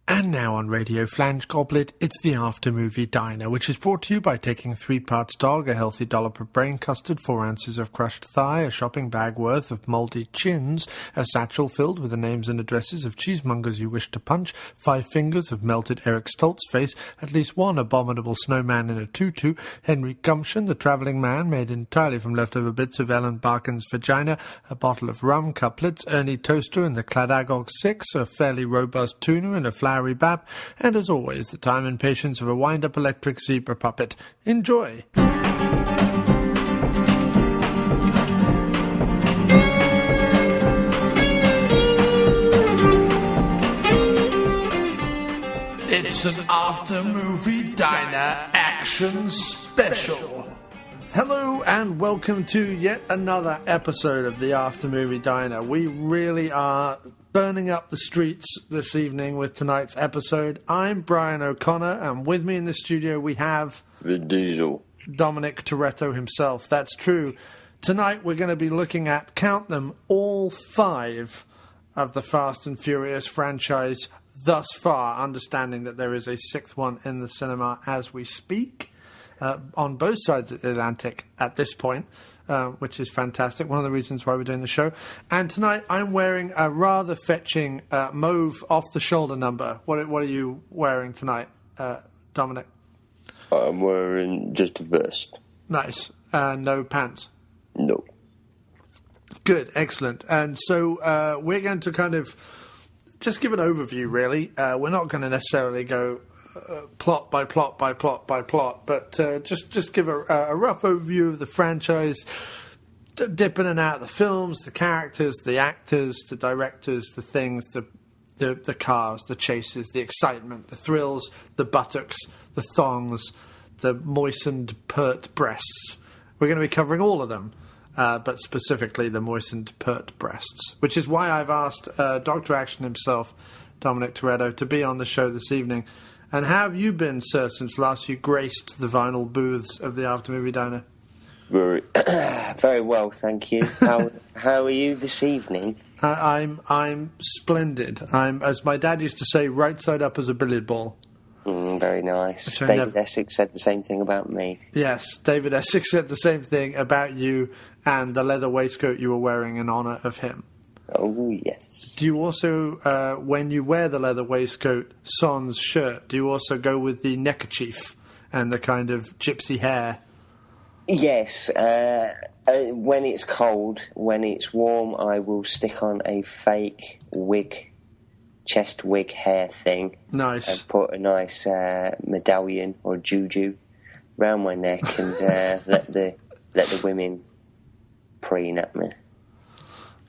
And now on Radio Flange Goblet, it's the After Movie Diner, which is brought to you by taking 3 parts dog, a healthy dollop of brain custard, 4 ounces of crushed thigh, a shopping bag worth of mouldy chins, a satchel filled with the names and addresses of cheesemongers you wish to punch, 5 fingers of melted Eric Stoltz's face, at least 1 abominable snowman in a tutu, Henry Gumption, the travelling man made entirely from leftover bits of Ellen Barkin's vagina, a bottle of rum couplets, Ernie Toaster and the Cladagog 6, a fairly robust tuna and a flowery bap, and as always, the time and patience of a wind-up electric zebra puppet. Enjoy! It's an after-movie diner action special. Hello and welcome to yet another episode of the After Movie Diner. We really are burning up the streets this evening with tonight's episode. I'm Brian O'Connor, and with me in the studio we have... Vin Diesel. Dominic Toretto himself. That's true. Tonight we're going to be looking at, count them, all 5 of the Fast and Furious franchise thus far, understanding that there is a 6th one in the cinema as we speak. On both sides of the Atlantic at this point, which is fantastic. One of the reasons why we're doing the show. And tonight I'm wearing a rather fetching mauve off-the-shoulder number. What are you wearing tonight, Dominic? I'm wearing just a vest. Nice. No pants? No. Good, excellent. And so we're going to kind of just give an overview, really. We're not going to necessarily go... plot by plot by plot by plot, but just give a rough overview of the franchise, dip in and out of the films, the characters, the actors, the directors, the things, the cars, the chases, the excitement, the thrills, the buttocks, the thongs, the moistened, pert breasts. We're going to be covering all of them, but specifically the moistened, pert breasts, which is why I've asked Dr.Action himself, Dominic Toretto, to be on the show this evening. And how have you been, sir, since last you graced the vinyl booths of the After Movie Diner? Very well, thank you. How are you this evening? I'm splendid. I'm, as my dad used to say, right side up as a billiard ball. Very nice. David Essex said the same thing about me. Yes, David Essex said the same thing about you and the leather waistcoat you were wearing in honour of him. Oh, yes. Do you also, when you wear the leather waistcoat, sans shirt, do you also go with the neckerchief and the kind of gypsy hair? Yes. When it's cold, when it's warm, I will stick on a fake wig, chest wig hair thing. Nice. And put a nice medallion or juju round my neck and let the women preen at me.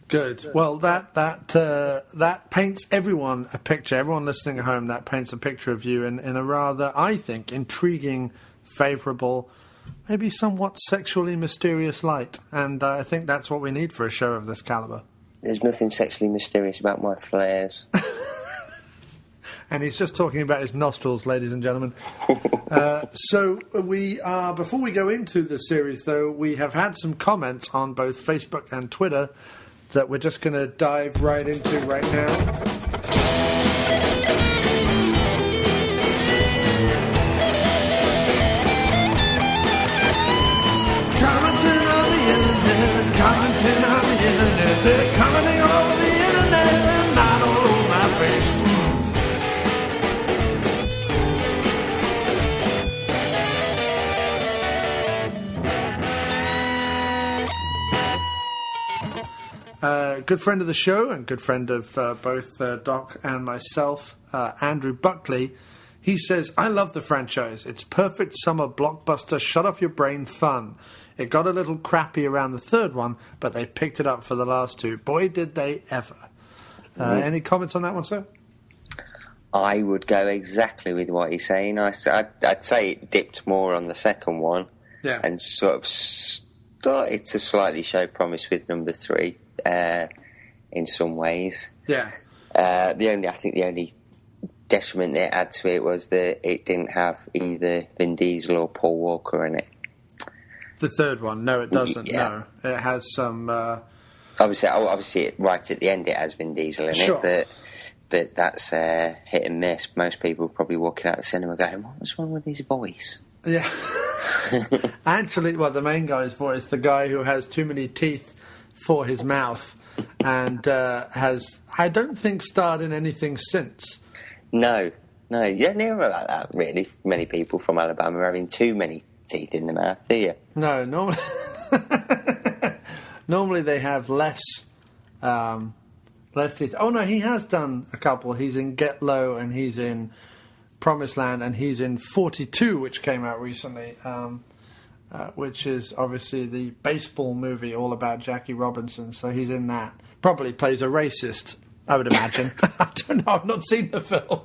Good. Well, that paints everyone a picture. Everyone listening at home, that paints a picture of you in a rather, I think, intriguing, favourable, maybe somewhat sexually mysterious light. And I think that's what we need for a show of this calibre. There's nothing sexually mysterious about my flares. And he's just talking about his nostrils, ladies and gentlemen. So we are, before we go into the series, though, we have had some comments on both Facebook and Twitter that we're just going to dive right into right now. Commenting on the internet, commenting on the internet, they're commenting all over the internet and not all over my face. Good friend of the show and good friend of both Doc and myself, Andrew Buckley, he says, I love the franchise. It's perfect summer blockbuster, shut-off-your-brain fun. It got a little crappy around the 3rd one, but they picked it up for the last 2. Boy, did they ever. Any comments on that one, sir? I would go exactly with what he's saying. I'd say it dipped more on the 2nd one. Yeah. And sort of started to slightly show promise with number 3. In some ways, yeah. The only detriment it had to it was that it didn't have either Vin Diesel or Paul Walker in it. The 3rd one, no, it doesn't. Yeah. No, it has some. Obviously, right at the end, it has Vin Diesel in Sure. it, but that's hit and miss. Most people probably walking out of the cinema going, "What's wrong with his voice?" Yeah. Actually, the main guy's voice, the guy who has too many teeth for his mouth, and has, I don't think, starred in anything since. No, you don't hear about that, really. Many people from Alabama are having too many teeth in the mouth, do you? No, normally they have less teeth. Oh, no, he has done a couple. He's in Get Low, and he's in Promised Land, and he's in 42, which came out recently, which is obviously the baseball movie all about Jackie Robinson. So he's in that. Probably plays a racist, I would imagine. I don't know. I've not seen the film,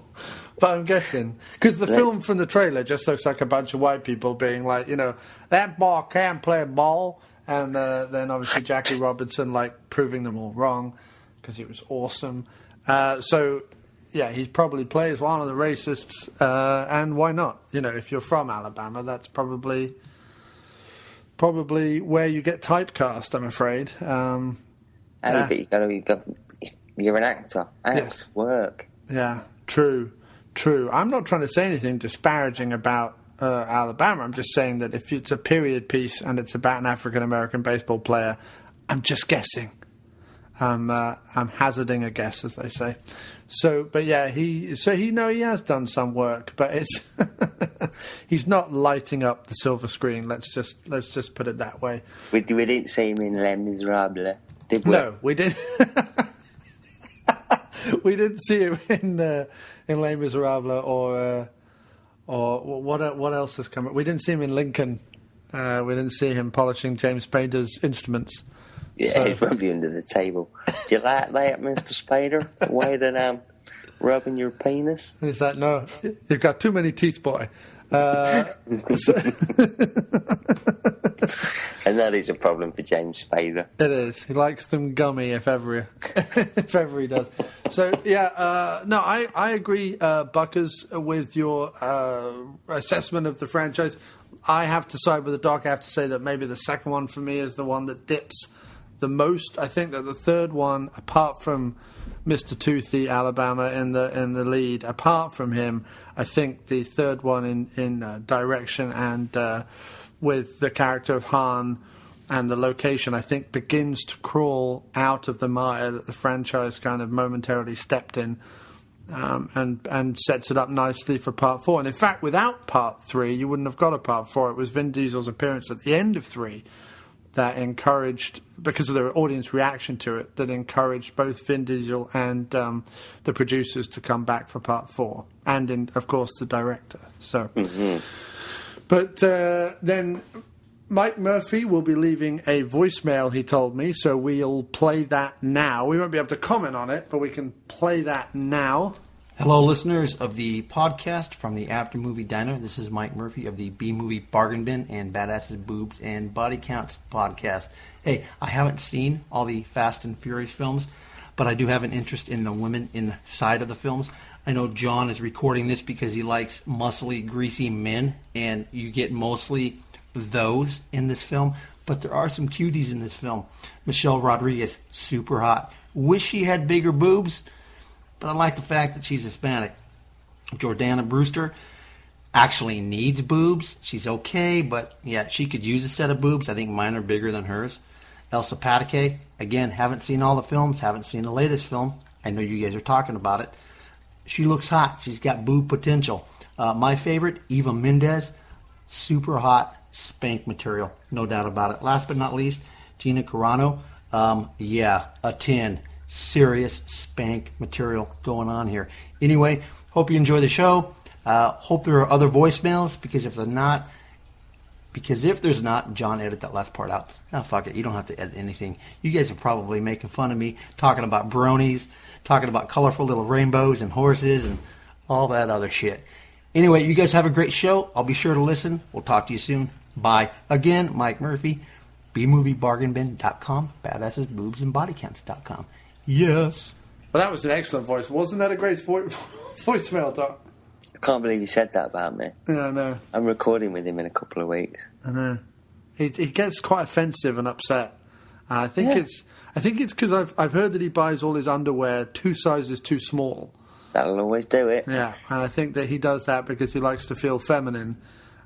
but I'm guessing. Because the film from the trailer just looks like a bunch of white people being like, that ball can't play ball. And then obviously Jackie Robinson, proving them all wrong because he was awesome. Yeah, he probably plays one of the racists, and why not? If you're from Alabama, that's probably where you get typecast, I'm afraid. But you're an actor. Yes. Work. Yeah, true. I'm not trying to say anything disparaging about Alabama. I'm just saying that if it's a period piece and it's about an African-American baseball player, I'm just guessing. I'm hazarding a guess, as they say. So, but yeah, he has done some work, but it's he's not lighting up the silver screen. Let's just put it that way. We didn't see him in Les Miserables, did we? No, we did. We didn't see him in Les Miserables or what else has come up? We didn't see him in Lincoln. We didn't see him polishing James Spader's instruments. Yeah, he's probably under the table. Do you like that, Mr. Spader? The way that I'm rubbing your penis? And he's like, no, you've got too many teeth, boy. And that is a problem for James Spader. It is. He likes them gummy, if ever he does. So, yeah, no, I agree, Buckers, with your assessment of the franchise. I have to side with the doc. I have to say that maybe the second one for me is the one that dips the most. I think that the third one, apart from Mr. Toothy, Alabama, in the lead, apart from him, I think the third one in direction and with the character of Han and the location, I think begins to crawl out of the mire that the franchise kind of momentarily stepped in, and sets it up nicely for Part 4. And in fact, without Part 3, you wouldn't have got a Part 4. It was Vin Diesel's appearance at the end of 3 that encouraged, because of the audience reaction to it, that encouraged both Vin Diesel and the producers to come back for Part 4, and of course the director. So, but then Mike Murphy will be leaving a voicemail, he told me, so we'll play that now. We won't be able to comment on it, but we can play that now. Hello, listeners of the podcast from the After Movie Diner. This is Mike Murphy of the B-Movie Bargain Bin and Badasses, Boobs, and Bodycounts podcast. Hey, I haven't seen all the Fast and Furious films, but I do have an interest in the women inside of the films. I know John is recording this because he likes muscly, greasy men, and you get mostly those in this film, but there are some cuties in this film. Michelle Rodriguez, super hot. Wish she had bigger boobs, but I like the fact that she's Hispanic. Jordana Brewster actually needs boobs. She's okay, but yeah, she could use a set of boobs. I think mine are bigger than hers. Elsa Pataky, again, haven't seen all the films, haven't seen the latest film. I know you guys are talking about it. She looks hot. She's got boob potential. My favorite, Eva Mendes, super hot, spank material, no doubt about it. Last but not least, Gina Carano, a 10. Serious spank material going on here. Anyway, hope you enjoy the show. Hope there are other voicemails, because if there's not, John, edit that last part out. Oh, fuck it. You don't have to edit anything. You guys are probably making fun of me, talking about bronies, talking about colorful little rainbows and horses and all that other shit. Anyway, you guys have a great show. I'll be sure to listen. We'll talk to you soon. Bye. Again, Mike Murphy, bmoviebargainbin.com, badasses, boobs, and bodycounts.com. Yes. Well, that was an excellent voice. Wasn't that a great voicemail, Doc? I can't believe you said that about me. Yeah, I know. I'm recording with him in a couple of weeks. I know. He gets quite offensive and upset. I think I think it's because I've heard that he buys all his underwear 2 sizes too small. That'll always do it. Yeah, and I think that he does that because he likes to feel feminine.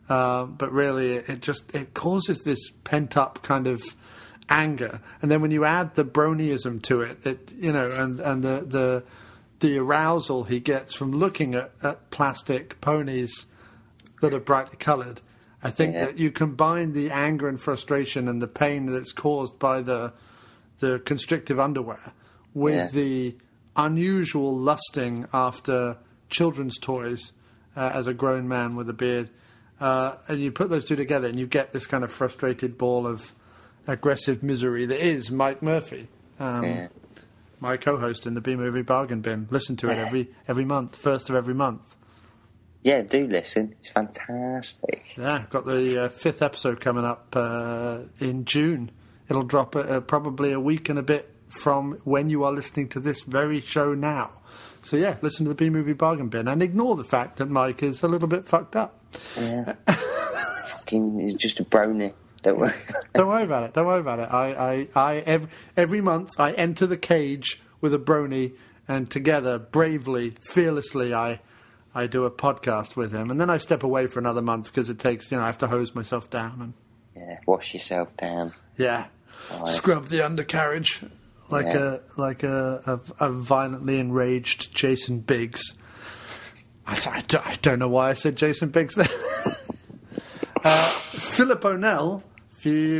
But really, it causes this pent-up kind of anger. And then when you add the bronyism to it, and the arousal he gets from looking at plastic ponies that are brightly coloured, I think that you combine the anger and frustration and the pain that's caused by the constrictive underwear with the unusual lusting after children's toys as a grown man with a beard, and you put those two together and you get this kind of frustrated ball of aggressive misery that is Mike Murphy, my co-host in the B-Movie Bargain Bin. Listen to it every month, first of every month. Yeah, do listen. It's fantastic. Yeah, got the 5th episode coming up in June. It'll drop probably a week and a bit from when you are listening to this very show now. So yeah, listen to the B-Movie Bargain Bin and ignore the fact that Mike is a little bit fucked up. Yeah. Fucking, he's just a brony. Don't worry. Don't worry about it. Don't worry about it. I every month I enter the cage with a brony, and together, bravely, fearlessly, I do a podcast with him, and then I step away for another month because it takes, I have to hose myself down and wash yourself down. Yeah, nice. Scrub the undercarriage like a violently enraged Jason Biggs. I don't know why I said Jason Biggs there. Philip O'Neill. He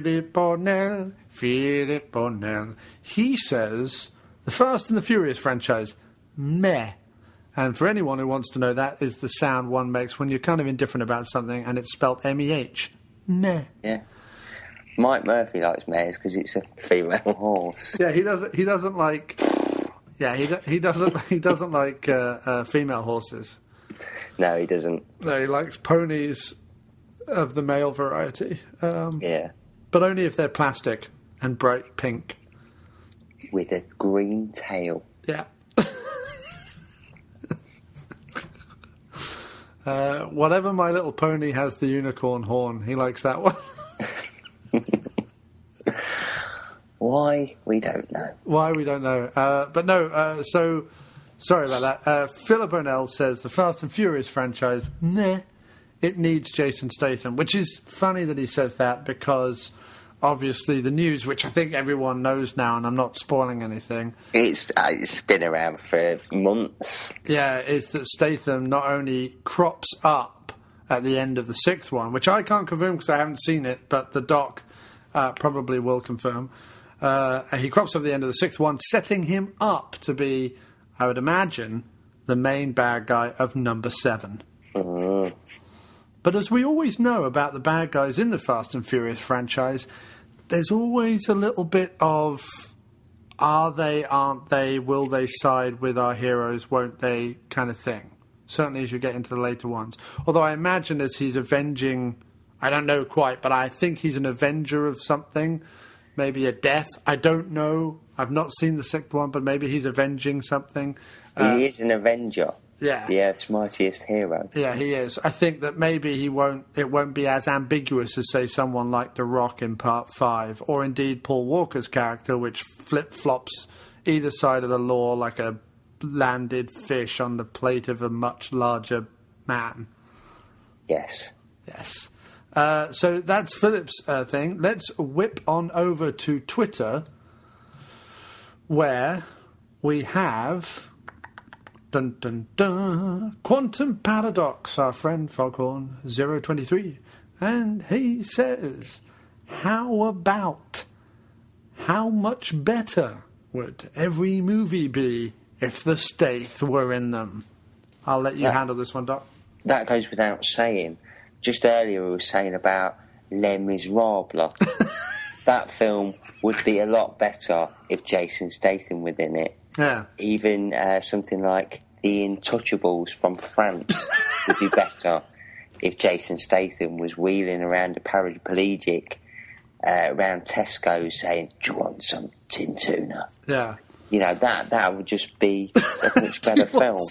says the Fast and the Furious franchise, meh. And for anyone who wants to know, that is the sound one makes when you're kind of indifferent about something and it's spelt MEH. Meh. Yeah. Mike Murphy likes mares because it's a female horse. Yeah, he doesn't like. Yeah, he doesn't like female horses. No, he doesn't. No, he likes ponies of the male variety. Yeah. But only if they're plastic and bright pink. With a green tail. Yeah. Whatever My Little Pony has the unicorn horn, he likes that one. Why? We don't know. Why? We don't know. But no, so sorry about that. Philip O'Neill says the Fast and Furious franchise, meh, it needs Jason Statham, which is funny that he says that because obviously the news, which I think everyone knows now, and I'm not spoiling anything. It's been around for months. Yeah, is that Statham not only crops up at the end of the 6th one, which I can't confirm because I haven't seen it, but the doc probably will confirm. He crops up at the end of the 6th one, setting him up to be, I would imagine, the main bad guy of number 7. Mm-hmm. But as we always know about the bad guys in the Fast and Furious franchise, there's always a little bit of are they, aren't they, will they side with our heroes, won't they kind of thing. Certainly as you get into the later ones. Although I imagine as he's avenging, I don't know quite, but I think he's an avenger of something. Maybe a death. I don't know. I've not seen the 6th one, but maybe he's avenging something. He is an avenger. Yeah. The Earth's mightiest hero. Yeah, he is. I think that maybe it won't be as ambiguous as, say, someone like The Rock in Part 5, or indeed Paul Walker's character, which flip-flops either side of the law like a landed fish on the plate of a much larger man. Yes. Yes. So that's Philip's thing. Let's whip on over to Twitter, where we have... Dun, dun, dun. Quantum Paradox, our friend Foghorn 023. And he says, how much better would every movie be if the Stath were in them? I'll let you handle this one, Doc. That goes without saying. Just earlier we were saying about Les Miserables. That film would be a lot better if Jason Statham was in it. Yeah. Even something like The Intouchables from France would be better if Jason Statham was wheeling around a paraplegic around Tesco saying, "Do you want some tin tuna?" Yeah. You know, that would just be a much better film.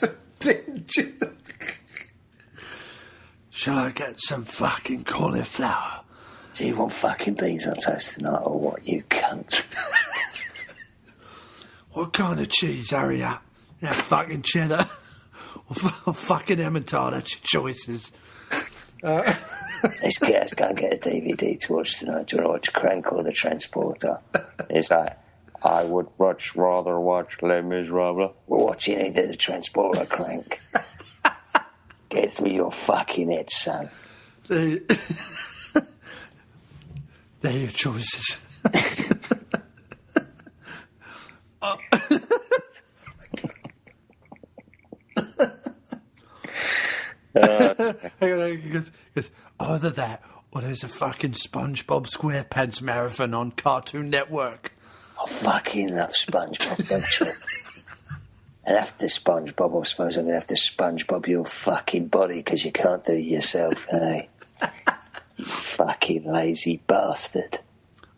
Shall I get some fucking cauliflower? Do you want fucking beans on toast tonight or what, you cunt? What kind of cheese, hurry up? Yeah, fucking cheddar. or fucking Emmental, that's your choices. Let's go and get a DVD to watch tonight. Do you want to watch Crank or The Transporter? It's like, I would rather watch Les Miserables. We're watching either The Transporter or Crank. Get through your fucking head, son. They're your choices. Hang on, because either that or there's a fucking SpongeBob SquarePants marathon on Cartoon Network. I fucking love SpongeBob, don't you? And after SpongeBob, I suppose I'm going to have to SpongeBob your fucking body because you can't do it yourself, eh? You fucking lazy bastard.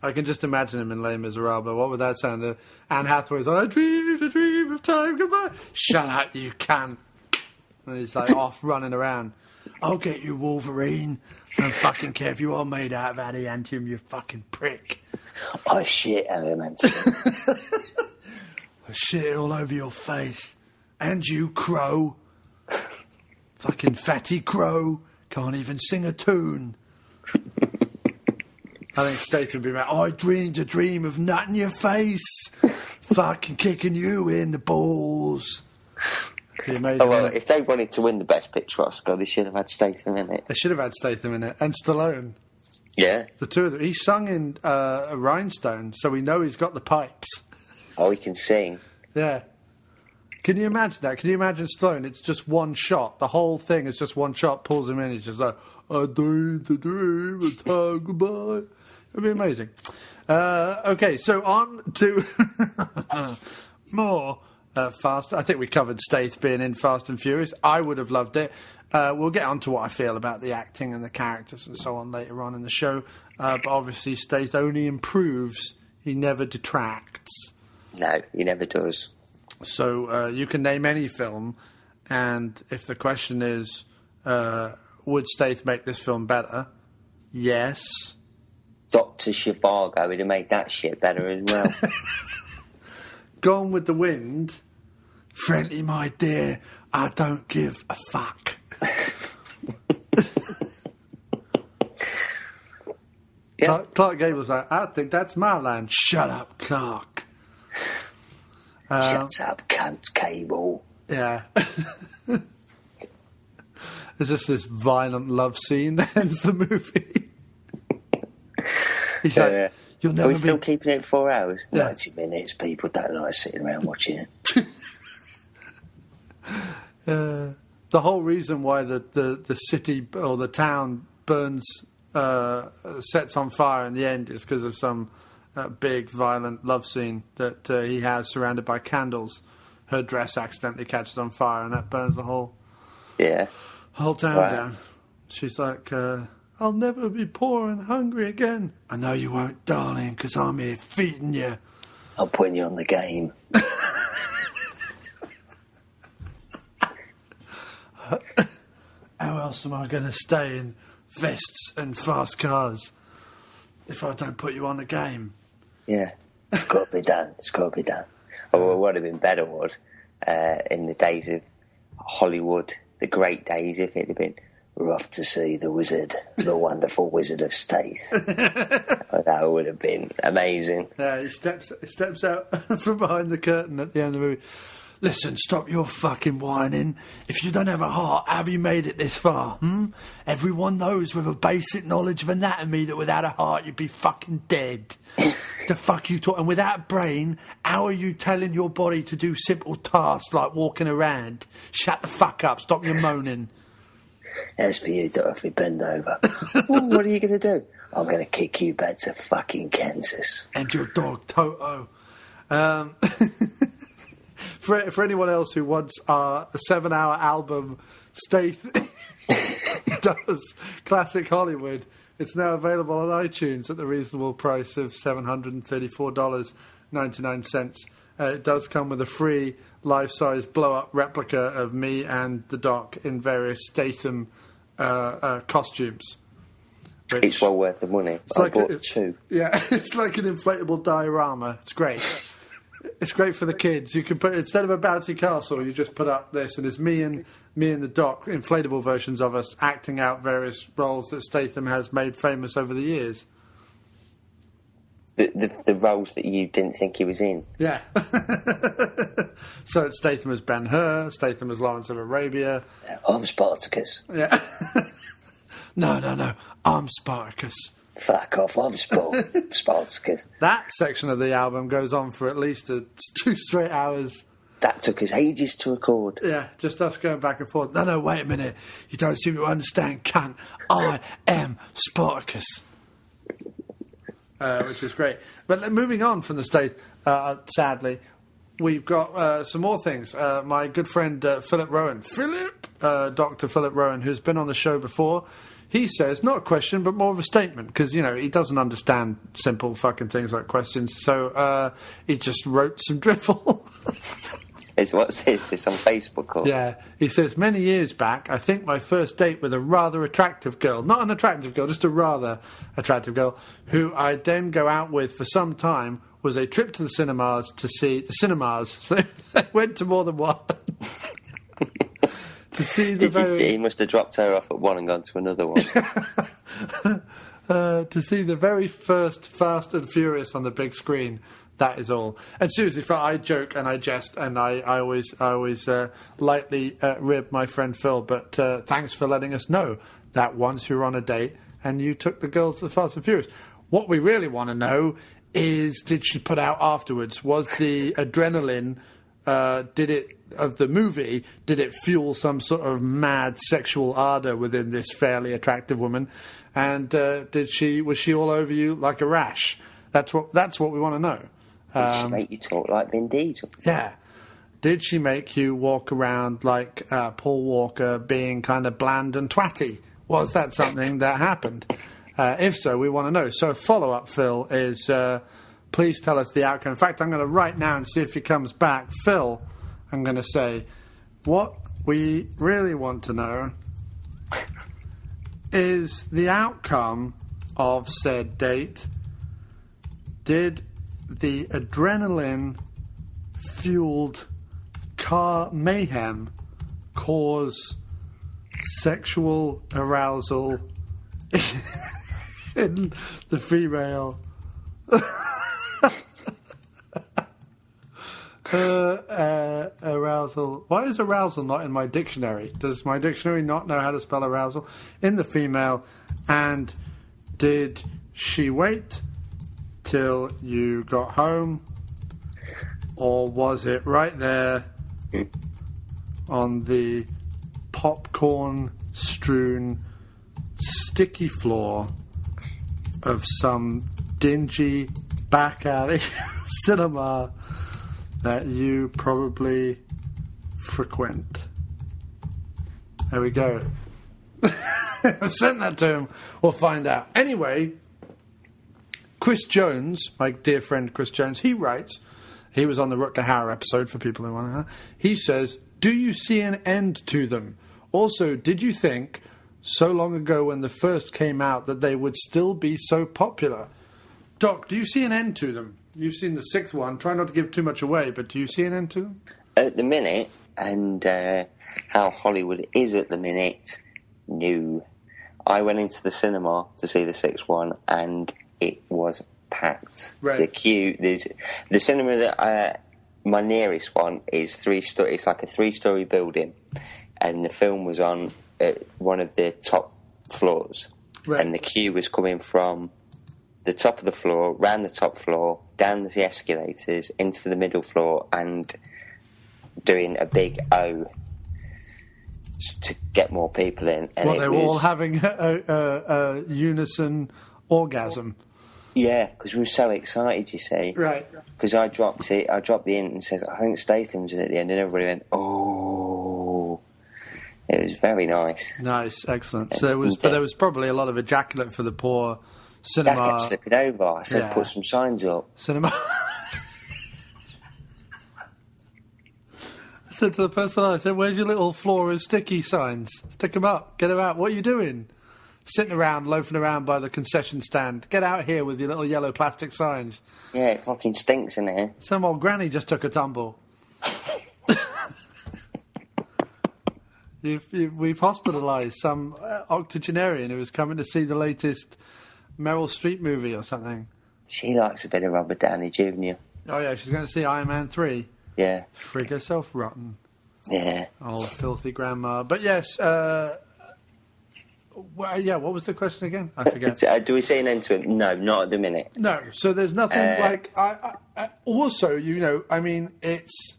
I can just imagine him in Les Miserables. What would that sound? Anne Hathaway's like, I dream of time, goodbye. Shut up, you cunt. And he's like off running around. I'll get you, Wolverine. I don't fucking care if you are made out of adamantium, you fucking prick. I shit adamantium. I shit it all over your face. And you, Crow. Fucking fatty Crow. Can't even sing a tune. I think Statham would be like, I dreamed a dream of nutting your face. Fucking kicking you in the balls. Amazing, oh, well, if they wanted to win the Best Picture Oscar, they should have had Statham in it. They should have had Statham in it. And Stallone. Yeah. The two of them. He sung in Rhinestone, so we know he's got the pipes. Oh, he can sing. Yeah. Can you imagine that? Can you imagine Stallone? It's just one shot. The whole thing is just one shot, pulls him in. He's just like, I dreamed a dream of time goodbye. It'd be amazing. Okay, so on to more Fast. I think we covered Stath being in Fast and Furious. I would have loved it. We'll get on to what I feel about the acting and the characters and so on later on in the show. But obviously, Stath only improves. He never detracts. No, he never does. So you can name any film, and if the question is, would Stath make this film better? Yes. Dr. Zhivago would have made that shit better as well. Gone with the Wind. Friendly, my dear, I don't give a fuck. Yeah. Clark Gable's like, I think that's my line. Shut up, Clark. Shut up, cunt, Cable. Yeah. There's just this violent love scene that ends the movie. He's like, you'll never Are we still keeping it 4 hours? Yeah. 90 minutes. People don't like sitting around watching it. The whole reason why the city or the town burns, sets on fire in the end is because of some big violent love scene that he has surrounded by candles. Her dress accidentally catches on fire and that burns the whole town down. She's like, I'll never be poor and hungry again. I know you won't, darling, because I'm here feeding you. I'm putting you on the game. How else am I going to stay in vests and fast cars if I don't put you on the game? Yeah, it's got to be done. It's got to be done. Oh, it would have been better, in the days of Hollywood, the great days, if it had been, we're off to see the wizard, the wonderful Wizard of Stath. That would have been amazing. Yeah, he steps out from behind the curtain at the end of the movie. Listen, stop your fucking whining. If you don't have a heart, how have you made it this far? Everyone knows with a basic knowledge of anatomy that without a heart you'd be fucking dead. The fuck you talk? And without a brain, how are you telling your body to do simple tasks like walking around? Shut the fuck up. Stop your moaning. As for you, Dorothy, bend over. Well, what are you going to do? I'm going to kick you back to fucking Kansas. And your dog, Toto. For anyone else who wants a 7-hour album, Stath does Classic Hollywood. It's now available on iTunes at the reasonable price of $734.99. It does come with a free life-size blow-up replica of me and the Doc in various Statham costumes. It's well worth the money. I bought two. Yeah, it's like an inflatable diorama. It's great. It's great for the kids. You can put, instead of a bouncy castle, you just put up this, and it's me and the Doc, inflatable versions of us acting out various roles that Statham has made famous over the years. The roles that you didn't think he was in. Yeah. So it's Statham as Ben-Hur, Statham as Lawrence of Arabia. I'm Spartacus. Yeah. No. I'm Spartacus. Fuck off, I'm Spartacus. That section of the album goes on for at least 2 straight hours. That took us ages to record. Yeah, just us going back and forth. No, wait a minute. You don't seem to understand, cunt. I am Spartacus. Which is great. But moving on from the state, sadly, we've got some more things. My good friend Philip Rowan, Dr. Philip Rowan, who's been on the show before, he says, not a question, but more of a statement, because, you know, he doesn't understand simple fucking things like questions, so he just wrote some drivel. What's this on Facebook? Or? Yeah, he says, many years back, I think my first date with a rather attractive girl, not an attractive girl, just a rather attractive girl, who I'd then go out with for some time, was a trip to the cinemas to see the cinemas. So they went to more than one. To see the He must have dropped her off at one and gone to another one. To see the very first Fast and Furious on the big screen. That is all. And seriously, I joke and I jest and I always lightly rib my friend Phil. But thanks for letting us know that once you were on a date and you took the girls to the Fast and Furious. What we really want to know is, did she put out afterwards? Was the adrenaline of the movie, did it fuel some sort of mad sexual ardour within this fairly attractive woman? And was she all over you like a rash? That's what we want to know. Did she make you talk like Vin Diesel? Yeah. Did she make you walk around like Paul Walker, being kind of bland and twatty? Was that something that happened? If so, we want to know. So a follow-up, Phil, is please tell us the outcome. In fact, I'm going to write now and see if he comes back. Phil, I'm going to say, what we really want to know is the outcome of said date. Did the adrenaline-fueled car mayhem cause sexual arousal in the female arousal? Why is arousal not in my dictionary? Does my dictionary not know how to spell arousal? In the female. And did she wait till you got home, or was it right there on the popcorn strewn sticky floor of some dingy back alley cinema that you probably frequent? There we go. I've sent that to him. We'll find out. Anyway, Chris Jones, my dear friend Chris Jones, he writes, he was on the Rutger Hauer episode for people who want to know. He says, do you see an end to them? Also, did you think so long ago when the first came out that they would still be so popular? Doc, do you see an end to them? You've seen the 6th one. Try not to give too much away, but do you see an end to them? At the minute, and how Hollywood is at the minute, no. I went into the cinema to see the 6th one, and it was packed. Right. The queue, the cinema that my nearest one is 3-story. It's like a 3-story building, and the film was on one of the top floors. Right. And the queue was coming from the top of the floor, round the top floor, down the escalators, into the middle floor, and doing a big O to get more people in. And they were all having a unison orgasm. Yeah, because we were so excited, you see. Right. Because I dropped the hint and said, I think Statham's in at the end, and everybody went, oh. It was very nice. Nice, excellent. So there was probably a lot of ejaculate for the poor cinema. I kept slipping over. I said, put some signs up. Cinema. I said to the person, where's your little floor of sticky signs? Stick them up. Get them out. What are you doing? sitting around, loafing around by the concession stand. Get out here with your little yellow plastic signs. Yeah, it fucking stinks in here. Some old granny just took a tumble. We've hospitalised some octogenarian who was coming to see the latest Meryl Streep movie or something. She likes a bit of Robert Downey Jr. Oh, yeah, she's going to see Iron Man 3. Yeah. Frig herself rotten. Yeah. Old filthy grandma. But yes, what was the question again? I forget. Do we see an end to it? No, not at the minute. No, so there's nothing like... also, it's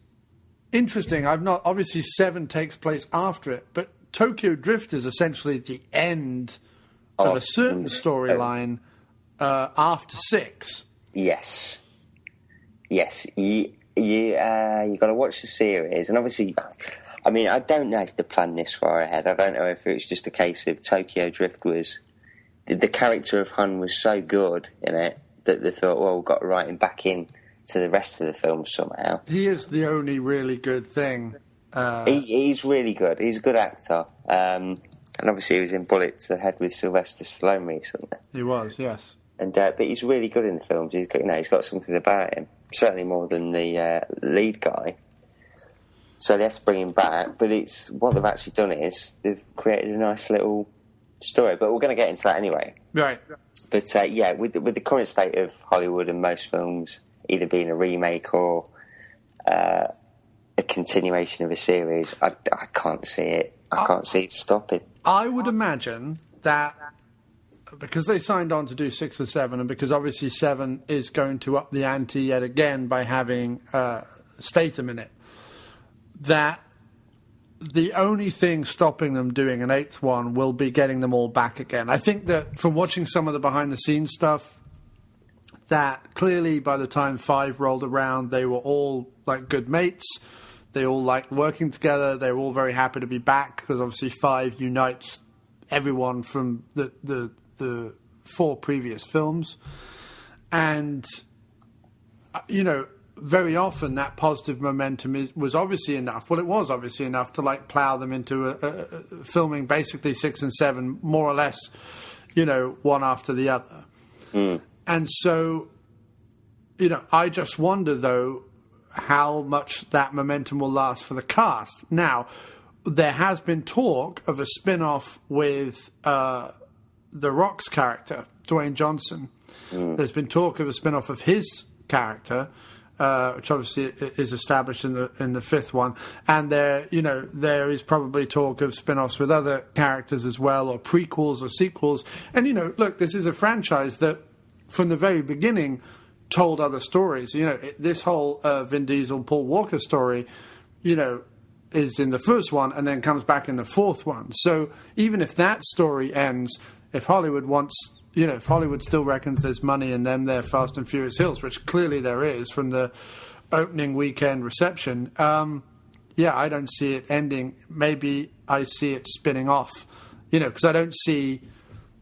interesting. Obviously, 7 takes place after it, but Tokyo Drift is essentially the end of a certain storyline after 6. Yes. You got to watch the series, and obviously, I don't know if they planned this far ahead. I don't know if it was just a case of Tokyo Drift was the character of Hun was so good in it that they thought, well, we've got to write him back in to the rest of the film somehow. He is the only really good thing. He's really good. He's a good actor, and obviously he was in Bullet to the Head with Sylvester Stallone recently. He was, yes. And but he's really good in the films. He's got something about him. Certainly more than the lead guy. So they have to bring him back. But what they've actually done is they've created a nice little story. But we're going to get into that anyway. Right. But with the current state of Hollywood and most films either being a remake or a continuation of a series, I can't see it. I can't see it stopping. I would imagine that because they signed on to do 6 and 7, and because obviously 7 is going to up the ante yet again by having Statham in it, that the only thing stopping them doing an 8th one will be getting them all back again. I think that from watching some of the behind-the-scenes stuff, that clearly by the time 5 rolled around, they were all like good mates. They all liked working together. They were all very happy to be back because obviously 5 unites everyone from the 4 previous films. And, very often that positive momentum was obviously enough. Well, it was obviously enough to plow them into filming basically 6 and 7, more or less, one after the other. Mm. And so, I just wonder, though, how much that momentum will last for the cast. Now, there has been talk of a spin-off with The Rock's character, Dwayne Johnson. Mm. There's been talk of a spin-off of his character, which obviously is established in the 5th one. And there is probably talk of spin-offs with other characters as well, or prequels or sequels. And, look, this is a franchise that, from the very beginning, told other stories. This whole Vin Diesel, Paul Walker story, is in the 1st one and then comes back in the 4th one. So even if that story ends, if Hollywood wants, if Hollywood still reckons there's money in them, their Fast and Furious Hills, which clearly there is from the opening weekend reception, I don't see it ending. Maybe I see it spinning off, because I don't see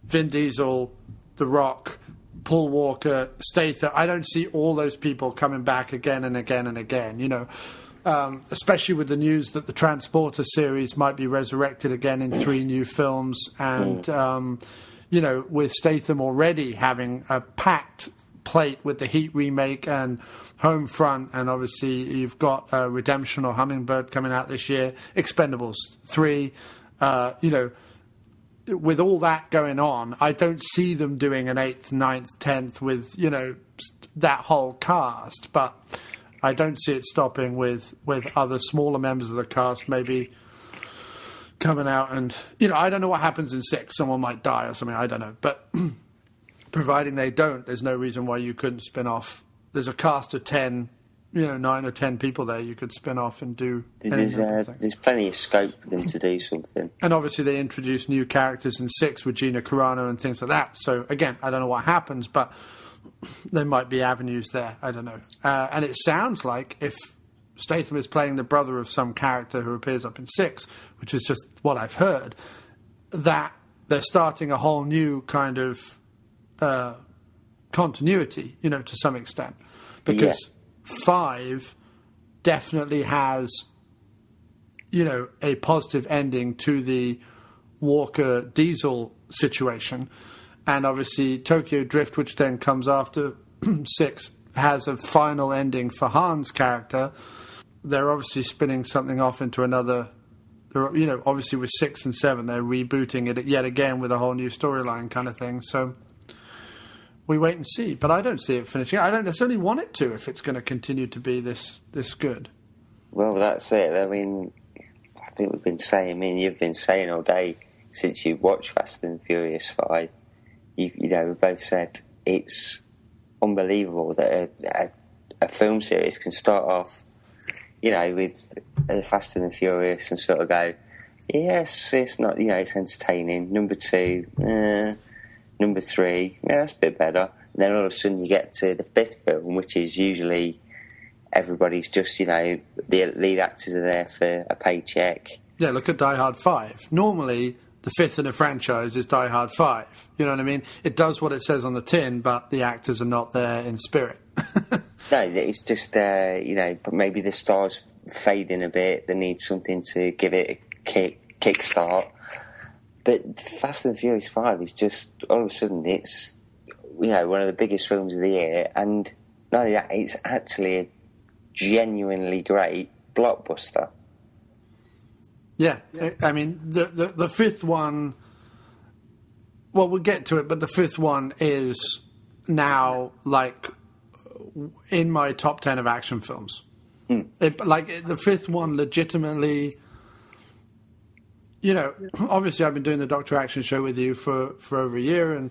Vin Diesel, The Rock, Paul Walker, Statham. I don't see all those people coming back again and again and again, especially with the news that the Transporter series might be resurrected again in 3 new films. And, with Statham already having a packed plate with the Heat remake and Homefront, and obviously you've got Redemption or Hummingbird coming out this year, Expendables 3, with all that going on, I don't see them doing an 8th, 9th, 10th with, that whole cast. But I don't see it stopping with other smaller members of the cast maybe coming out. And, I don't know what happens in 6. Someone might die or something. I don't know. But providing they don't, there's no reason why you couldn't spin off. There's a cast of 10, 9 or 10 people there you could spin off and do. There's plenty of scope for them to do something. And obviously they introduced new characters in 6 with Gina Carano and things like that. So again, I don't know what happens, but there might be avenues there. I don't know. And it sounds like if Statham is playing the brother of some character who appears up in 6, which is just what I've heard, that they're starting a whole new kind of continuity, to some extent. Because 5 definitely has, a positive ending to the Walker Diesel situation, and obviously Tokyo Drift, which then comes after 6, has a final ending for Han's character. They're obviously spinning something off into another. You know, obviously with 6 and 7, they're rebooting it yet again with a whole new storyline kind of thing. So we wait and see. But I don't see it finishing. I don't necessarily want it to if it's going to continue to be this good. Well, that's it. I mean, I think we've been saying. I mean, you've been saying all day since you watched Fast and Furious 5. You know, we both said it's unbelievable that a film series can start off, you know, with Fast and Furious and sort of go, yes, it's not, you know, it's entertaining. Number 2, number 3, yeah, that's a bit better. And then all of a sudden you get to the 5th film, which is usually everybody's just, you know, the lead actors are there for a paycheck. Yeah, look at Die Hard 5. Normally, the 5th in a franchise is Die Hard 5. You know what I mean? It does what it says on the tin, but the actors are not there in spirit. No, it's just, you know, but maybe the star's fading a bit. They need something to give it a kickstart. But Fast and Furious 5 is just, all of a sudden, it's, you know, one of the biggest films of the year. And not only that, it's actually a genuinely great blockbuster. Yeah, I mean, the 5th one, well, we'll get to it, but the 5th one is now, like, in my top 10 of action films. The 5th one legitimately, you know, obviously I've been doing the Dr.Action show with you for over a year, and,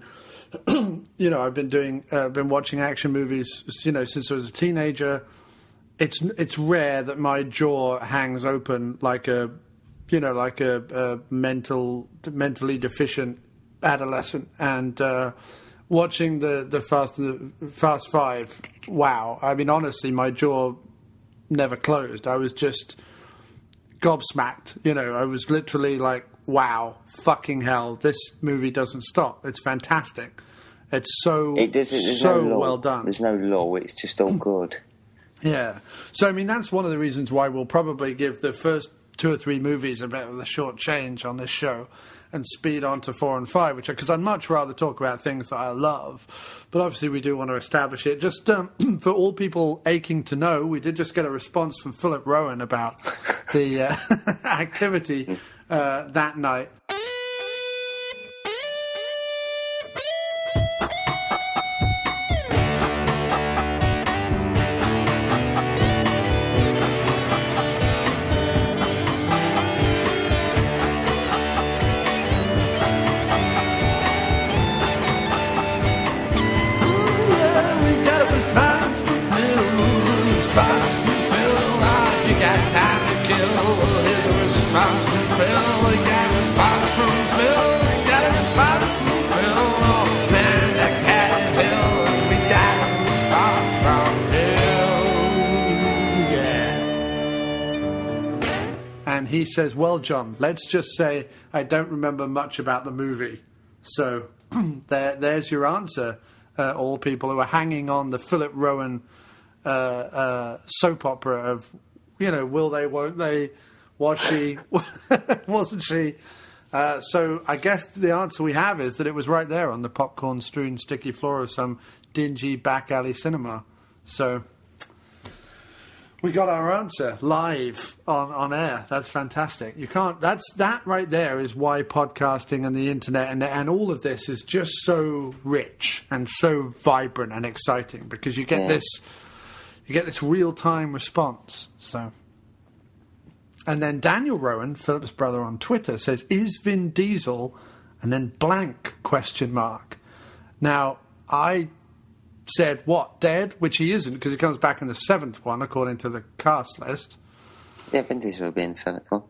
you know, I've been watching action movies, you know, since I was a teenager. It's rare that my jaw hangs open like a mentally deficient adolescent, and watching the Fast 5, wow. I mean, honestly, my jaw never closed. I was just gobsmacked. You know, I was literally like, wow, fucking hell, this movie doesn't stop. It's fantastic. It's so well done. There's no law. It's just all good. Yeah. So, I mean, that's one of the reasons why we'll probably give the first 2 or 3 movies a bit of the short change on this show and speed on to 4 and 5, because I'd much rather talk about things that I love. But obviously we do want to establish it. Just for all people aching to know, we did just get a response from Philip Rowan about the activity that night. And he says, well, John, let's just say I don't remember much about the movie. So there's your answer, all people who are hanging on the Philip Rowan soap opera of, you know, will they, won't they, was she, wasn't she? So I guess the answer we have is that it was right there on the popcorn-strewn sticky floor of some dingy back alley cinema. So we got our answer live on air. That's fantastic. You can't. That right there is why podcasting and the internet and all of this is just so rich and so vibrant and exciting, because you get this real time response. So. And then Daniel Rowan, Philip's brother on Twitter, says, is Vin Diesel, and then blank ? Now, I said, what, dead? Which he isn't, because he comes back in the 7th one, according to the cast list. Yeah, Vin Diesel will be in the 7th one.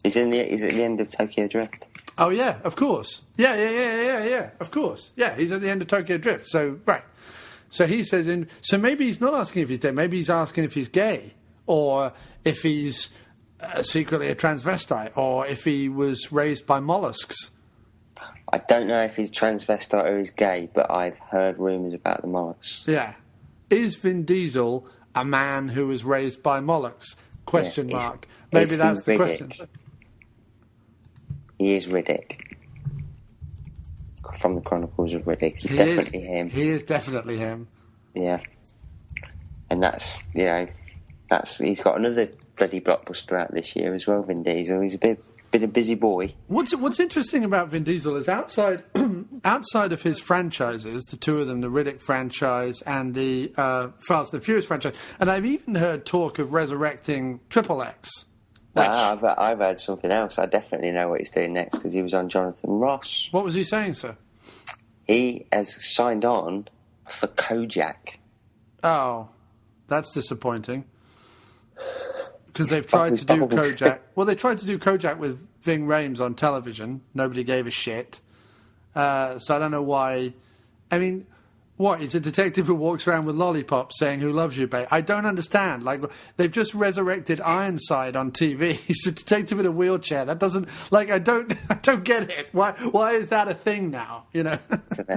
He's at the end of Tokyo Drift. Oh, yeah, of course. Yeah, of course. Yeah, he's at the end of Tokyo Drift, so, right. So he says, so maybe he's not asking if he's dead, maybe he's asking if he's gay, or if he's secretly a transvestite, or if he was raised by mollusks. I don't know if he's transvestite or he's gay, but I've heard rumours about the mollusks. Yeah. Is Vin Diesel a man who was raised by mollusks? ? Maybe that's the question. He is Riddick. From the Chronicles of Riddick. He's definitely him. He is definitely him. Yeah. And that's, he's got another bloody blockbuster out this year as well, Vin Diesel. He's been a busy boy. What's interesting about Vin Diesel is outside of his franchises, the two of them, the Riddick franchise and the Fast and Furious franchise, and I've even heard talk of resurrecting XXX. I've heard something else. I definitely know what he's doing next because he was on Jonathan Ross. What was he saying, sir? He has signed on for Kojak. Oh, that's disappointing. Because they've tried to do Kojak. Well, they tried to do Kojak with Ving Rhames on television. Nobody gave a shit. So I don't know why. I mean, what? He's a detective who walks around with lollipops saying, "Who loves you, babe?" I don't understand. Like, they've just resurrected Ironside on TV. He's a detective in a wheelchair. That doesn't... Like, I don't get it. Why is that a thing now? You know?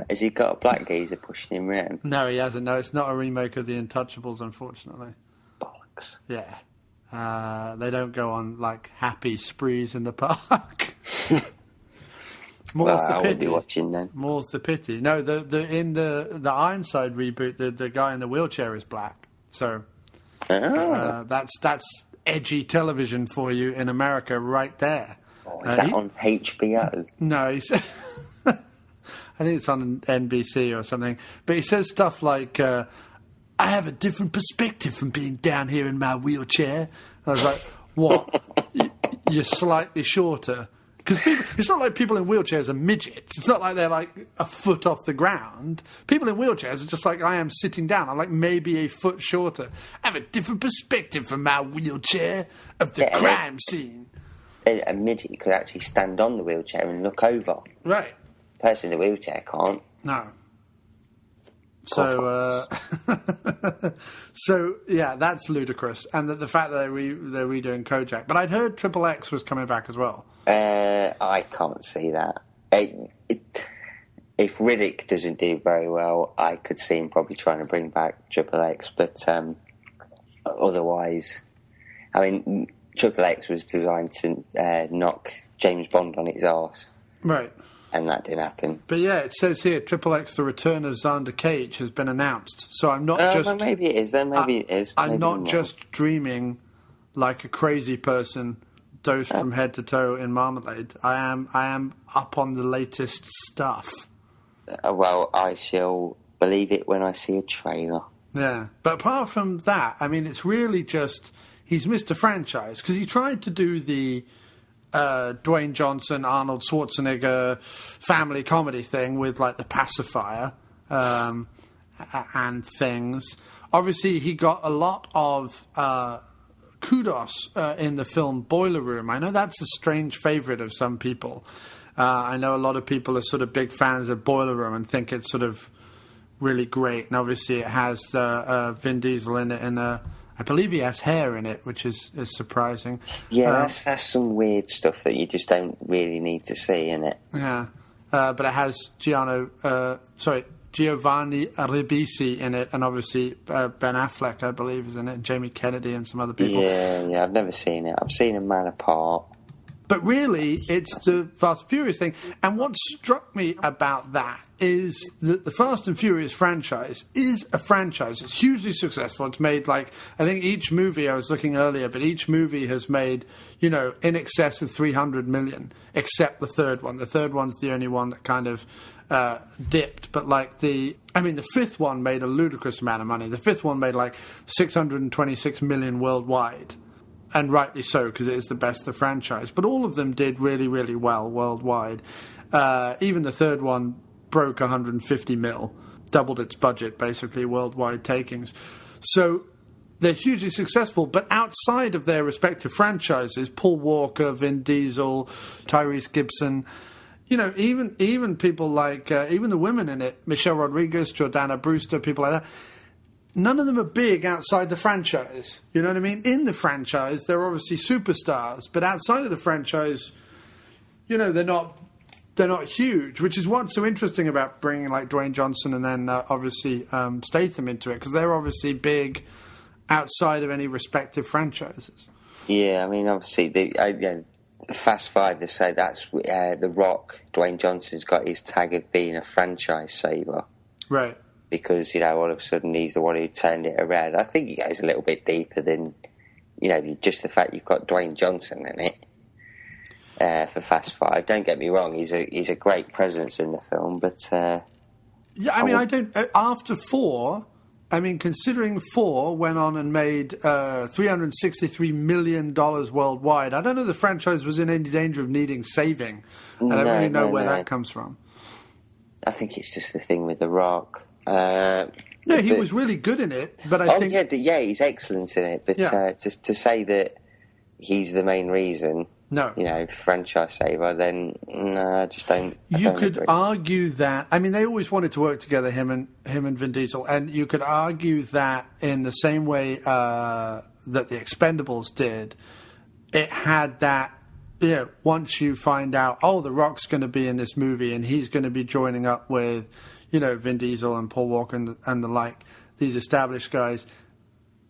Has he got a black geezer pushing him around? No, he hasn't. No, it's not a remake of The Untouchables, unfortunately. Bollocks. Yeah. They don't go on, like, happy sprees in the park. More's the I pity. won't be watching then. More's the pity. No, in the Ironside reboot, the guy in the wheelchair is black. So that's edgy television for you in America right there. Oh, is that on HBO? No, he's... I think it's on NBC or something. But he says stuff like... I have a different perspective from being down here in my wheelchair. And I was like, what? You're slightly shorter? Because it's not like people in wheelchairs are midgets. It's not like they're like a foot off the ground. People in wheelchairs are just like I am sitting down. I'm like maybe a foot shorter. I have a different perspective from my wheelchair of the crime scene. A midget could actually stand on the wheelchair and look over. Right. The person in the wheelchair can't. No. So yeah, that's ludicrous, and the fact that they're redoing Kojak. But I'd heard XXX was coming back as well. I can't see that. If Riddick doesn't do very well, I could see him probably trying to bring back XXX. But otherwise, I mean, XXX was designed to knock James Bond on its arse, right? And that didn't happen. But yeah, it says here, XXX, The Return of Xander Cage has been announced. So I'm not just... Well, maybe it is, then maybe it is. I'm not just dreaming like a crazy person dosed from head to toe in marmalade. I am up on the latest stuff. Well, I shall believe it when I see a trailer. Yeah. But apart from that, I mean, it's really just... He's Mr. Franchise, because he tried to do the... Dwayne Johnson, Arnold Schwarzenegger family comedy thing with like the pacifier and things. Obviously, he got a lot of kudos in the film Boiler Room. I know that's a strange favourite of some people. I know a lot of people are sort of big fans of Boiler Room and think it's sort of really great. And obviously, it has Vin Diesel in it and I believe he has hair in it, which is surprising. Yeah, that's some weird stuff that you just don't really need to see in it. Yeah, but it has Giovanni Ribisi in it, and obviously Ben Affleck, I believe, is in it, and Jamie Kennedy and some other people. Yeah, I've never seen it. I've seen A Man Apart. But really, it's the Fast and Furious thing. And what struck me about that is that the Fast and Furious franchise is a franchise. It's hugely successful. It's made, like, I think each movie, I was looking earlier, but each movie has made, you know, in excess of 300 million, except the third one. The third one's the only one that kind of dipped. But, like, the fifth one made a ludicrous amount of money. The fifth one made, like, 626 million worldwide. And rightly so, because it is the best of the franchise. But all of them did really, really well worldwide. Even the third one broke 150 mil, doubled its budget, basically, worldwide takings. So they're hugely successful, but outside of their respective franchises, Paul Walker, Vin Diesel, Tyrese Gibson, you know, even people like, even the women in it, Michelle Rodriguez, Jordana Brewster, people like that, none of them are big outside the franchise. You know what I mean? In the franchise, they're obviously superstars, but outside of the franchise, you know, they're not huge, which is what's so interesting about bringing like Dwayne Johnson and then obviously Statham into it, because they're obviously big outside of any respective franchises. Yeah, I mean, obviously, Fast Five, they say that's The Rock, Dwayne Johnson's got his tag of being a franchise saver. Right. Because, all of a sudden he's the one who turned it around. I think he goes a little bit deeper than, just the fact you've got Dwayne Johnson in it for Fast Five. Don't get me wrong, he's a great presence in the film, but... after 4... considering 4 went on and made $363 million worldwide, I don't know the franchise was in any danger of needing saving. I don't really know where that comes from. I think it's just the thing with The Rock. He was really good in it, but I think... he's excellent in it, but to say that he's the main reason... No. Franchise saver, then no, I just don't. You could argue that. They always wanted to work together, him and Vin Diesel, and you could argue that in the same way that the Expendables did, it had that. Once you find out, The Rock's going to be in this movie, and he's going to be joining up with, Vin Diesel and Paul Walker and the like, these established guys.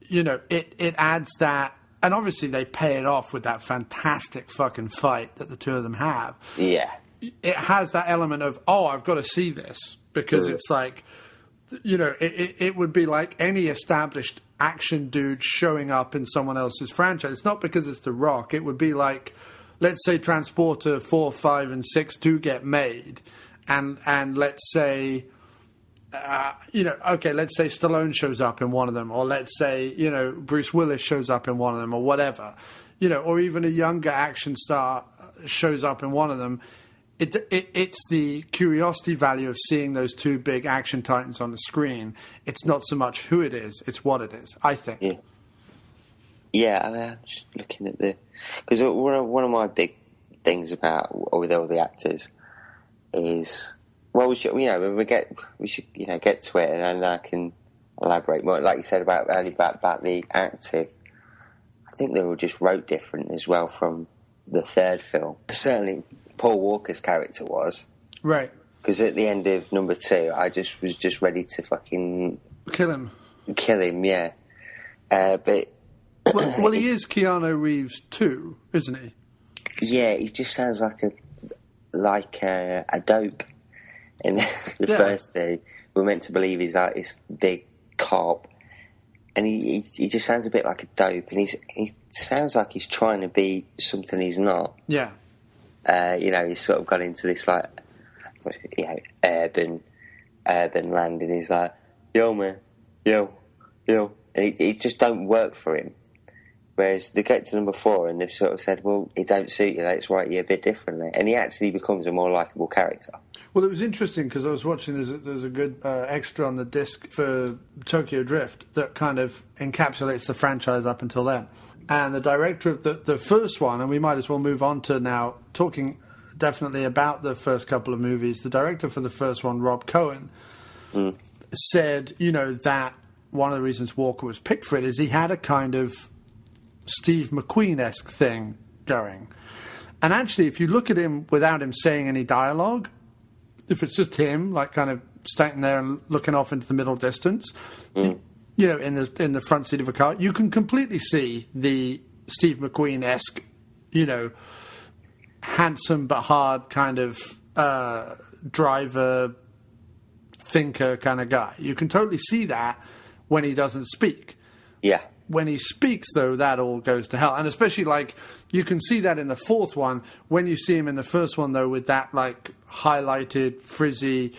It adds that. And obviously they pay it off with that fantastic fucking fight that the two of them have. Yeah. It has that element of, I've got to see this. Because it's like, it would be like any established action dude showing up in someone else's franchise. It's not because it's The Rock. It would be like, let's say Transporter 4, 5, and 6 do get made. And let's say... let's say Stallone shows up in one of them, or let's say, Bruce Willis shows up in one of them, or whatever, or even a younger action star shows up in one of them. It's the curiosity value of seeing those two big action titans on the screen. It's not so much who it is, it's what it is, I think. Yeah, I'm just looking at because one of my big things with all the actors is... Well, we should get to it, and I can elaborate more. Like you said about the acting, I think they were just wrote different as well from the third film. Certainly, Paul Walker's character was right, because at the end of number 2, I was just ready to fucking kill him. Yeah, but well, he is Keanu Reeves too, isn't he? Yeah, he just sounds like a dope. In the first 2, we're meant to believe he's like this big cop, and he just sounds a bit like a dope, and he sounds like he's trying to be something he's not. Yeah. He's sort of got into this like, urban land, and he's like, yo man, yo, and it just don't work for him. Whereas they get to number 4 and they've sort of said, well, it don't suit you, let's write you a bit differently. And he actually becomes a more likeable character. Well, it was interesting because I was watching, there's a good extra on the disc for Tokyo Drift that kind of encapsulates the franchise up until then. And the director of the first one, and we might as well move on to now talking definitely about the first couple of movies, the director for the first one, Rob Cohen, said, that one of the reasons Walker was picked for it is he had a kind of Steve McQueen-esque thing going. And actually, if you look at him without him saying any dialogue, if it's just him, like kind of standing there and looking off into the middle distance, in the front seat of a car, you can completely see the Steve McQueen-esque, handsome but hard kind of driver, thinker kind of guy. You can totally see that when he doesn't speak. Yeah. When he speaks, though, that all goes to hell. And especially, you can see that in the fourth one. When you see him in the first one, though, with that, highlighted, frizzy,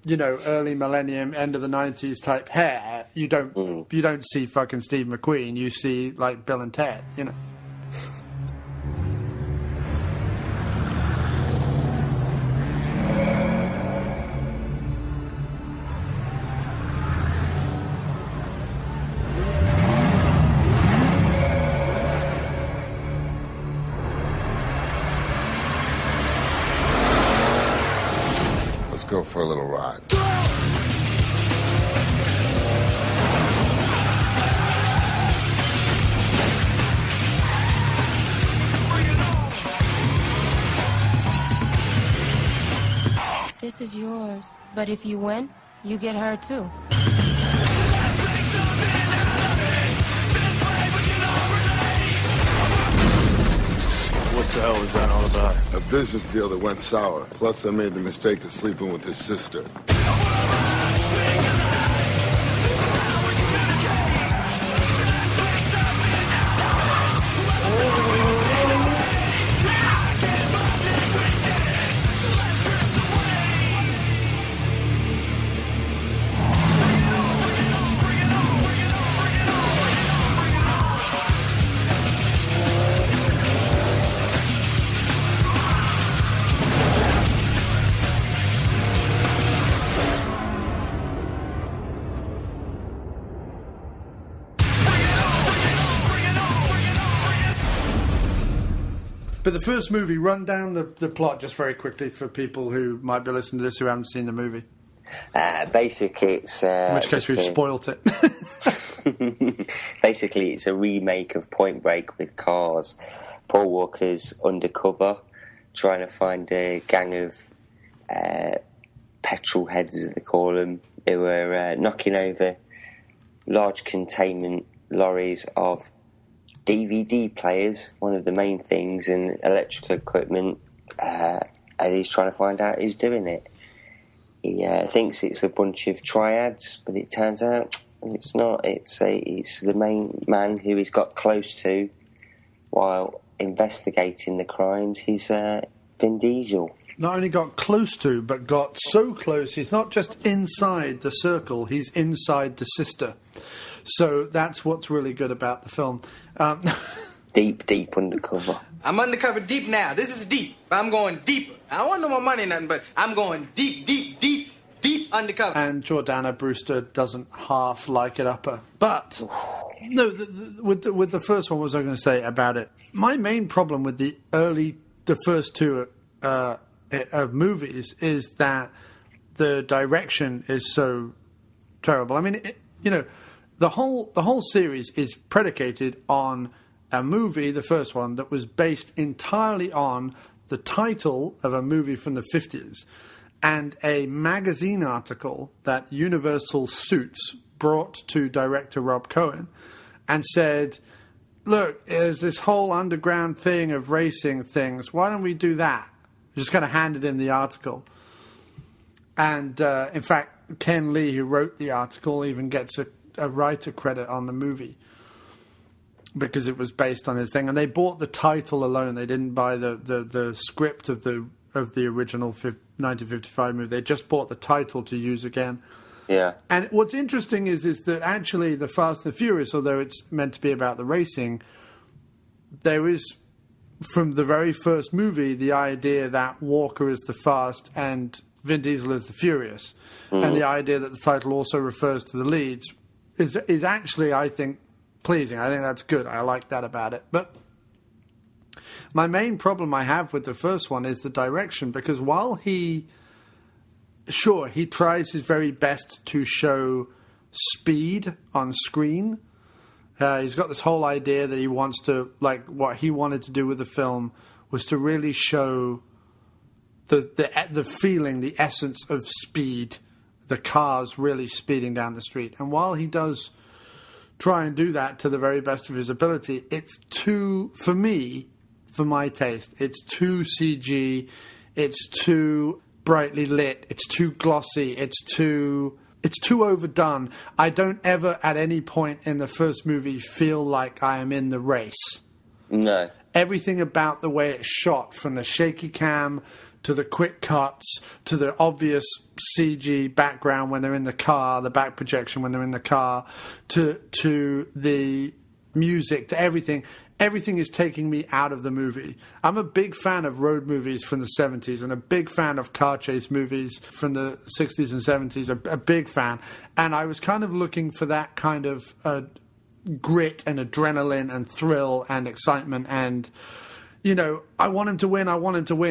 early millennium, end of the 90s type hair, you don't see fucking Steve McQueen. You see, Bill and Ted, Go for a little ride. This is yours, but if you win, you get her too. What's the hell was that all about? A business deal that went sour. Plus, I made the mistake of sleeping with his sister. But the first movie, run down the plot just very quickly for people who might be listening to this who haven't seen the movie. Basically, it's... In which case we've spoilt it. Basically, it's a remake of Point Break with cars. Paul Walker's undercover, trying to find a gang of petrol heads, as they call them, who were knocking over large containment lorries of DVD players, one of the main things, and electrical equipment, and he's trying to find out who's doing it. He thinks it's a bunch of triads, but it turns out it's not. It's the main man who he's got close to while investigating the crimes. He's Vin Diesel. Not only got close to, but got so close, he's not just inside the circle, he's inside the sister. So that's what's really good about the film. Deep undercover. I'm undercover deep now. This is deep. I'm going deeper. I don't want no more money, nothing, but I'm going deep undercover. And Jordana Brewster doesn't half like it upper. But, no, with the first one, what was I going to say about it? My main problem with the first two movies is that the direction is so terrible. I mean, the whole series is predicated on a movie, the first one, that was based entirely on the title of a movie from the 50s and a magazine article that Universal Suits brought to director Rob Cohen and said, look, there's this whole underground thing of racing things. Why don't we do that? Just kind of handed in the article. And, in fact, Ken Lee, who wrote the article, even gets a writer credit on the movie because it was based on his thing, and they bought the title alone. They didn't buy the script of the original 1955 movie. They just bought the title to use again. Yeah. And what's interesting is that actually the Fast and the Furious, although it's meant to be about the racing, there is, from the very first movie, the idea that Walker is the Fast and Vin Diesel is the Furious, and the idea that the title also refers to the leads is actually, I think, pleasing. I think that's good. I like that about it. But my main problem I have with the first one is the direction, because while he tries his very best to show speed on screen, he's got this whole idea that he wants to, like, what he wanted to do with the film was to really show the feeling, the essence of speed, the cars really speeding down the street. And while he does try and do that to the very best of his ability, it's too, for me, for my taste, it's too CG, it's too brightly lit, it's too glossy, it's too overdone. I don't ever at any point in the first movie feel like I am in the race. No. Everything about the way it's shot, from the shaky cam to the quick cuts, to the obvious CG background when they're in the car, the back projection when they're in the car, to the music, to everything. Everything is taking me out of the movie. I'm a big fan of road movies from the 70s and a big fan of car chase movies from the 60s and 70s, a big fan. And I was kind of looking for that kind of grit and adrenaline and thrill and excitement and, I want him to win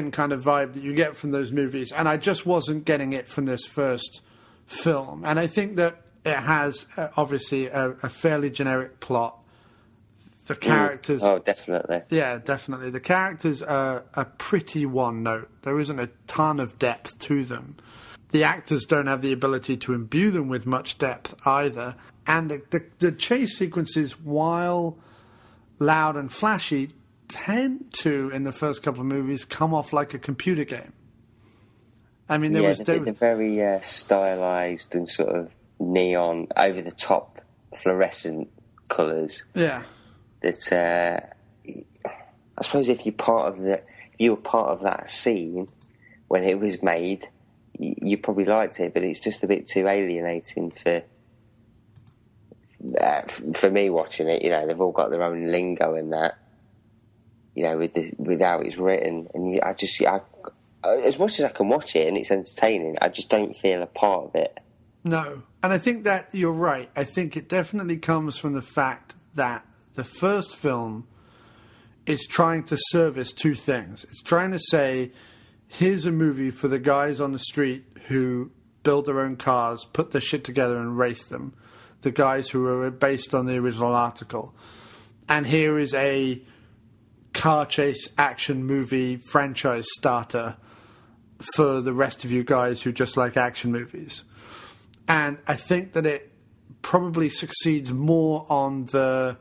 kind of vibe that you get from those movies. And I just wasn't getting it from this first film. And I think that it has, obviously, a fairly generic plot. The characters... Oh, definitely. Yeah, definitely. The characters are pretty one-note. There isn't a ton of depth to them. The actors don't have the ability to imbue them with much depth either. And the chase sequences, while loud and flashy, tend to, in the first couple of movies, come off like a computer game. I mean, they're very stylized and sort of neon, over the top, fluorescent colours. Yeah. That I suppose if you were part of that scene when it was made, you probably liked it, but it's just a bit too alienating for me watching it. You know, they've all got their own lingo and that. You know, with how it's written, and I as much as I can watch it and it's entertaining, I just don't feel a part of it. No, and I think that you're right. I think it definitely comes from the fact that the first film is trying to service two things. It's trying to say, here's a movie for the guys on the street who build their own cars, put their shit together and race them. The guys who were based on the original article. And here is a car chase action movie franchise starter for the rest of you guys who just like action movies. And I think that it probably succeeds more on the,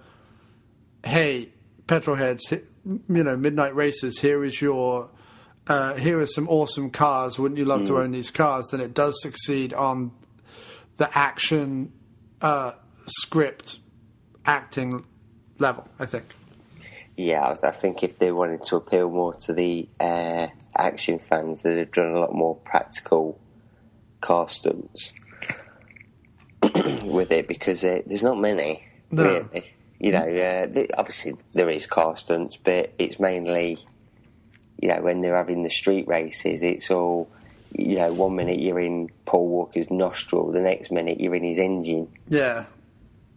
hey, petrolheads, you know, midnight racers, here are some awesome cars, wouldn't you love to own these cars, than it does succeed on the action script acting level, I think. Yeah, I think if they wanted to appeal more to the action fans, they'd have done a lot more practical car stunts with it, because there's not many, really. You know, obviously there is car stunts, but it's mainly, you know, when they're having the street races, it's all, you know, 1 minute you're in Paul Walker's nostril, the next minute you're in his engine. Yeah.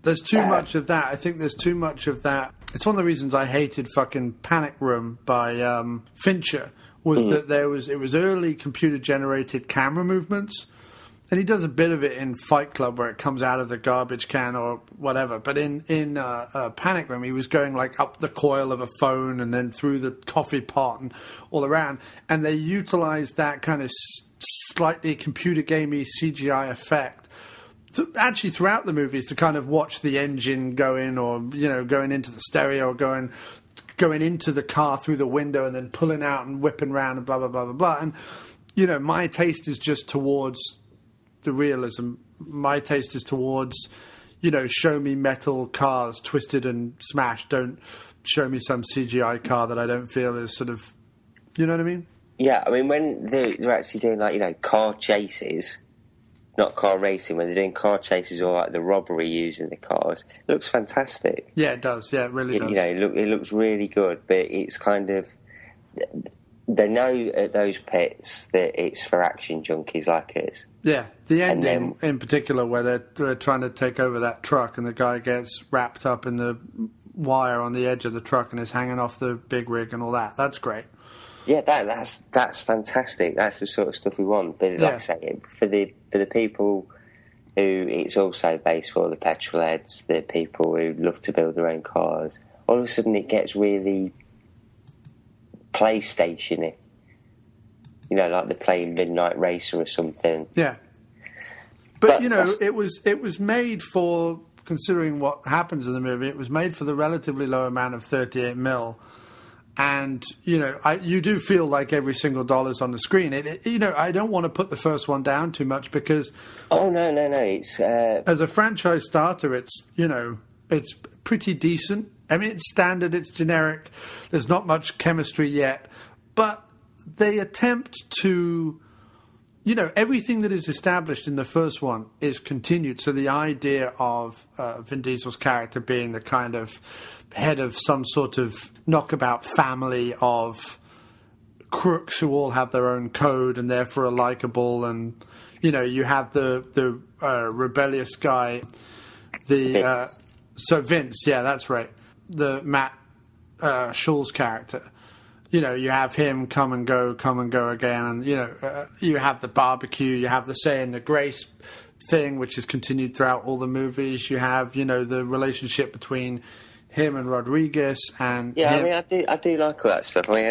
There's too much of that. I think there's too much of that. It's one of the reasons I hated fucking Panic Room by Fincher, was that it was early computer-generated camera movements. And he does a bit of it in Fight Club where it comes out of the garbage can or whatever. But in Panic Room, he was going like up the coil of a phone and then through the coffee pot and all around. And they utilized that kind of slightly computer gamey CGI effect actually throughout the movies to kind of watch the engine go in, or, you know, going into the stereo, or going into the car through the window and then pulling out and whipping around and blah, blah, blah, blah, blah. And, you know, my taste is just towards the realism. My taste is towards, you know, show me metal cars twisted and smashed. Don't show me some CGI car that I don't feel is sort of, you know what I mean? Yeah, I mean, when they're actually doing, like, you know, car chases, not car racing, when they're doing car chases or like the robbery using the cars, it looks fantastic. Yeah, it does. Yeah, it really does. You know, it looks really good, but it's kind of, they know at those pits that it's for action junkies like us. Yeah, the ending in particular, where they're trying to take over that truck and the guy gets wrapped up in the wire on the edge of the truck and is hanging off the big rig and all that. That's great. Yeah, that's fantastic. That's the sort of stuff we want. But like I say, for the people who it's also based for, the petrol heads, the people who love to build their own cars, all of a sudden it gets really PlayStation-y. You know, like they're playing Midnight Racer or something. Yeah. But you know, it was made for, considering what happens in the movie, it was made for the relatively low amount of 38mm. And, you know, you do feel like every single dollar's on the screen. You know, I don't want to put the first one down too much because... Oh, no. It's... As a franchise starter, it's, you know, it's pretty decent. I mean, it's standard, it's generic. There's not much chemistry yet. But they attempt to... You know, everything that is established in the first one is continued. So the idea of Vin Diesel's character being the kind of head of some sort of knockabout family of crooks who all have their own code and therefore are likable, and, you know, you have the rebellious guy, Vince. So Vince, yeah, that's right, the Matt Schul's character. You know, you have him come and go again, and, you know, you have the barbecue, you have the saying the grace thing, which is continued throughout all the movies. You have, you know, the relationship between him and Rodriguez, and him. I mean, I do like all that stuff. I mean,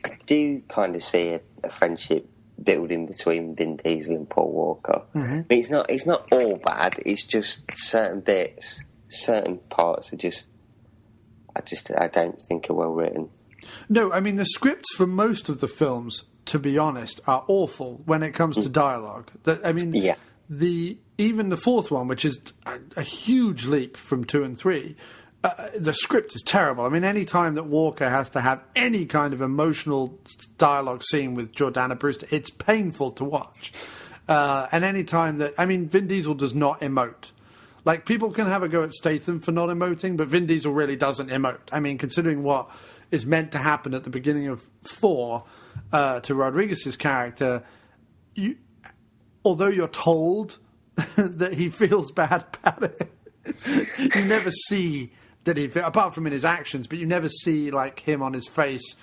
I do kind of see a friendship building between Vin Diesel and Paul Walker. Mm-hmm. But it's not all bad. It's just certain bits, certain parts are just I don't think are well written. No, I mean, the scripts for most of the films, to be honest, are awful when it comes to dialogue. Even the fourth one, which is a huge leap from 2 and 3, the script is terrible. I mean, any time that Walker has to have any kind of emotional dialogue scene with Jordana Brewster, it's painful to watch. And any time that... I mean, Vin Diesel does not emote. Like, people can have a go at Statham for not emoting, but Vin Diesel really doesn't emote. I mean, considering what is meant to happen at the beginning of 4 to Rodriguez's character, although you're told that he feels bad about it, you never see that he, apart from in his actions, but you never see like him on his face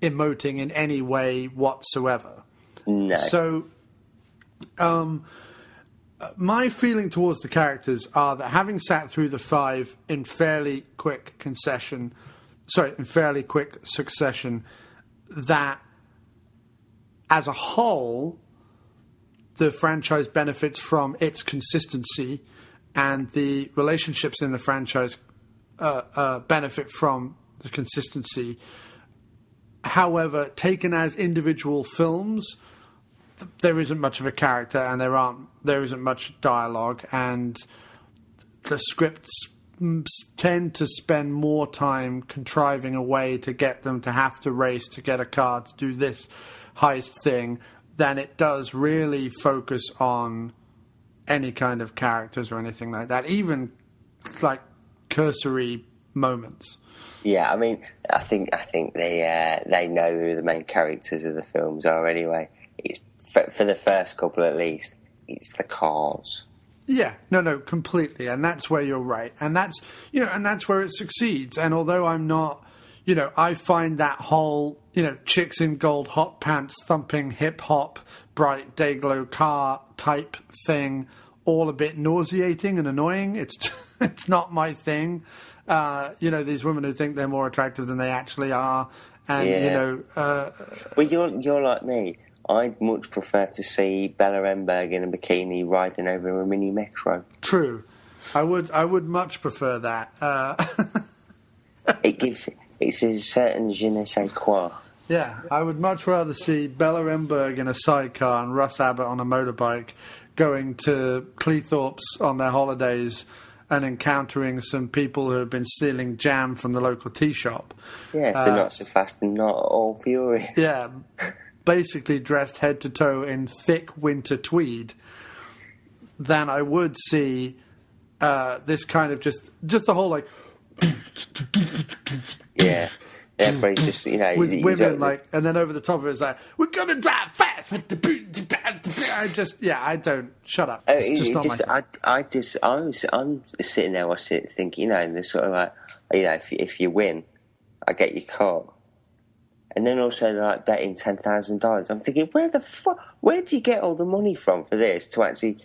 emoting in any way whatsoever. No. So, my feeling towards the characters are that having sat through the 5 in fairly quick succession, that as a whole, the franchise benefits from its consistency, and the relationships in the franchise benefit from the consistency. However, taken as individual films, there isn't much of a character, and there isn't much dialogue, and the scripts tend to spend more time contriving a way to get them to have to race to get a car to do this heist thing than it does really focus on any kind of characters or anything like that, even like cursory moments. Yeah, I mean, I think they know who the main characters of the films are anyway. It's for the first couple at least. It's the cars. Yeah, no, completely, and that's where you're right, and that's where it succeeds. And although I'm not, I find that whole chicks in gold hot pants thumping hip hop bright day glow car type thing all a bit nauseating and annoying. It's not my thing. These women who think they're more attractive than they actually are, and well, you're like me. I'd much prefer to see Bella Remberg in a bikini riding over a mini metro. True, I would much prefer that. It's a certain je ne sais quoi. Yeah, I would much rather see Bella Remberg in a sidecar and Russ Abbott on a motorbike going to Cleethorpes on their holidays and encountering some people who have been stealing jam from the local tea shop. Yeah, they're not so fast and not all furious. Yeah, basically dressed head to toe in thick winter tweed, than I would see this kind of just the whole like... Yeah. Everybody's just, with women like, and then over the top of it is like, we're gonna drive fast with the boot. I don't. Shut up. It's just not I'm sitting there watching it, thinking, they're sort of like, if you win, I get your car, and then also they're like betting $10,000. I'm thinking, where do you get all the money from for this? To actually,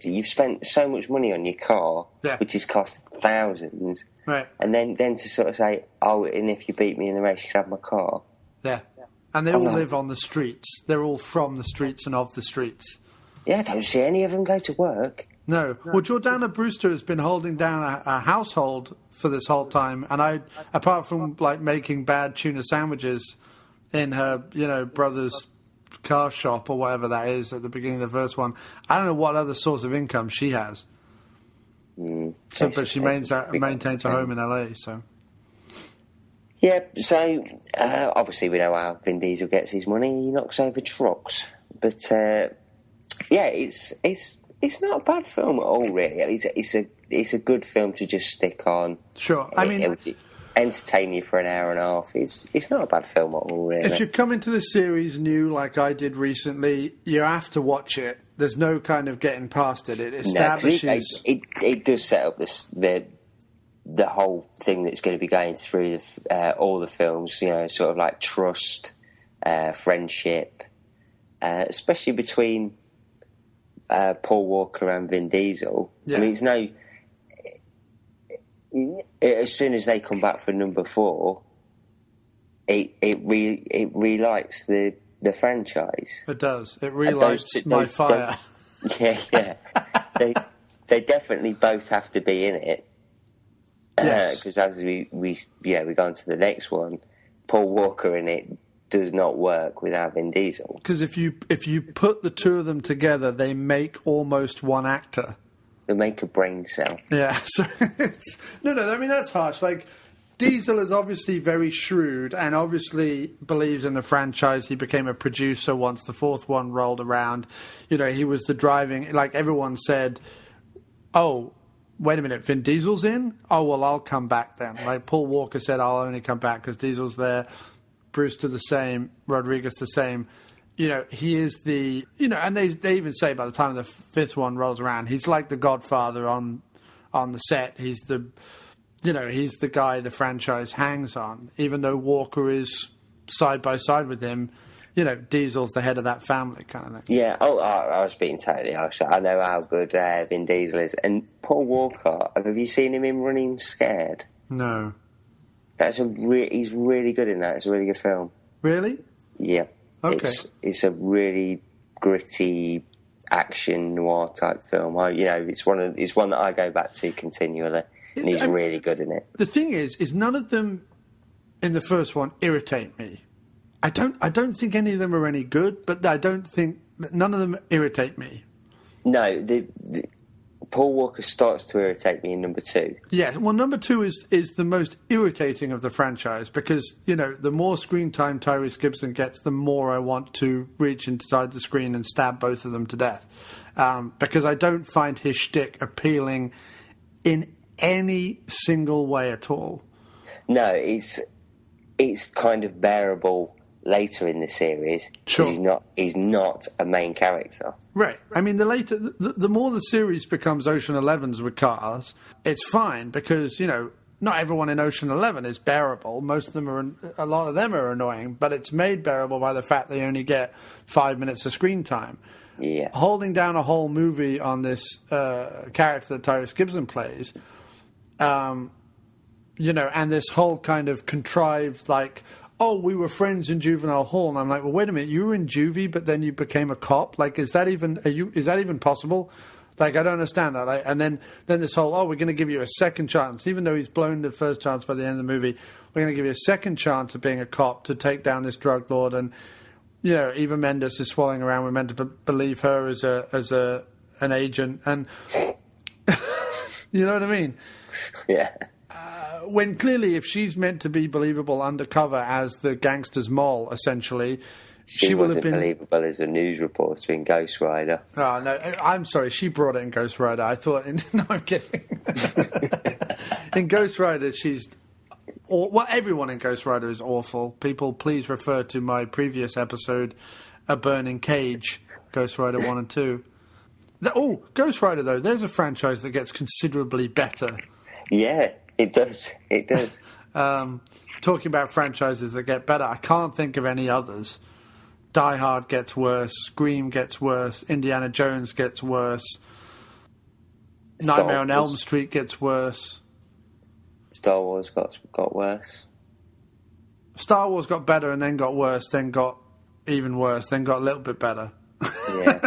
you've spent so much money on your car, which has cost thousands. Right. And then to sort of say, and if you beat me in the race, you can have my car. Yeah. And they all live on the streets. They're all from the streets and of the streets. Yeah, I don't see any of them go to work. No. Well, Jordana Brewster has been holding down a household for this whole time. And apart from like making bad tuna sandwiches in her, brother's car shop or whatever that is at the beginning of the first one, I don't know what other source of income she has. But she maintains a home in LA, so... Yeah, so obviously we know how Vin Diesel gets his money. He knocks over trucks. But, it's not a bad film at all, really. It's a good film to just stick on. Sure, it would entertain you for an hour and a half. It's not a bad film at all, really. If you come into the series new, like I did recently, you have to watch it. There's no kind of getting past it. It establishes... It does set up the whole thing that's going to be going through all the films, sort of like trust, friendship, especially between Paul Walker and Vin Diesel. Yeah. I mean, as soon as they come back for number 4, it relights the franchise. It does. It relights my fire. Yeah. They definitely both have to be in it. Yes. Because as we go on to the next one, Paul Walker in it does not work without Vin Diesel. Because if you put the two of them together, they make almost one actor. They make a brain cell. Yeah. So I mean, that's harsh. Like, Diesel is obviously very shrewd and obviously believes in the franchise. He became a producer once the fourth one rolled around. You know, he was the driving... Like, everyone said, oh, wait a minute, Vin Diesel's in? Oh, well, I'll come back then. Like, Paul Walker said, I'll only come back because Diesel's there. Brewster the same. Rodriguez the same. You know, he is the... You know, and they even say by the time the fifth one rolls around, he's like the Godfather on the set. He's the... You know, he's the guy the franchise hangs on. Even though Walker is side by side with him, you know, Diesel's the head of that family kind of thing. Yeah, I was being totally harsh. I know how good Vin Diesel is. And Paul Walker, have you seen him in Running Scared? No. He's really good in that. It's a really good film. Really? Yeah. Okay. It's a really gritty action noir type film. It's one that I go back to continually. And he's really good in it. The thing is none of them in the first one irritate me. I don't think any of them are any good, but I don't think none of them irritate me. No, Paul Walker starts to irritate me in number 2. Yeah, well, number 2 is the most irritating of the franchise because, you know, the more screen time Tyrese Gibson gets, the more I want to reach inside the screen and stab both of them to death. Because I don't find his shtick appealing in any single way at all. No, it's kind of bearable later in the series. Sure. He's not a main character. Right. I mean, the more the series becomes Ocean 11s with cars, it's fine because, you know, not everyone in Ocean 11 is bearable. A lot of them are annoying, but it's made bearable by the fact they only get 5 minutes of screen time. Yeah. Holding down a whole movie on this character that Tyrese Gibson plays, you know, and this whole kind of contrived, like, oh, we were friends in juvenile hall, and I'm like, well, wait a minute, you were in juvie, but then you became a cop. Like, is that even possible? Like, I don't understand that. And then this whole, oh, we're going to give you a second chance, even though he's blown the first chance by the end of the movie. We're going to give you a second chance of being a cop to take down this drug lord, and you know, Eva Mendes is swallowing around. We're meant to believe her as an agent, and you know what I mean? Yeah. When clearly, if she's meant to be believable undercover as the gangster's mole, essentially, she will have been believable as a news reporter in Ghost Rider. Oh no, I'm sorry. She brought it in Ghost Rider. I thought. No, I'm kidding. In Ghost Rider, everyone in Ghost Rider is awful. People, please refer to my previous episode, A Burning Cage, Ghost Rider 1 and 2. Ghost Rider, though, there's a franchise that gets considerably better. Yeah, it does. It does. Talking about franchises that get better, I can't think of any others. Die Hard gets worse. Scream gets worse. Indiana Jones gets worse. Nightmare on Elm Street gets worse. Star Wars got worse. Star Wars got better and then got worse, then got even worse, then got a little bit better. Yeah.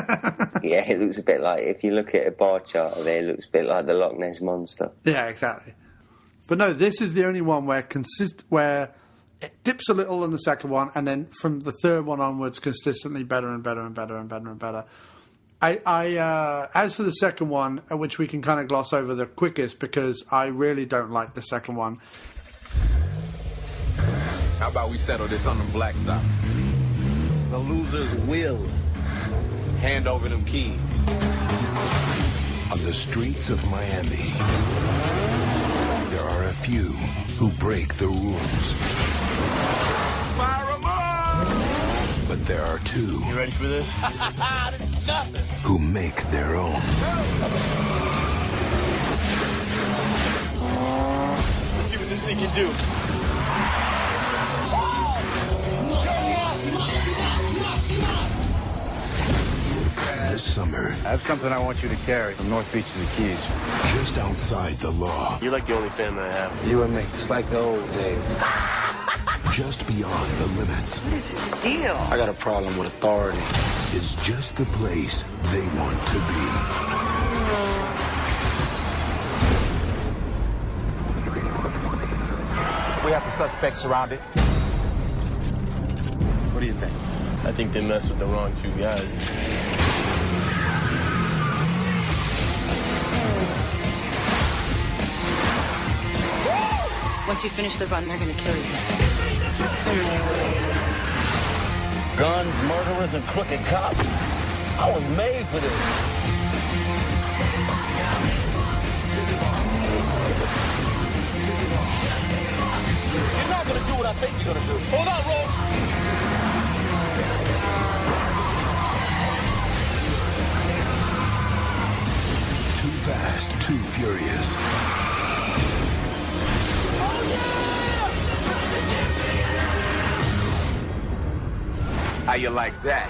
Yeah, it looks a bit like, if you look at a bar chart of it looks a bit like the Loch Ness Monster. Yeah, exactly. But no, this is the only one where it dips a little in the second one, and then from the third one onwards, consistently better and better and better and better and better. As for the second one, which we can kind of gloss over the quickest, because I really don't like the second one. How about we settle this on the black side? The losers will hand over them keys. On the streets of Miami, there are a few who break the rules. Fire 'em up! But there are two. You ready for this? Who make their own. Let's see what this thing can do. This summer, I have something I want you to carry from North Beach to the Keys. just outside the law, You're like the only family I have. You and me, it's like the old days. just beyond the limits, What is his deal? I got a problem with authority. is just the place they want to be. We have the suspect surrounded. What do you think? I think they messed with the wrong two guys. Once you finish the run, they're gonna kill you. Guns, murderers, and crooked cops. I was made for this. You're not gonna do what I think you're gonna do. Hold on, Ro. Too fast, too furious. How you like that?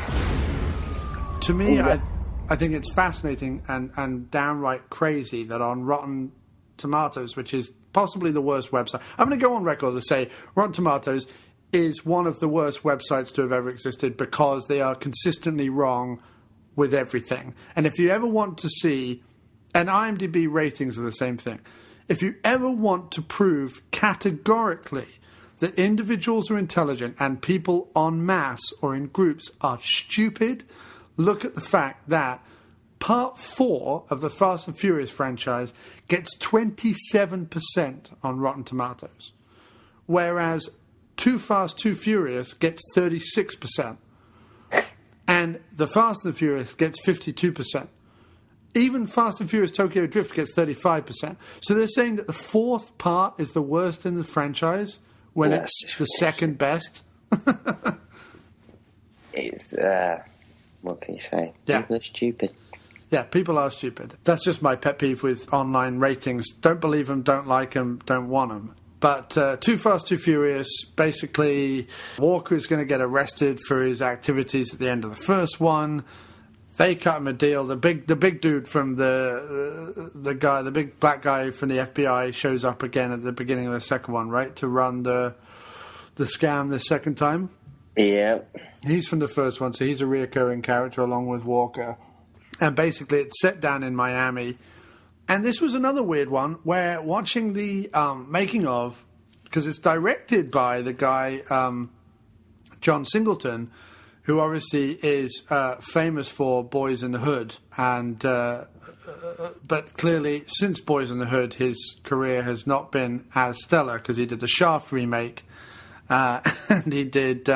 To me, I think it's fascinating and downright crazy that on Rotten Tomatoes, which is possibly the worst website, I'm going to go on record to say Rotten Tomatoes is one of the worst websites to have ever existed because they are consistently wrong with everything. And if you ever want to see, and IMDb ratings are the same thing, if you ever want to prove categorically that individuals are intelligent and people en masse or in groups are stupid, look at the fact that Part 4 of the Fast and Furious franchise gets 27% on Rotten Tomatoes, whereas Too Fast, Too Furious gets 36%, and The Fast and the Furious gets 52%. Even Fast and Furious Tokyo Drift gets 35%. So they're saying that the fourth part is the worst in the franchise, when it's the second best. It's, what can you say? Yeah. People are stupid. Yeah, people are stupid. That's just my pet peeve with online ratings. Don't believe them, don't like them, don't want them. But Too Fast, Too Furious, basically, Walker is going to get arrested for his activities at the end of the first one. They cut him a deal. The big dude from the big black guy from the FBI shows up again at the beginning of the second one, right? To run the scam the second time. Yeah. He's from the first one, so he's a reoccurring character along with Walker. And basically it's set down in Miami. And this was another weird one where watching the making of, because it's directed by the guy John Singleton, who obviously is famous for Boys in the Hood, and but clearly since Boys in the Hood, his career has not been as stellar because he did the Shaft remake and he did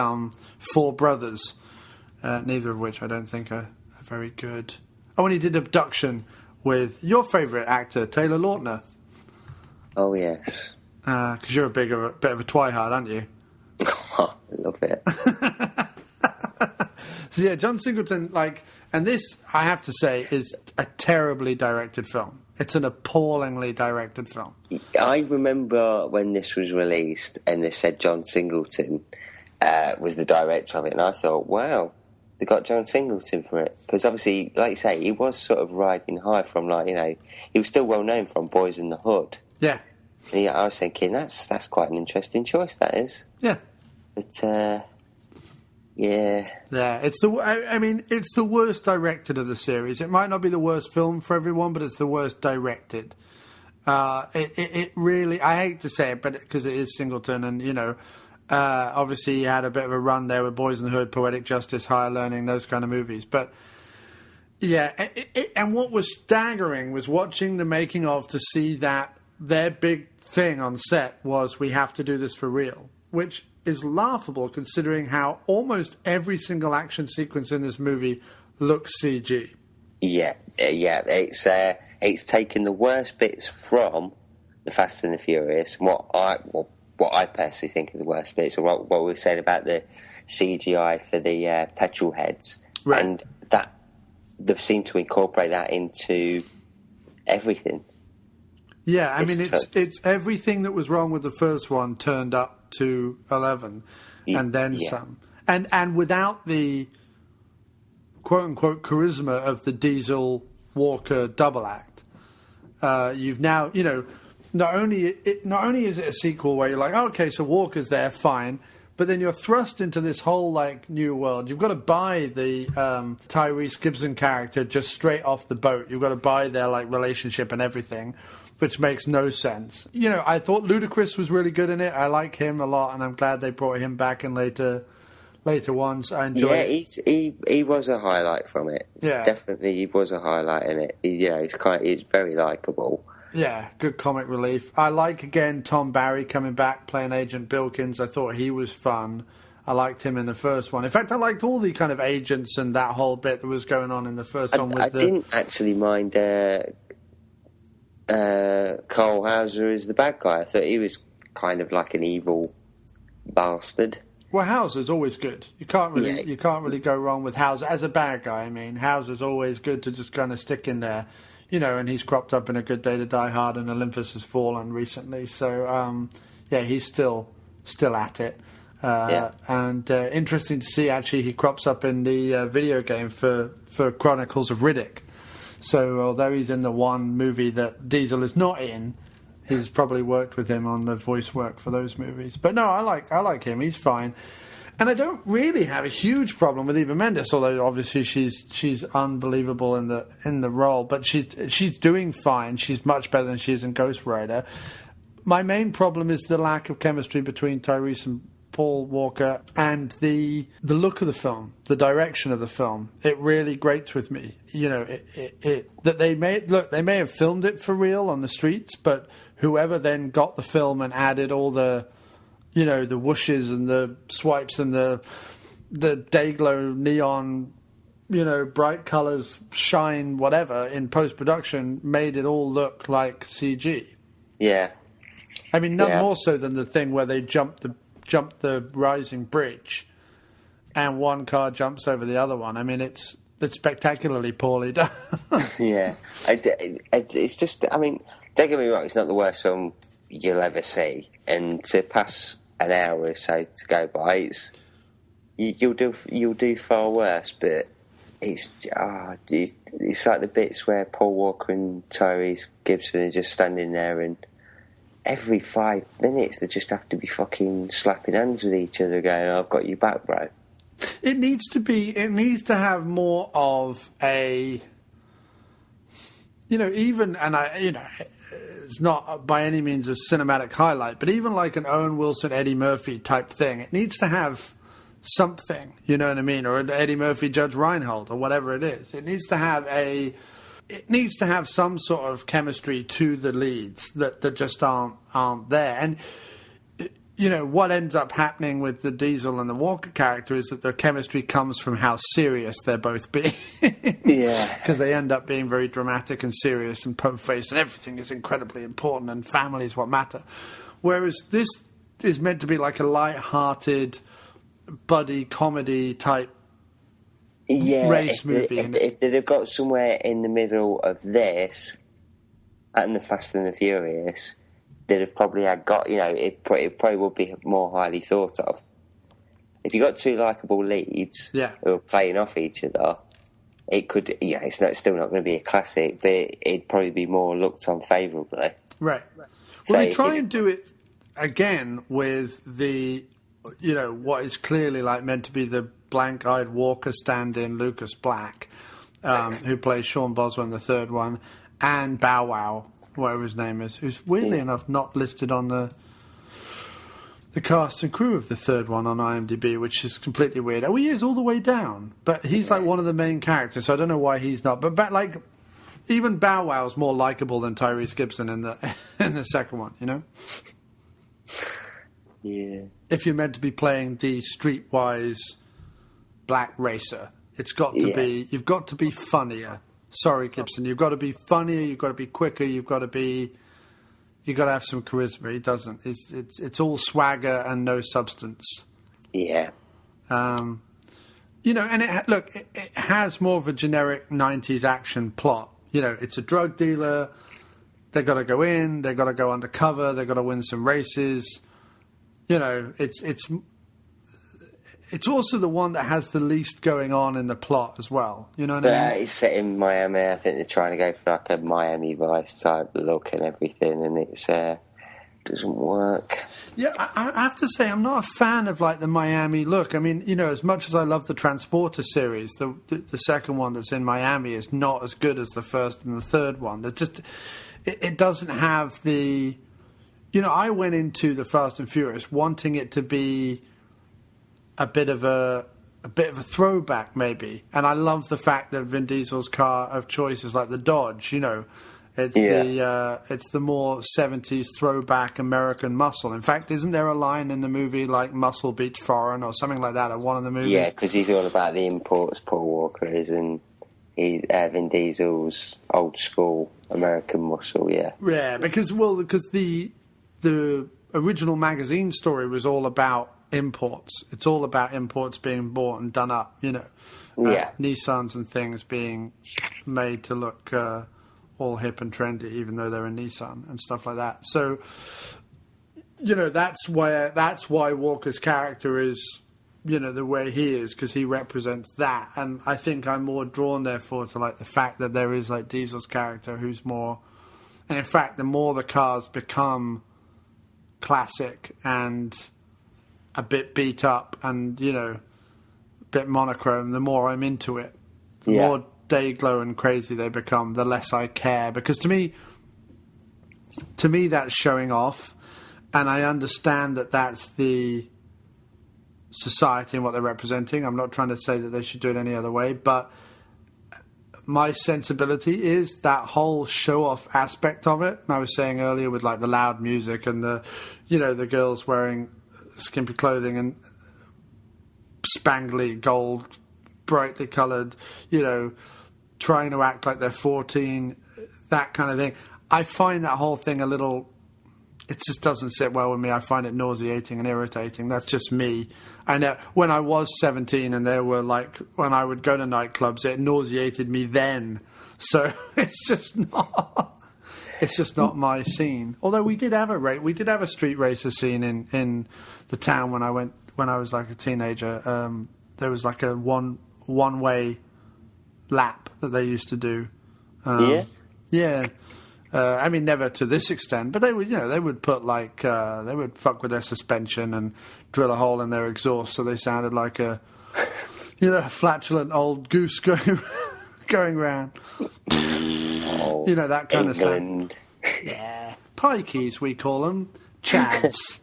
Four Brothers, neither of which I don't think are very good. Oh, and he did Abduction with your favourite actor, Taylor Lautner. Oh, yes. Because you're a bit of a twihard, aren't you? I love it. So yeah, John Singleton, and this, I have to say, is a terribly directed film. It's an appallingly directed film. I remember when this was released and they said John Singleton was the director of it, and I thought, wow, they got John Singleton for it. Because obviously, like you say, he was sort of riding high from, he was still well known from Boys in the Hood. Yeah. And I was thinking, that's quite an interesting choice, that is. Yeah. But, yeah. Yeah, it's the worst directed of the series. It might not be the worst film for everyone, but it's the worst directed. It really, I hate to say it, but because it is Singleton, and obviously he had a bit of a run there with Boys in the Hood, Poetic Justice, Higher Learning, those kind of movies. But yeah, and what was staggering was watching the making of to see that their big thing on set was, we have to do this for real, which is laughable considering how almost every single action sequence in this movie looks CG. Yeah. It's taken the worst bits from the Fast and the Furious, and what I personally think are the worst bits, or what we were saying about the CGI for the petrol heads, right. And that they've seemed to incorporate that into everything. Yeah, I mean, it's everything that was wrong with the first one turned up to 11, and then some. And without the quote-unquote charisma of the Diesel Walker double act, you've now, not only is it a sequel where you're like, oh, okay, so Walker's there, fine, but then you're thrust into this whole, new world. You've got to buy the Tyrese Gibson character just straight off the boat. You've got to buy their, relationship and everything. which makes no sense. You know, I thought Ludacris was really good in it. I like him a lot, and I'm glad they brought him back in later ones. I enjoy it. Yeah, he was a highlight from it. Yeah. Definitely he was a highlight in it. He's very likeable. Yeah, good comic relief. I like, again, Tom Barry coming back, playing Agent Bilkins. I thought he was fun. I liked him in the first one. In fact, I liked all the kind of agents and that whole bit that was going on in the first one. I didn't actually mind Carl Hauser as the bad guy. I thought he was kind of like an evil bastard. Well, Hauser's always good. You can't really go wrong with Hauser as a bad guy. I mean, Hauser's always good to just kind of stick in there, you know. And he's cropped up in A Good Day to Die Hard, and Olympus Has Fallen recently. So, he's still at it. And interesting to see, actually, he crops up in the video game for Chronicles of Riddick. So although he's in the one movie that Diesel is not in, he's probably worked with him on the voice work for those movies. But no, I like him. He's fine. And I don't really have a huge problem with Eva Mendes, although obviously she's unbelievable in the role. But she's doing fine. She's much better than she is in Ghost Rider. My main problem is the lack of chemistry between Tyrese and Paul Walker, and the look of the film, the direction of the film. It really grates with me. You know, that they may have filmed it for real on the streets, but whoever then got the film and added all the, you know, the whooshes and the swipes and the Dayglow neon, you know, bright colours, shine, whatever, in post-production, made it all look like CG. Yeah. I mean, none more so than the thing where they jumped the rising bridge and one car jumps over the other one. I mean, it's spectacularly poorly done. Yeah. It's just, I mean, don't get me wrong, it's not the worst film you'll ever see. And to pass an hour or so to go by, you'll do far worse. But it's like the bits where Paul Walker and Tyrese Gibson are just standing there, and every 5 minutes they just have to be fucking slapping hands with each other, going, "I've got you back, bro." It needs to have more of a, you know, it's not by any means a cinematic highlight, but even like an Owen Wilson, Eddie Murphy type thing, it needs to have something, you know what I mean? Or an Eddie Murphy, Judge Reinhold, or whatever it is. It needs to have some sort of chemistry to the leads that just aren't there. And, you know, what ends up happening with the Diesel and the Walker character is that their chemistry comes from how serious they're both being. Yeah. Because they end up being very dramatic and serious and po-faced, and everything is incredibly important, and family is what matter. Whereas this is meant to be like a light-hearted buddy comedy type race movie. If they'd have got somewhere in the middle of this and the Fast and the Furious, they'd have probably it probably would be more highly thought of. If you got two likeable leads who are playing off each other, it could, it's still not going to be a classic, but it'd probably be more looked on favourably. Right. Well, they try and do it again with the, you know, what is clearly like meant to be the blank-eyed Walker stand-in, Lucas Black, who plays Sean Boswell in the third one, and Bow Wow, whatever his name is, who's weirdly enough not listed on the cast and crew of the third one on IMDb, which is completely weird. Oh, he is all the way down, but he's like one of the main characters, so I don't know why he's not. But like, even Bow Wow's more likable than Tyrese Gibson in the second one, you know? Yeah. If you're meant to be playing the streetwise black racer, it's got to be, you've got to be funnier. Sorry, Gibson, you've got to be funnier, you've got to be quicker, you've got to have some charisma. He doesn't. It's all swagger and no substance. Yeah. You know, and it has more of a generic 90s action plot. You know, it's a drug dealer. They've got to go in. They've got to go undercover. They've got to win some races. You know, it's also the one that has the least going on in the plot as well. You know what I mean? It's set in Miami. I think they're trying to go for like a Miami Vice type look and everything, and it doesn't work. Yeah, I have to say I'm not a fan of like the Miami look. I mean, you know, as much as I love the Transporter series, the second one that's in Miami is not as good as the first and the third one. it doesn't have the... You know, I went into the Fast and Furious wanting it to be a bit of a throwback, maybe. And I love the fact that Vin Diesel's car of choice is like the Dodge, you know. It's the more 70s throwback American muscle. In fact, isn't there a line in the movie like muscle beats foreign or something like that in one of the movies? Yeah, because he's all about the imports, Paul Walker is, and Vin Diesel's old school American muscle, yeah. Yeah, because the original magazine story was all about imports. It's all about imports being bought and done up, you know. Nissans and things being made to look all hip and trendy, even though they're a Nissan and stuff like that. So, you know, that's why Walker's character is, you know, the way he is, because he represents that. And I think I'm more drawn, therefore, to like the fact that there is like Diesel's character who's more... And in fact, the more the cars become classic and a bit beat up and, you know, a bit monochrome, the more I'm into it. The more day glow and crazy they become, the less I care. Because to me that's showing off, and I understand that that's the society and what they're representing. I'm not trying to say that they should do it any other way, but my sensibility is that whole show-off aspect of it. And I was saying earlier with like the loud music and the, you know, the girls wearing skimpy clothing and spangly gold, brightly coloured, you know, trying to act like they're 14, that kind of thing. I find that whole thing a little... It just doesn't sit well with me. I find it nauseating and irritating. That's just me. I know when I was 17 and there were like... When I would go to nightclubs, it nauseated me then. So it's just not... It's just not my scene. Although we did have a street racer scene in the town when I was like a teenager. There was like a one-way lap that they used to do. Yeah. I mean, never to this extent, but they would put like they would fuck with their suspension and drill a hole in their exhaust so they sounded like a flatulent old goose going round. You know, that kind of sound. Yeah. Pikeys, we call them. Chavs.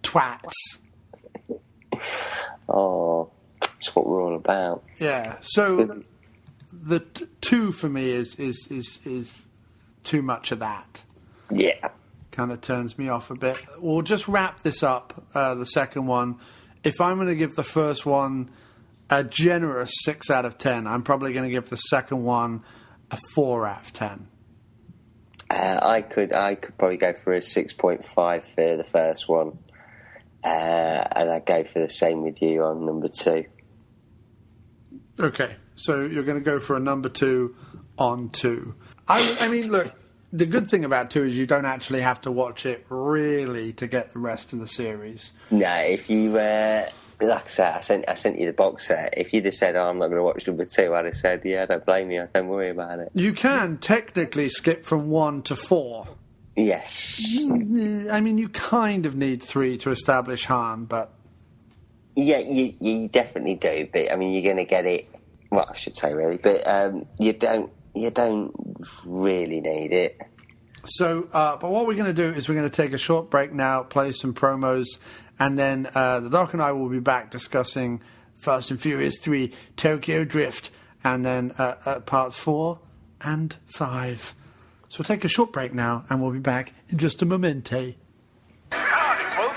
Twats. Oh, that's what we're all about. Yeah. So the 2 for me is too much of that. Yeah. Kind of turns me off a bit. We'll just wrap this up, the second one. If I'm going to give the first one a generous 6 out of 10, I'm probably going to give the second one a 4 out of 10. I could probably go for a 6.5 for the first one. And I'd go for the same with you on number 2. Okay, so you're going to go for a number 2 on 2. I mean, look, the good thing about 2 is you don't actually have to watch it really to get the rest of the series. No, if you, like I said, I sent you the box set. If you'd have said, I'm not going to watch number 2, I'd have said, yeah, don't blame me, don't worry about it. You can technically skip from 1 to 4. Yes. I mean, you kind of need 3 to establish Han, but... Yeah, you definitely do, but, I mean, you're going to get it... Well, I should say, really, but you don't really need it. So, but what we're going to do is we're going to take a short break now, play some promos, and then the Doc and I will be back discussing Fast and Furious 3, Tokyo Drift, and then parts 4 and 5. So we'll take a short break now, and we'll be back in just a momente. Howdy, folks.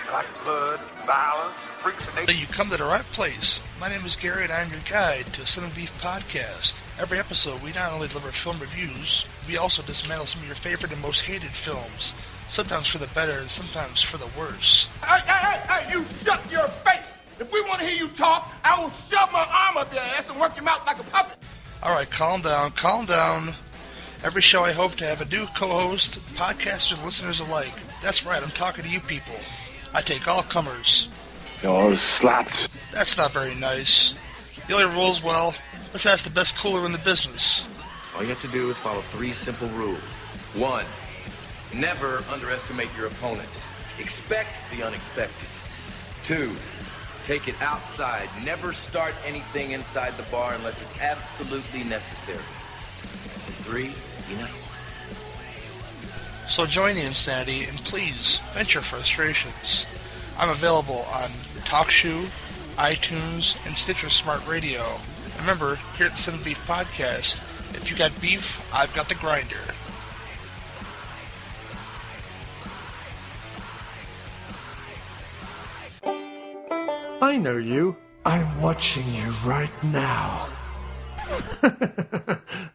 You like blood, violence, freaks and nature? Then you come to the right place. My name is Gary, and I'm your guide to Son of Beef Podcast. Every episode, we not only deliver film reviews, we also dismantle some of your favorite and most hated films. Sometimes for the better, and sometimes for the worse. Hey, you shut your face! If we want to hear you talk, I will shove my arm up your ass and work your mouth like a puppet. All right, calm down. Every show I hope to have a new co-host, podcasters and listeners alike. That's right, I'm talking to you people. I take all comers. You're sluts. That's not very nice. The only rules, well, let's ask the best cooler in the business. All you have to do is follow 3 simple rules. 1, never underestimate your opponent. Expect the unexpected. 2, take it outside. Never start anything inside the bar unless it's absolutely necessary. And 3, be nice. So join the insanity and please vent your frustrations. I'm available on TalkShoe, iTunes, and Stitcher Smart Radio. And remember, here at the Son of Beef Podcast, if you got beef, I've got the grinder. I know you. I'm watching you right now.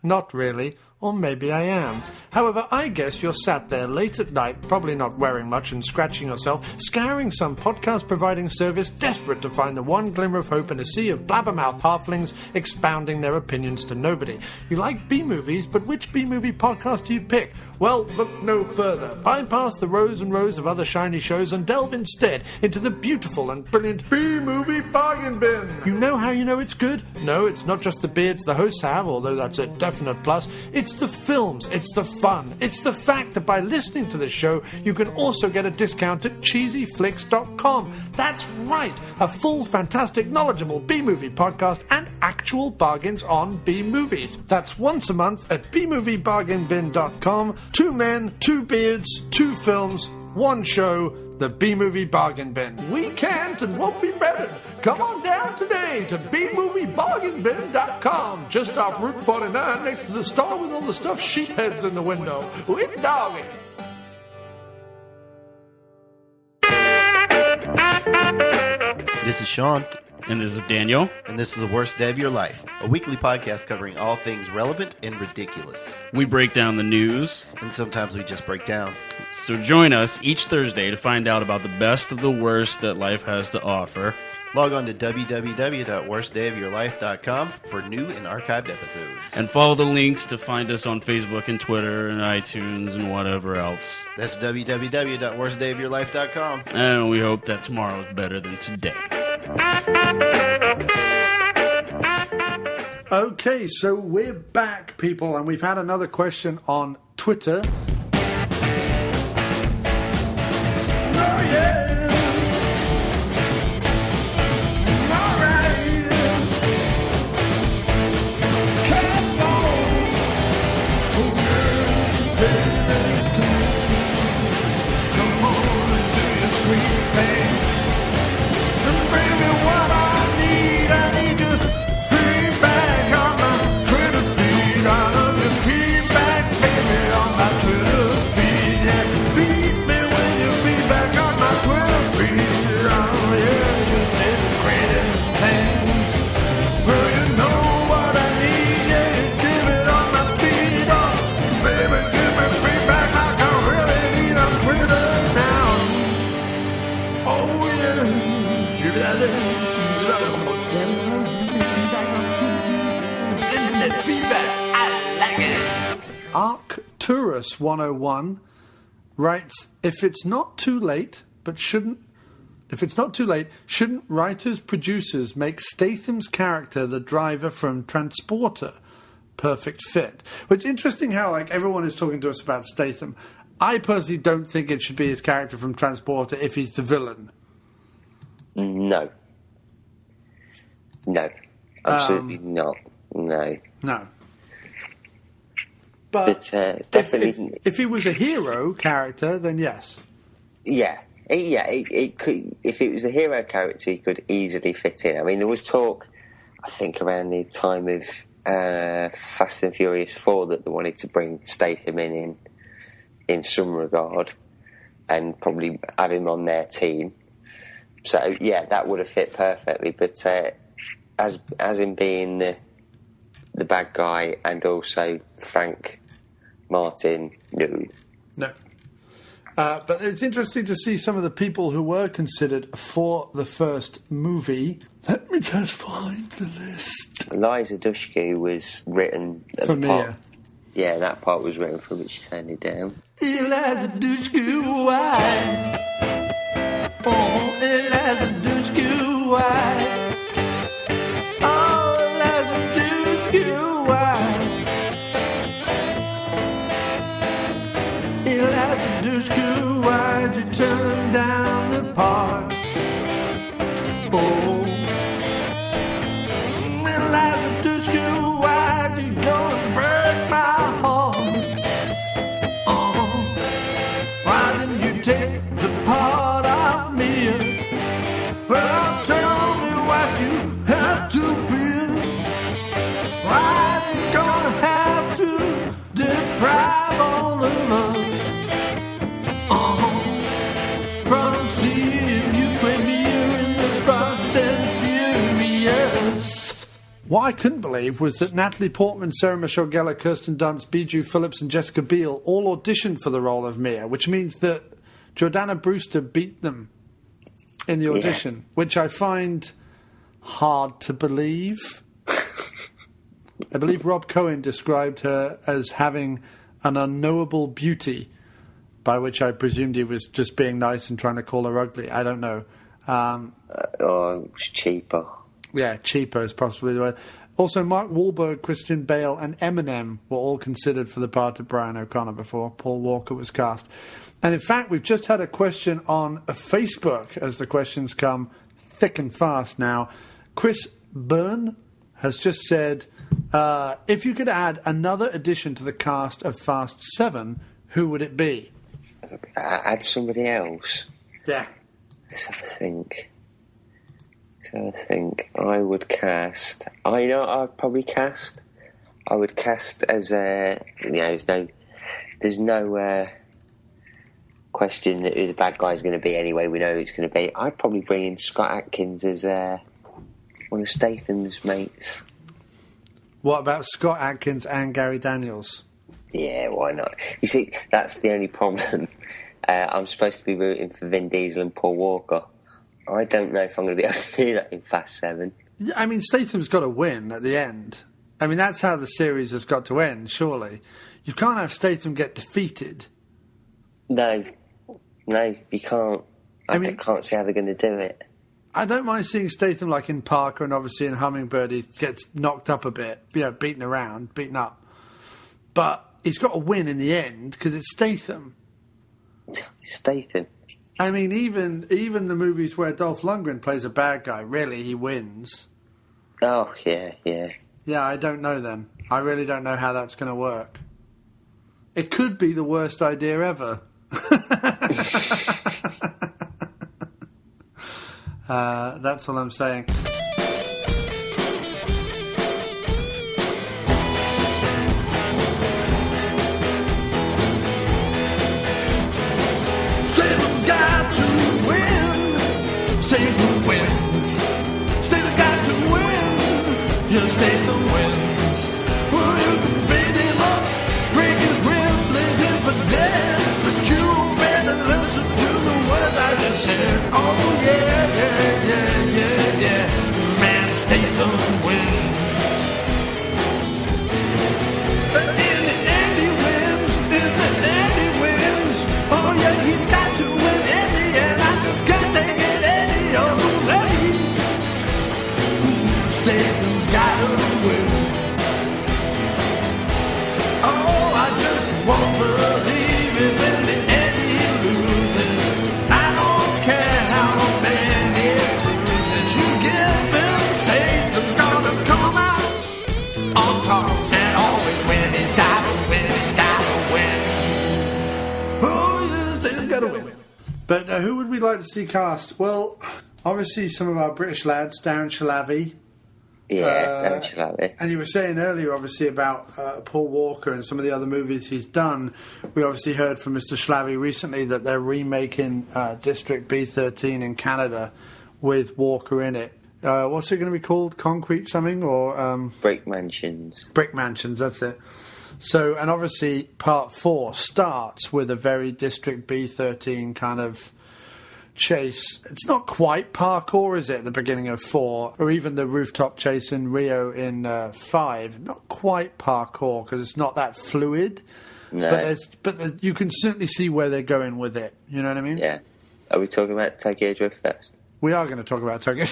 Not really. Or maybe I am. However, I guess you're sat there late at night, probably not wearing much and scratching yourself, scouring some podcast-providing service, desperate to find the one glimmer of hope in a sea of blabbermouth halflings expounding their opinions to nobody. You like B-movies, but which B-movie podcast do you pick? Well, look no further. Bypass the rows and rows of other shiny shows and delve instead into the beautiful and brilliant B-movie bargain bin. You know how you know it's good? No, it's not just the beards the hosts have, although that's a definite plus. It's the films, it's the fun, it's the fact that by listening to the show, you can also get a discount at cheesyflix.com. That's right, a full, fantastic, knowledgeable B-movie podcast and actual bargains on B-movies. That's once a month at bmoviebargainbin.com. 2 men, 2 beards, 2 films, 1 show, the B-Movie Bargain Bin. We can't and won't be bettered. Come on down today to bmoviebargainbin.com, just off Route 49 next to the store with all the stuffed sheepheads in the window. With doggy. This is Sean. And this is Daniel. And this is The Worst Day of Your Life, a weekly podcast covering all things relevant and ridiculous. We break down the news. And sometimes we just break down. So join us each Thursday to find out about the best of the worst that life has to offer. Log on to www.worstdayofyourlife.com for new and archived episodes. And follow the links to find us on Facebook and Twitter and iTunes and whatever else. That's www.worstdayofyourlife.com. And we hope that tomorrow's better than today. Okay, so we're back, people, and we've had another question on Twitter. Oh, yeah! All right! Come on! Oh, baby, come on and do your sweet thing. And baby, what I need your feedback on my Twitter feed. I love your feedback, baby, on my Twitter feed. Yeah, beat me with your feedback on my Twitter feed. Oh yeah, you say the greatest things. Well, you know what I need. Yeah, give it on my feed. Oh, baby, give me feedback like I really need on Twitter now. Oh yeah, shoot it out there. Internet feedback, I like it. Arcturus 101 writes, if it's not too late, shouldn't writers, producers make Statham's character the driver from Transporter? Perfect fit. Well, it's interesting how like everyone is talking to us about Statham. I personally don't think it should be his character from Transporter if he's the villain. No. No. Absolutely not. No. No. But definitely, if he was a hero character, then yes. Yeah. It could. If it was a hero character, he could easily fit in. I mean, there was talk, I think, around the time of Fast and Furious 4 that they wanted to bring Statham in some regard and probably have him on their team. So yeah, that would have fit perfectly. But as him being the bad guy and also Frank Martin, no. But it's interesting to see some of the people who were considered for the first movie. Let me just find the list. Eliza Dushku was written for Mia. Yeah, that part was written for which she turned it down. Eliza Dushku, why? Oh, Eliza Dushku, why? Oh, Eliza Dushku, why? Eliza Dushku, why'd you turn down the part? Oh, Eliza Dushku, why'd you go and break my heart? what I couldn't believe was that Natalie Portman, Sarah Michelle Gellar, Kirsten Dunst, Bijou Phillips and Jessica Biel all auditioned for the role of Mia, which means that Jordana Brewster beat them in the audition, which I find hard to believe. I believe Rob Cohen described her as having an unknowable beauty, by which I presumed he was just being nice and trying to call her ugly. I don't know. Or cheaper. Yeah, cheaper is possibly the word. Also, Mark Wahlberg, Christian Bale, and Eminem were all considered for the part of Brian O'Connor before Paul Walker was cast. And in fact, we've just had a question on Facebook, as the questions come thick and fast now. Chris Byrne has just said, if you could add another addition to the cast of Fast 7, who would it be? Add somebody else? Yeah. Let's have a think. I would cast... I'd probably cast... I would cast as there's no question that who the bad guy's going to be anyway. We know who it's going to be. I'd probably bring in Scott Adkins as one of Statham's mates. What about Scott Adkins and Gary Daniels? Yeah, why not? You see, that's the only problem. I'm supposed to be rooting for Vin Diesel and Paul Walker. I don't know if I'm going to be able to do that in Fast 7. Yeah, I mean, Statham's got to win at the end. I mean, that's how the series has got to end, surely. You can't have Statham get defeated. No, you can't. I can't see how they're going to do it. I don't mind seeing Statham, like in Parker and obviously in Hummingbird, he gets knocked up a bit, beaten up. But he's got to win in the end because it's Statham. Statham. I mean, even the movies where Dolph Lundgren plays a bad guy, really, he wins. Oh, yeah. Yeah, I don't know then. I really don't know how that's going to work. It could be the worst idea ever. That's all I'm saying. Statham's got to win. Statham wins. Statham got to win. Yes, Statham wins. Well, you can beat him up, break his ribs, leave him for dead. But you better listen to the words I just said. Oh, yeah. Man, Statham wins. But in the end, he wins. In the end, he wins. Oh, yeah, he's got to win in the end. I just can't take it any other way. Statham's got to win. Oh, I just won't believe if in the end he loses. I don't care how many bruises you give him. Statham's gonna come out on top and always win. He's gotta win. He's gotta win. Oh, yeah, Statham's gotta win. But who would we like to see cast? Well, obviously some of our British lads, Darren Shahlavi. Yeah, Darren Shahlavi. And you were saying earlier, obviously, about Paul Walker and some of the other movies he's done. We obviously heard from Mr. Shahlavi recently that they're remaking District B13 in Canada with Walker in it. What's it going to be called? Concrete something? Or Brick Mansions. Brick Mansions, that's it. So, and obviously Part 4 starts with a very District B13 kind of chase. It's not quite parkour, is it, at the beginning of 4? Or even the rooftop chase in Rio in 5. Not quite parkour, because it's not that fluid. No. But you can certainly see where they're going with it. You know what I mean? Yeah. Are we talking about Tokyo Drift first? We are going to talk about Tokyo.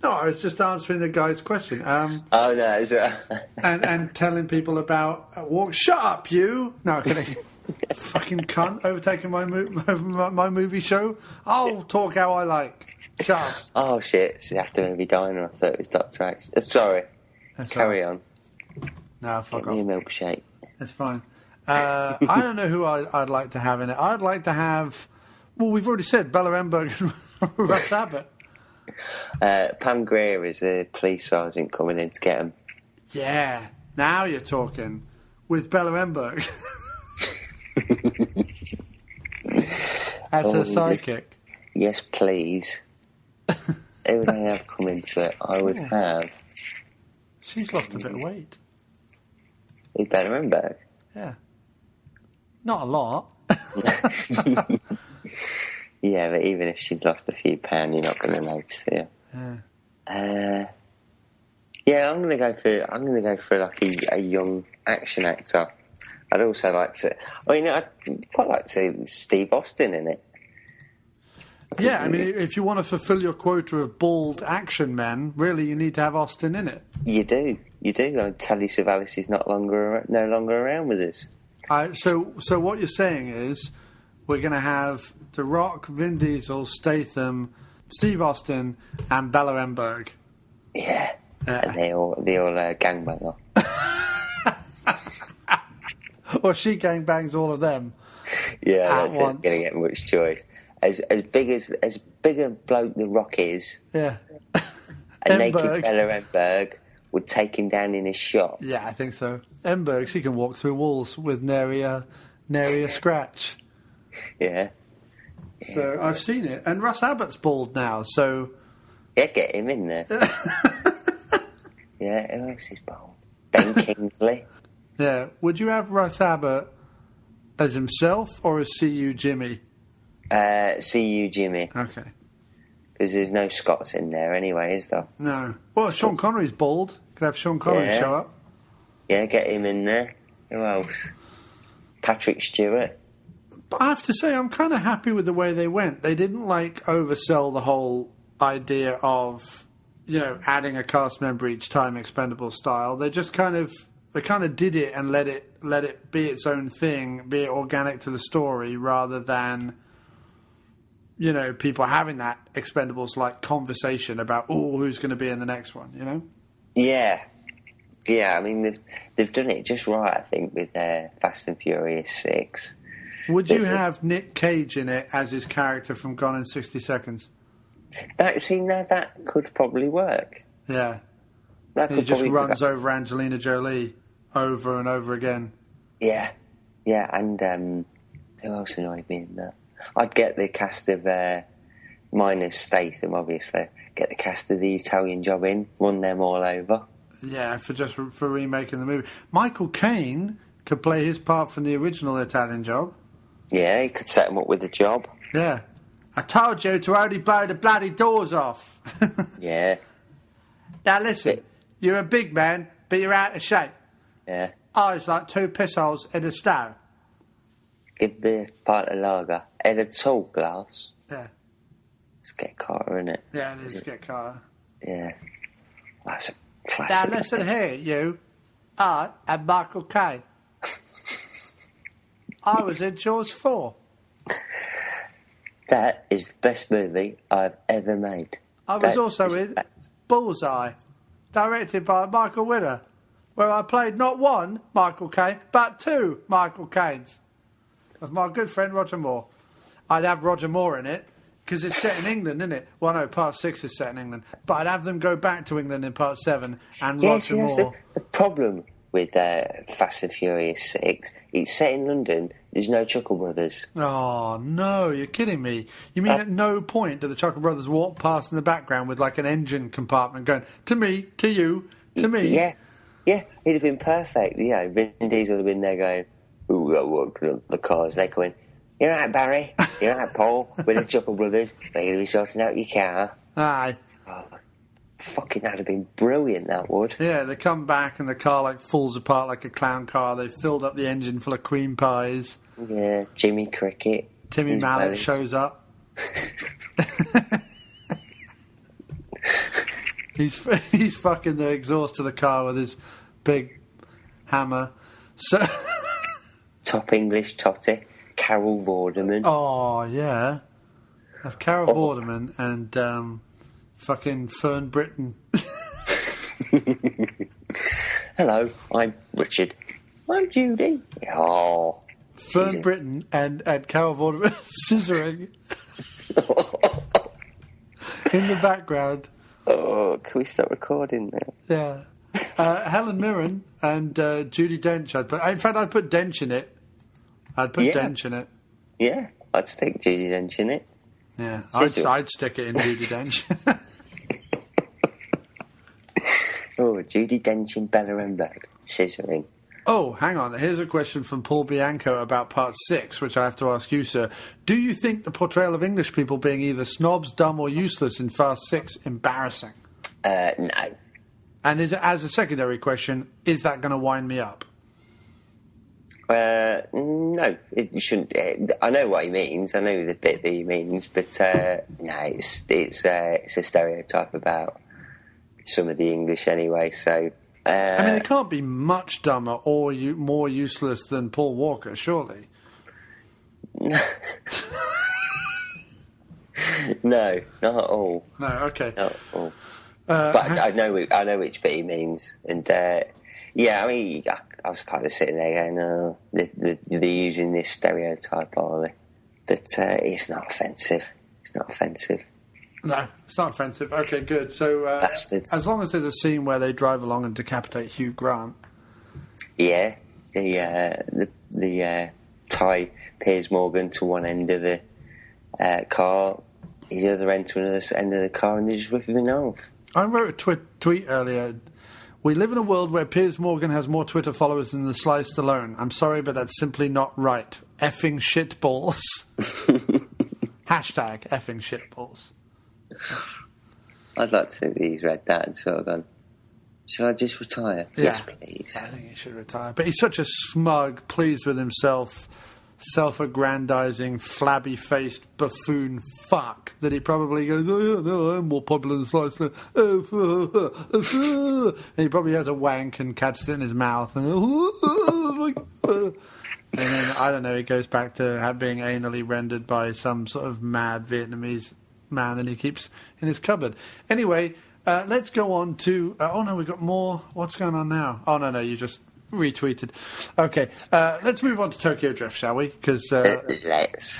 No, I was just answering the guy's question. Oh, no. Is it? and telling people about... shut up, you! No, kidding. Fucking cunt overtaking my movie show. I'll talk how I like. Shut up. Oh, shit. It's After Movie Diner. I thought it was Dr.Action. Sorry. Carry on. No, fuck Get off. me a milkshake. That's fine. I don't know who I'd like to have in it. I'd like to have... Well, we've already said Bella Ramberg and Russ Abbott. Pam Grier is a police sergeant coming in to get him. Yeah. Now you're talking. With Bella Ramberg. As her sidekick. Yes, please. Who would I have come into it? I would have... She's lost a bit of weight. Who's Bellerenberg? Yeah. Not a lot. Yeah, but even if she's lost a few pounds, you're not going to notice it. Yeah. Yeah, I'm gonna go for like a young action actor. I'd also like to. I mean, I'd quite like to see Steve Austin in it. Yeah, I mean, if you want to fulfil your quota of bald action men, really, you need to have Austin in it. You do. Telly Savalas is no longer around with us. So what you're saying is, we're going to have The Rock, Vin Diesel, Statham, Steve Austin, and Bellerenberg. Yeah. And they all gangbang off. Well, she gangbangs all of them. Yeah, I don't think they're going to get much choice. As big a bloke The Rock is, yeah, a naked Bellerenberg would take him down in a shot. Yeah, I think so. Emberg, she can walk through walls with nary a scratch. Yeah. So I've seen it, and Russ Abbott's bald now. So yeah, get him in there. Yeah, who else is bald? Ben Kingsley. Yeah, would you have Russ Abbott as himself or as CU Jimmy? CU Jimmy. Okay. Because there's no Scots in there anyway, is there? No. Well, Sean Connery's bald. Could have Sean Connery show up. Yeah, get him in there. Who else? Patrick Stewart. But I have to say, I'm kind of happy with the way they went. They didn't oversell the whole idea of, adding a cast member each time, Expendable style. They just kind of did it and let it be its own thing, be it organic to the story, rather than people having that Expendables conversation about who's going to be in the next one. Yeah. I mean they've done it just right, I think, with Fast and Furious 6. Would you have Nick Cage in it as his character from Gone in 60 Seconds? That could probably work. Yeah. He just runs over Angelina Jolie over and over again. Yeah, and who else annoyed me in that? I'd get the cast of, minus Statham, obviously, get the cast of The Italian Job in, run them all over. Yeah, for remaking the movie. Michael Caine could play his part from the original Italian Job. Yeah, he could set him up with a job. Yeah. I told you to only blow the bloody doors off. Yeah. Now listen, you're a big man, but you're out of shape. Yeah. Eyes like two piss holes in a snow. Give the pint of lager. And a tall glass. Yeah. It's Get Carter, isn't it? Yeah, it is Get Carter. Yeah. That's a classic. Now listen here, you. I am Michael Caine. I was in Jaws 4. That is the best movie I've ever made. I was also in Bullseye, directed by Michael Winner, where I played not one Michael Caine, but two Michael Caines. With my good friend Roger Moore. I'd have Roger Moore in it, because it's set in England, isn't it? Well, no, part 6 is set in England. But I'd have them go back to England in part 7, and Roger Moore... The problem with Fast and Furious 6, it's set in London, there's no Chuckle Brothers. Oh, no, you're kidding me. You mean at no point do the Chuckle Brothers walk past in the background with an engine compartment going, to me, to you, to me? Yeah, it'd have been perfect. Vin Diesel would have been there going, ooh, we're working on the cars. They're going, you're right, Barry. You're right, Paul. With the Chuckle Brothers. They're going to be sorting out your car. Aye. Oh, fucking, that'd have been brilliant, that would. Yeah, they come back and the car falls apart like a clown car. They've filled up the engine full of cream pies. Yeah, Jimmy Cricket. Timmy Mallet shows up. He's fucking the exhaust to the car with his big hammer. So Top English Totty, Carol Vorderman. Oh yeah, have Carol Vorderman and fucking Fern Britton. Hello, I'm Richard. I'm Judy. Oh, Fern Britton and Carol Vorderman scissoring in the background. Oh, can we stop recording now? Yeah. Helen Mirren and Judi Dench. I'd put Dench in it. Dench in it. Yeah, I'd stick Judi Dench in it. Yeah, I'd stick it in Judi Dench. Oh, Judi Dench and Bella Renberg. Scissoring. Oh, hang on. Here's a question from Paul Bianco about Part 6, which I have to ask you, sir. Do you think the portrayal of English people being either snobs, dumb, or useless in Fast 6 embarrassing? No. And is it, as a secondary question, is that going to wind me up? No, it shouldn't. I know what he means. I know the bit that he means, but no, it's a stereotype about some of the English anyway. So I mean, they can't be much dumber or more useless than Paul Walker, surely. No, not at all. No, okay. Not at all. But I know which bit he means, and yeah, I mean, I was kind of sitting there going, "Oh, they're using this stereotype, are they?" But it's not offensive. It's not offensive. No, it's not offensive. Okay, good. So, as long as there's a scene where they drive along and decapitate Hugh Grant. Yeah, the tie Piers Morgan to one end of the car, the other end to another end of the car, and they just rip him in half. I wrote a tweet earlier. We live in a world where Piers Morgan has more Twitter followers than the Sly Stallone. I'm sorry, but that's simply not right. Effing shitballs. Hashtag effing shitballs. I'd like to think that he's read that and sort of gone, shall I just retire? Yeah. Yes, please. I think he should retire. But he's such a smug, pleased with himself, self-aggrandizing, flabby-faced buffoon fuck that he probably goes, oh, yeah, no, I'm more popular than Sly Stallone. And he probably has a wank and catches it in his mouth. And then, I don't know, he goes back to being anally rendered by some sort of mad Vietnamese man that he keeps in his cupboard. Anyway, let's go on to... oh, no, we've got more. What's going on now? Oh, no, you just retweeted. Okay, let's move on to Tokyo Drift, shall we? Because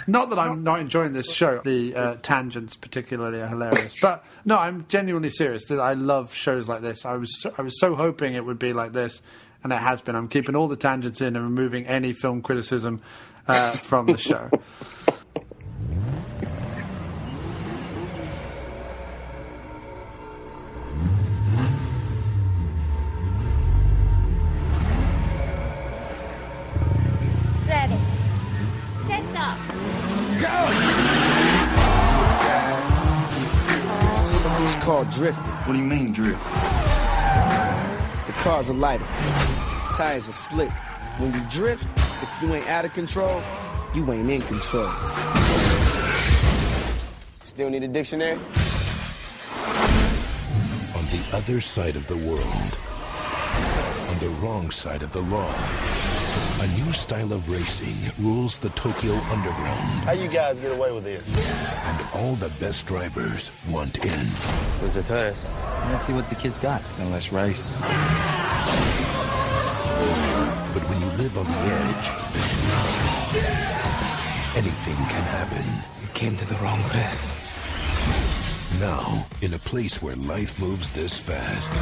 not that I'm not enjoying this show. The tangents particularly are hilarious. But, no, I'm genuinely serious. I love shows like this. I was so hoping it would be like this, and it has been. I'm keeping all the tangents in and removing any film criticism from the show. Ready. Set up. Go! It's called drifting. What do you mean, drift? The cars are lighter. Tires are slick. When you drift, if you ain't out of control, you ain't in control. Still need a dictionary? On the other side of the world, on the wrong side of the law, a new style of racing rules the Tokyo underground. How you guys get away with this? And all the best drivers want in. Where's the test? Let's see what the kids got. Then let's race. But when you live on the edge, anything can happen. You came to the wrong place. Now, in a place where life moves this fast,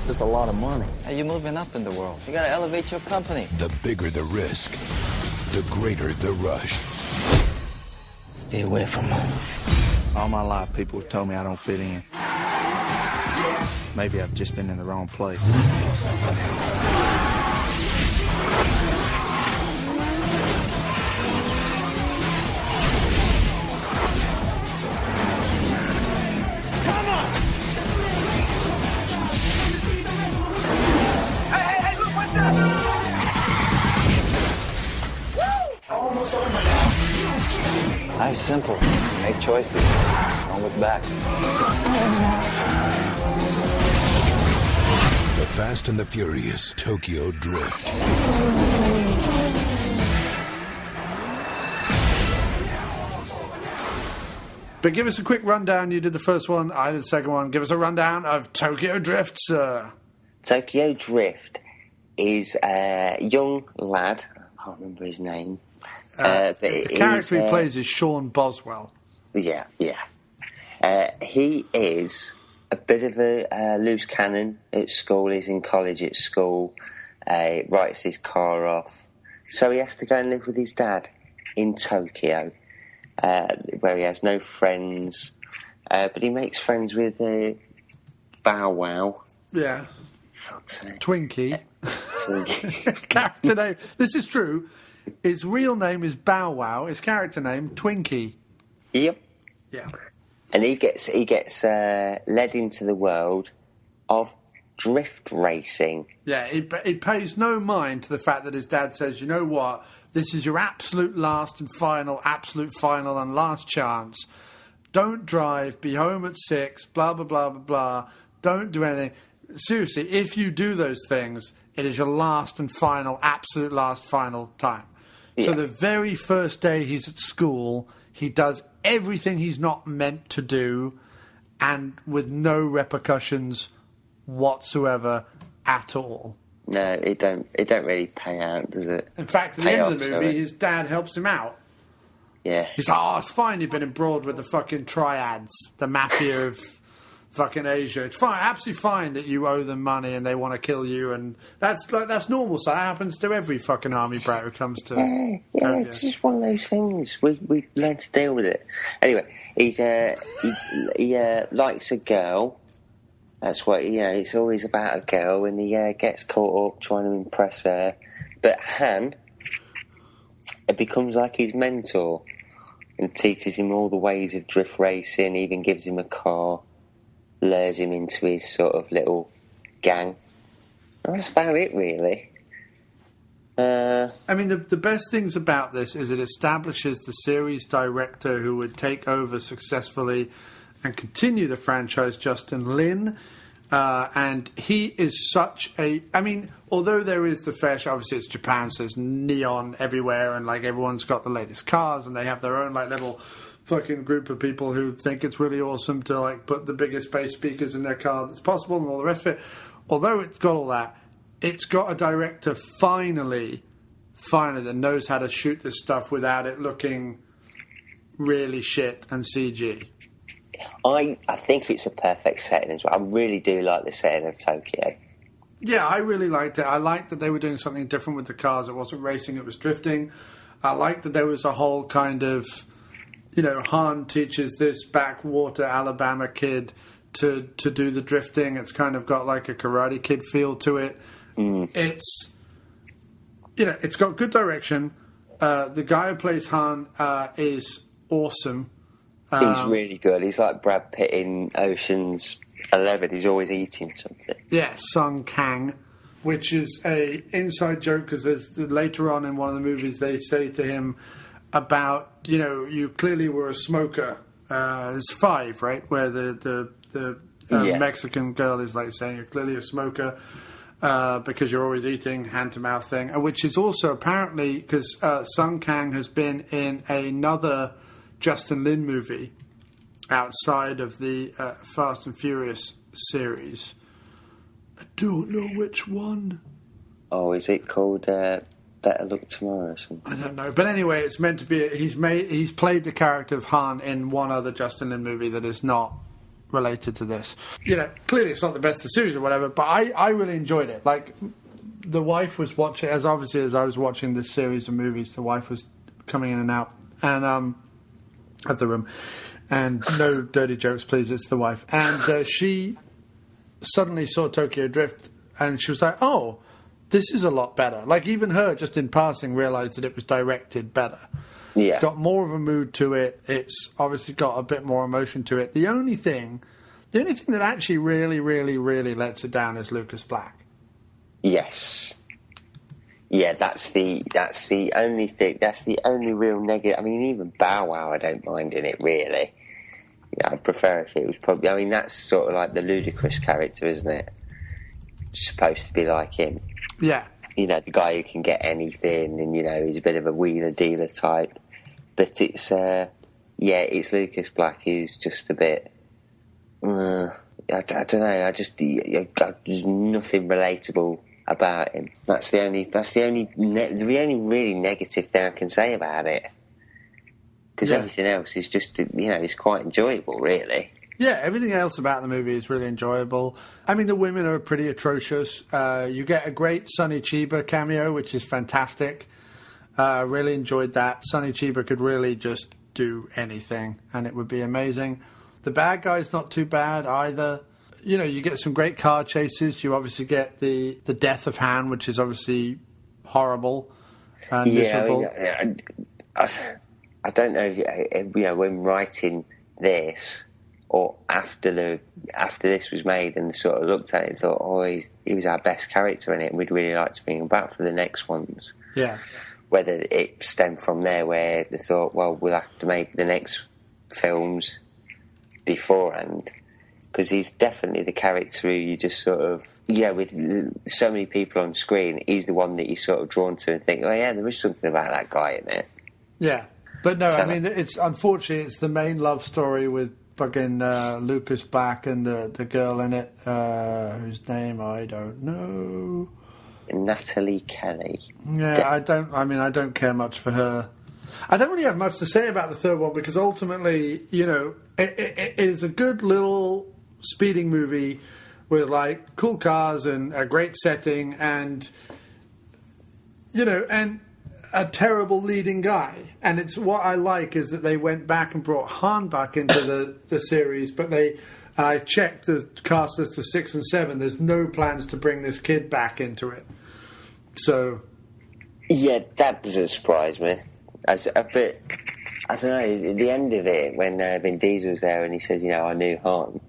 There's a lot of money. Hey, you're moving up in the world. You gotta elevate your company. the bigger the risk, the greater the rush. Stay away from them. All my life, people have told me I don't fit in. Maybe I've just been in the wrong place. Hey, look, what's up? Almost over now. Life's simple. Make choices. Don't look back. The Fast and the Furious Tokyo Drift. But give us a quick rundown. You did the first one, I did the second one. Give us a rundown of Tokyo Drift, sir. Tokyo Drift is a young lad. I can't remember his name. But The character he plays is Sean Boswell. Yeah. He is a bit of a loose cannon at school. He's in college at school. Writes his car off. So he has to go and live with his dad in Tokyo, where he has no friends. But he makes friends with Bow Wow, Yeah. Fuck's sake. Twinkie. Character name. This is true. His real name is Bow Wow. His character name, Twinkie. Yep. Yeah. And he gets led into the world of drift racing. Yeah, he pays no mind to the fact that his dad says, you know what, this is your absolute final and last chance. Don't drive, be home at 6, blah, blah, blah, blah, blah. Don't do anything. Seriously, if you do those things, it is your last and final, absolute last final time. Yeah. So the very first day he's at school, he does everything he's not meant to do and with no repercussions whatsoever at all. No, it don't really pay out, does it? In fact, at the end of the movie, his dad helps him out. Yeah. He's like, oh, it's fine you've been abroad with the fucking triads, the mafia of fucking Asia. It's fine, absolutely fine that you owe them money and they want to kill you, and that's normal. So that happens to every fucking army brat who comes to... Yeah, it's just one of those things. We learn to deal with it. Anyway, he likes a girl. That's what, it's always about a girl, and he gets caught up trying to impress her. But Han, it becomes like his mentor and teaches him all the ways of drift racing, even gives him a car, lures him into his sort of little gang. That's about it, really. I mean, the best things about this is it establishes the series director who would take over successfully and continue the franchise, Justin Lin. And he is such a... I mean, although there is the fair share, obviously it's Japan, so there's neon everywhere, and like everyone's got the latest cars, and they have their own like little fucking group of people who think it's really awesome to like put the biggest bass speakers in their car that's possible and all the rest of it. Although it's got all that, it's got a director finally that knows how to shoot this stuff without it looking really shit and CG. I think it's a perfect setting as well. I really do like the setting of Tokyo. Yeah, I really liked it. I liked that they were doing something different with the cars. It wasn't racing, it was drifting. I liked that there was a whole kind of, Han teaches this backwater Alabama kid to do the drifting. It's kind of got like a Karate Kid feel to it. It's, it's got good direction. The guy who plays Han is awesome. He's really good. He's like Brad Pitt in Ocean's 11. He's always eating something. Yeah, Sung Kang, which is a inside joke because later on in one of the movies they say to him about, you clearly were a smoker. There's 5, right? Where the Mexican girl is like saying you're clearly a smoker because you're always eating, hand-to-mouth thing. Which is also apparently because Sung Kang has been in another Justin Lin movie outside of the Fast and Furious series. I don't know which one. Oh, is it called Better Luck Tomorrow or something? I don't know. But anyway, it's meant to be... He's played the character of Han in one other Justin Lin movie that is not related to this. Clearly it's not the best of the series or whatever, but I really enjoyed it. Like, the wife was watching... As I was watching this series of movies, the wife was coming in and out. And... at the room, and no dirty jokes, please. It's the wife, and she suddenly saw Tokyo Drift, and she was like, "Oh, this is a lot better." Like even her, just in passing, realised that it was directed better. Yeah, it's got more of a mood to it. It's obviously got a bit more emotion to it. The only thing that actually really, really, really lets it down is Lucas Black. Yes. Yeah, that's the only thing. That's the only real negative. I mean, even Bow Wow, I don't mind in it really. I'd prefer if it was probably. I mean, that's sort of like the ludicrous character, isn't it? It's supposed to be like him. Yeah. The guy who can get anything, and he's a bit of a wheeler dealer type. But it's it's Lucas Black who's just a bit. I don't know. There's nothing relatable about him. That's the only really negative thing I can say about it. Because everything else is just, it's quite enjoyable, really. Yeah, everything else about the movie is really enjoyable. I mean, the women are pretty atrocious. You get a great Sonny Chiba cameo, which is fantastic. Really enjoyed that. Sonny Chiba could really just do anything, and it would be amazing. The bad guy's not too bad either. you get some great car chases. You obviously get the death of Han, which is obviously horrible and miserable. I don't know if when writing this or after this was made and sort of looked at it and thought, he was our best character in it and we'd really like to bring him back for the next ones. Yeah. Whether it stemmed from there where they thought, well, we'll have to make the next films beforehand. Because he's definitely the character who you just sort of, with so many people on screen, he's the one that you're sort of drawn to and think, oh yeah, there is something about that guy in it. Yeah. But no, I mean, it's unfortunately, it's the main love story with fucking Lucas Black and the girl in it, whose name I don't know. Natalie Kelly. Yeah, I don't care much for her. I don't really have much to say about the third one because ultimately, it is a good little speeding movie with like cool cars and a great setting and and a terrible leading guy. And it's what I like is that they went back and brought Han back into the series, but I checked the cast list for 6 and 7. There's no plans to bring this kid back into it. So, yeah, that doesn't surprise me. But I don't know. At the end of it, when Vin Diesel's there and he says, I knew Han,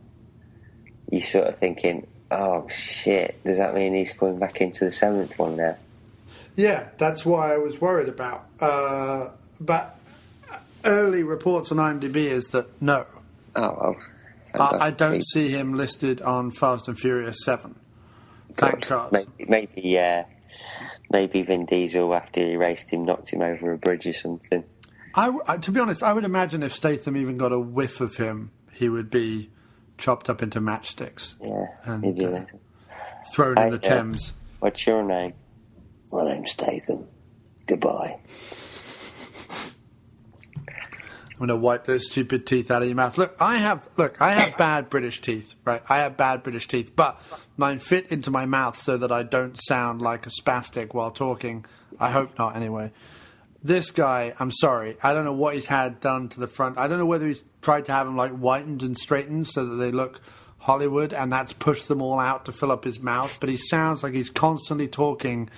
you're sort of thinking, oh shit, does that mean he's coming back into the 7th one now? Yeah, that's why I was worried about. But early reports on IMDb is that no. Oh, well. I don't see him listed on Fast and Furious 7. Thank God. Maybe Vin Diesel, after he raced him, knocked him over a bridge or something. To be honest, I would imagine if Statham even got a whiff of him, he would be chopped up into matchsticks. Yeah, and thrown in the Thames. What's your name? My name's Statham. Goodbye. I'm going to wipe those stupid teeth out of your mouth. Look, I have bad British teeth, right? I have bad British teeth, but mine fit into my mouth so that I don't sound like a spastic while talking. I hope not, anyway. This guy, I'm sorry, I don't know what he's had done to the front. I don't know whether he's tried to have them like whitened and straightened so that they look Hollywood, and that's pushed them all out to fill up his mouth. But he sounds like he's constantly talking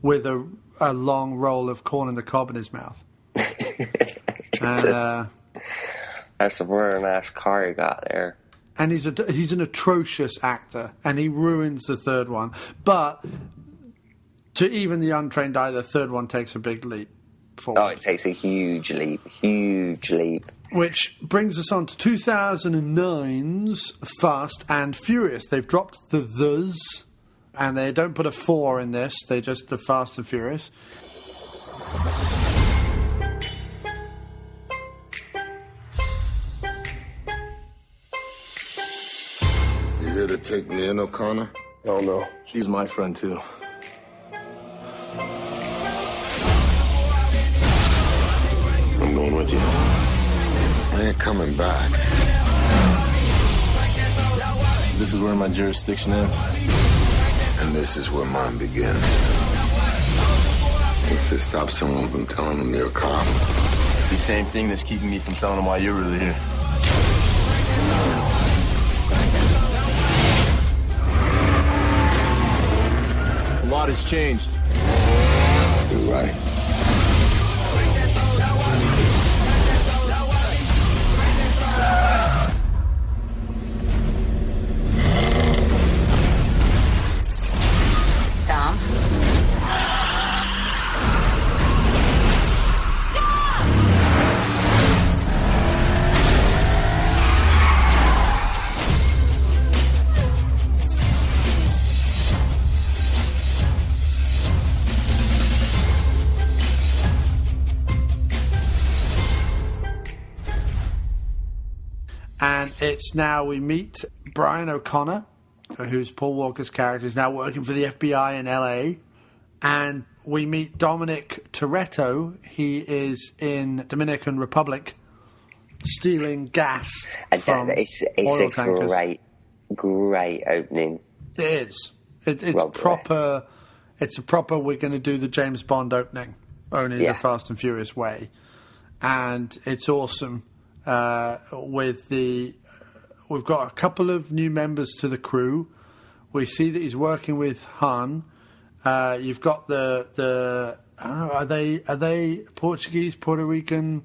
with a long roll of corn in the cob in his mouth. And, that's a very nice car you got there. And he's an atrocious actor, and he ruins the third one. But to even the untrained eye, the third one takes a big leap forward. Oh, it takes a huge leap. Which brings us on to 2009's Fast and Furious. They've dropped the thes, and they don't put a 4 in this. They just the Fast and Furious. You here to take me in, O'Connor? Oh, no. She's my friend, too. I'm going with you. I ain't coming back. This is where my jurisdiction ends. And this is where mine begins. It's to stop someone from telling them you're a cop. The same thing that's keeping me from telling them why you're really here. A lot has changed. You're right. Tom? And it's now we meet Brian O'Connor, who's Paul Walker's character, is now working for the FBI in LA. And we meet Dominic Toretto. He is in Dominican Republic stealing gas from it's oil a tankers. great opening. It is. It's proper. It's a proper. We're going to do the James Bond opening, only the Fast and Furious way, and it's awesome. With we've got a couple of new members to the crew. We see that he's working with Han. You've got the are they Portuguese, Puerto Rican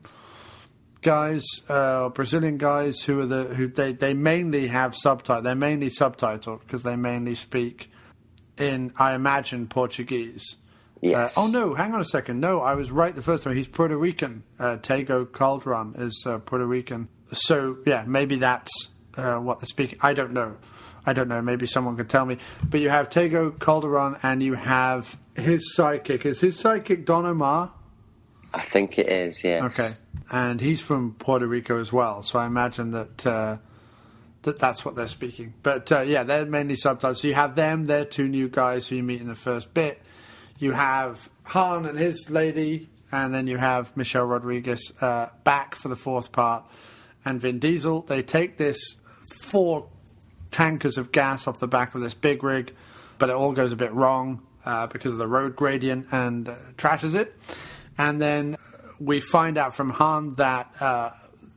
guys, Brazilian guys who they mainly have subtitles. They're mainly subtitled because they mainly speak in, I imagine, Portuguese. Yes. Oh no, hang on a second. No, I was right the first time. He's Puerto Rican. Tego Calderon is Puerto Rican. So yeah, maybe that's what they're speaking. I don't know. Maybe someone could tell me. But you have Tego Calderon and you have his sidekick. Is his sidekick Don Omar? I think it is, yes. Okay. And he's from Puerto Rico as well. So I imagine that that's what they're speaking. But yeah, they're mainly subtitles. So you have them. They're two new guys who you meet in the first bit. You have Han and his lady. And then you have Michelle Rodriguez back for the fourth part. And Vin Diesel. They take this 4 tankers of gas off the back of this big rig, but it all goes a bit wrong because of the road gradient and trashes it. And then we find out from Han that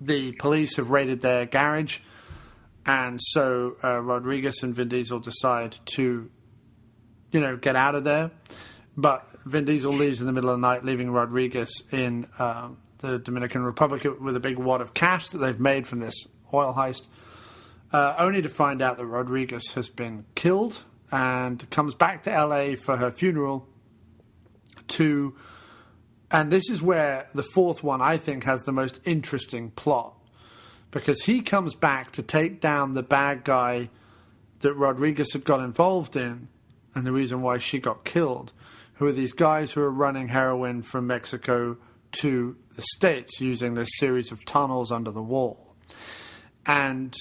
the police have raided their garage, and so Rodriguez and Vin Diesel decide to, get out of there. But Vin Diesel leaves in the middle of the night, leaving Rodriguez in the Dominican Republic with a big wad of cash that they've made from this oil heist. Only to find out that Rodriguez has been killed and comes back to LA for her funeral and this is where the fourth one, I think, has the most interesting plot. Because he comes back to take down the bad guy that Rodriguez had got involved in and the reason why she got killed, who are these guys who are running heroin from Mexico to the States using this series of tunnels under the wall. And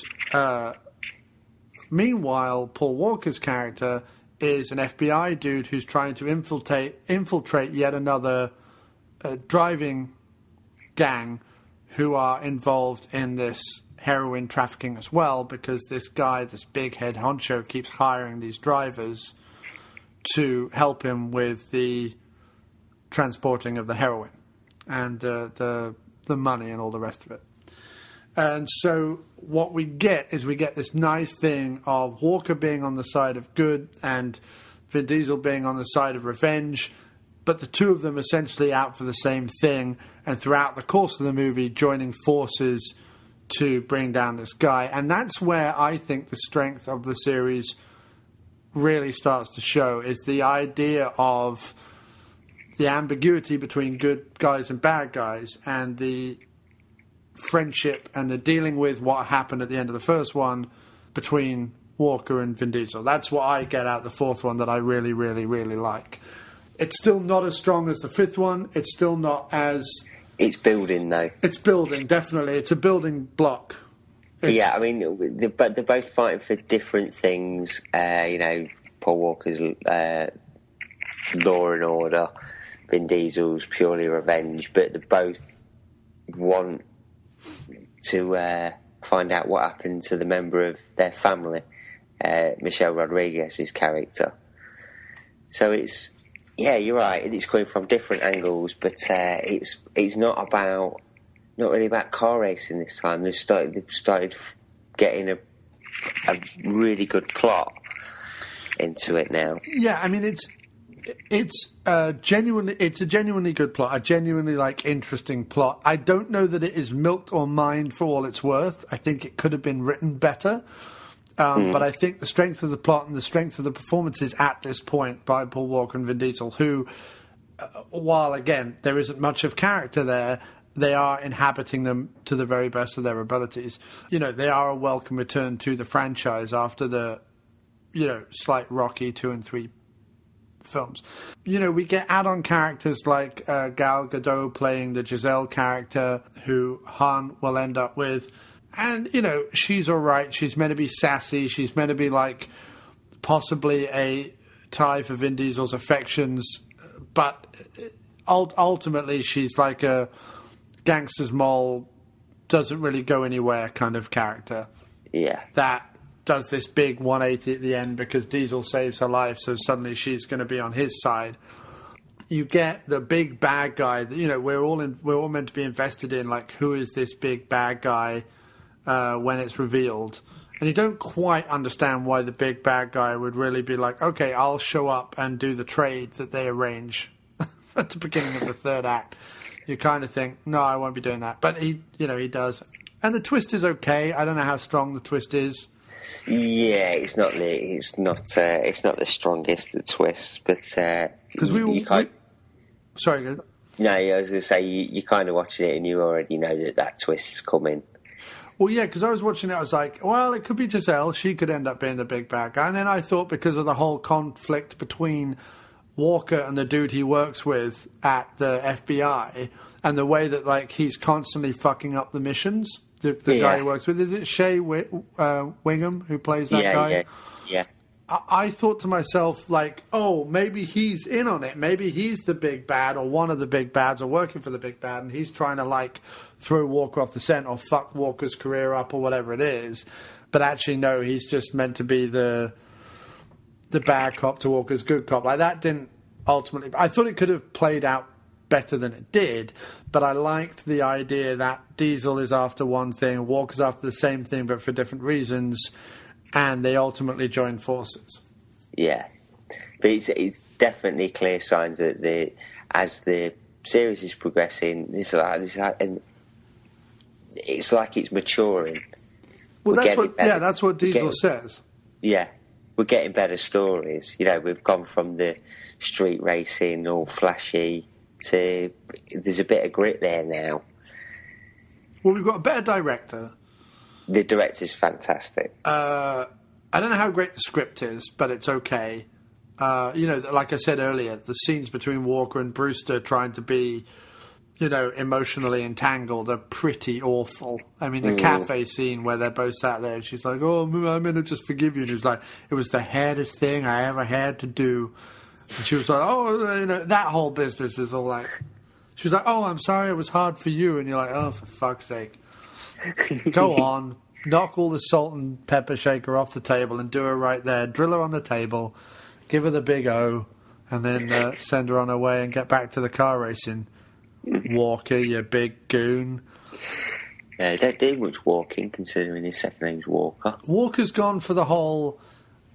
meanwhile, Paul Walker's character is an FBI dude who's trying to infiltrate yet another driving gang who are involved in this heroin trafficking as well, because this guy, this big head honcho, keeps hiring these drivers to help him with the transporting of the heroin and the money and all the rest of it. And so what we get is this nice thing of Walker being on the side of good and Vin Diesel being on the side of revenge, but the two of them essentially out for the same thing, and throughout the course of the movie joining forces to bring down this guy. And that's where I think the strength of the series really starts to show, is the idea of the ambiguity between good guys and bad guys, and the friendship and the dealing with what happened at the end of the first one between Walker and Vin Diesel. That's what I get out of the fourth one that I really, really, really like. It's still not as strong as the fifth one. It's still not as... It's building, though. It's building, definitely. It's a building block. Yeah, I mean, they're both fighting for different things. Paul Walker's law and order, Vin Diesel's purely revenge, but they both want to find out what happened to the member of their family, Michelle Rodriguez's character. So it's, yeah, you're right. It's coming from different angles, but it's not really about car racing this time. They've started getting a really good plot into it now. Yeah, I mean it's a genuinely good plot, a genuinely interesting plot. I don't know that it is milked or mined for all it's worth. I think it could have been written better. But I think the strength of the plot and the strength of the performances at this point by Paul Walker and Vin Diesel, who, while again there isn't much of character there, they are inhabiting them to the very best of their abilities. They are a welcome return to the franchise after the, slight rocky 2 and 3 films. We get add-on characters like Gal Gadot playing the Giselle character, who Han will end up with. And, she's all right. She's meant to be sassy. She's meant to be possibly a tie for Vin Diesel's affections. But ultimately, she's like a gangster's mole, doesn't really go anywhere kind of character. Yeah. That does this big 180 at the end because Diesel saves her life, so suddenly she's going to be on his side. You get the big bad guy that, we're all meant to be invested in, who is this big bad guy when it's revealed. And you don't quite understand why the big bad guy would really be like, okay, I'll show up and do the trade that they arrange at the beginning of the third act. You kind of think, no, I won't be doing that. But he does. And the twist is okay. I don't know how strong the twist is. Yeah, it's not the strongest of twists, but because sorry, good. No, I was going to say you kind of watching it and you already know that twist's coming. Well, yeah, because I was watching it, I was like, well, it could be Giselle. She could end up being the big bad guy. And then I thought because of the whole conflict between Walker and the dude he works with at the FBI and the way that, like, he's constantly fucking up the missions, the guy he works with. Is it Shea Wingham who plays that guy? Yeah. I thought to myself, like, oh, maybe he's in on it. Maybe he's the big bad or one of the big bads or working for the big bad, and he's trying to, like, throw Walker off the scent or fuck Walker's career up or whatever it is. But actually, no, he's just meant to be the bad cop to Walker's good cop. Like, that didn't ultimately... I thought it could have played out better than it did, but I liked the idea that Diesel is after one thing, Walker's after the same thing but for different reasons, and they ultimately join forces. Yeah. But it's definitely clear signs that as the series is progressing, it's like it's maturing. Well, that's what Diesel says. Yeah. We're getting better stories. You know, we've gone from the street racing, all flashy, to there's a bit of grit there now. Well, we've got a better director. The director's fantastic. I don't know how great the script is, but it's okay. Like I said earlier, the scenes between Walker and Brewster trying to be, emotionally entangled are pretty awful. I mean, the cafe scene where they're both sat there and she's like, oh, I'm going to just forgive you. And he was like, it was the hardest thing I ever had to do. And she was like, oh, that whole business is all like... She was like, oh, I'm sorry it was hard for you. And you're like, oh, for fuck's sake. Go on. Knock all the salt and pepper shaker off the table and do her right there. Drill her on the table. Give her the big O. And then send her on her way and get back to the car racing. Walker, you big goon. Yeah, don't do much walking considering his second name's Walker. Walker's gone for the whole,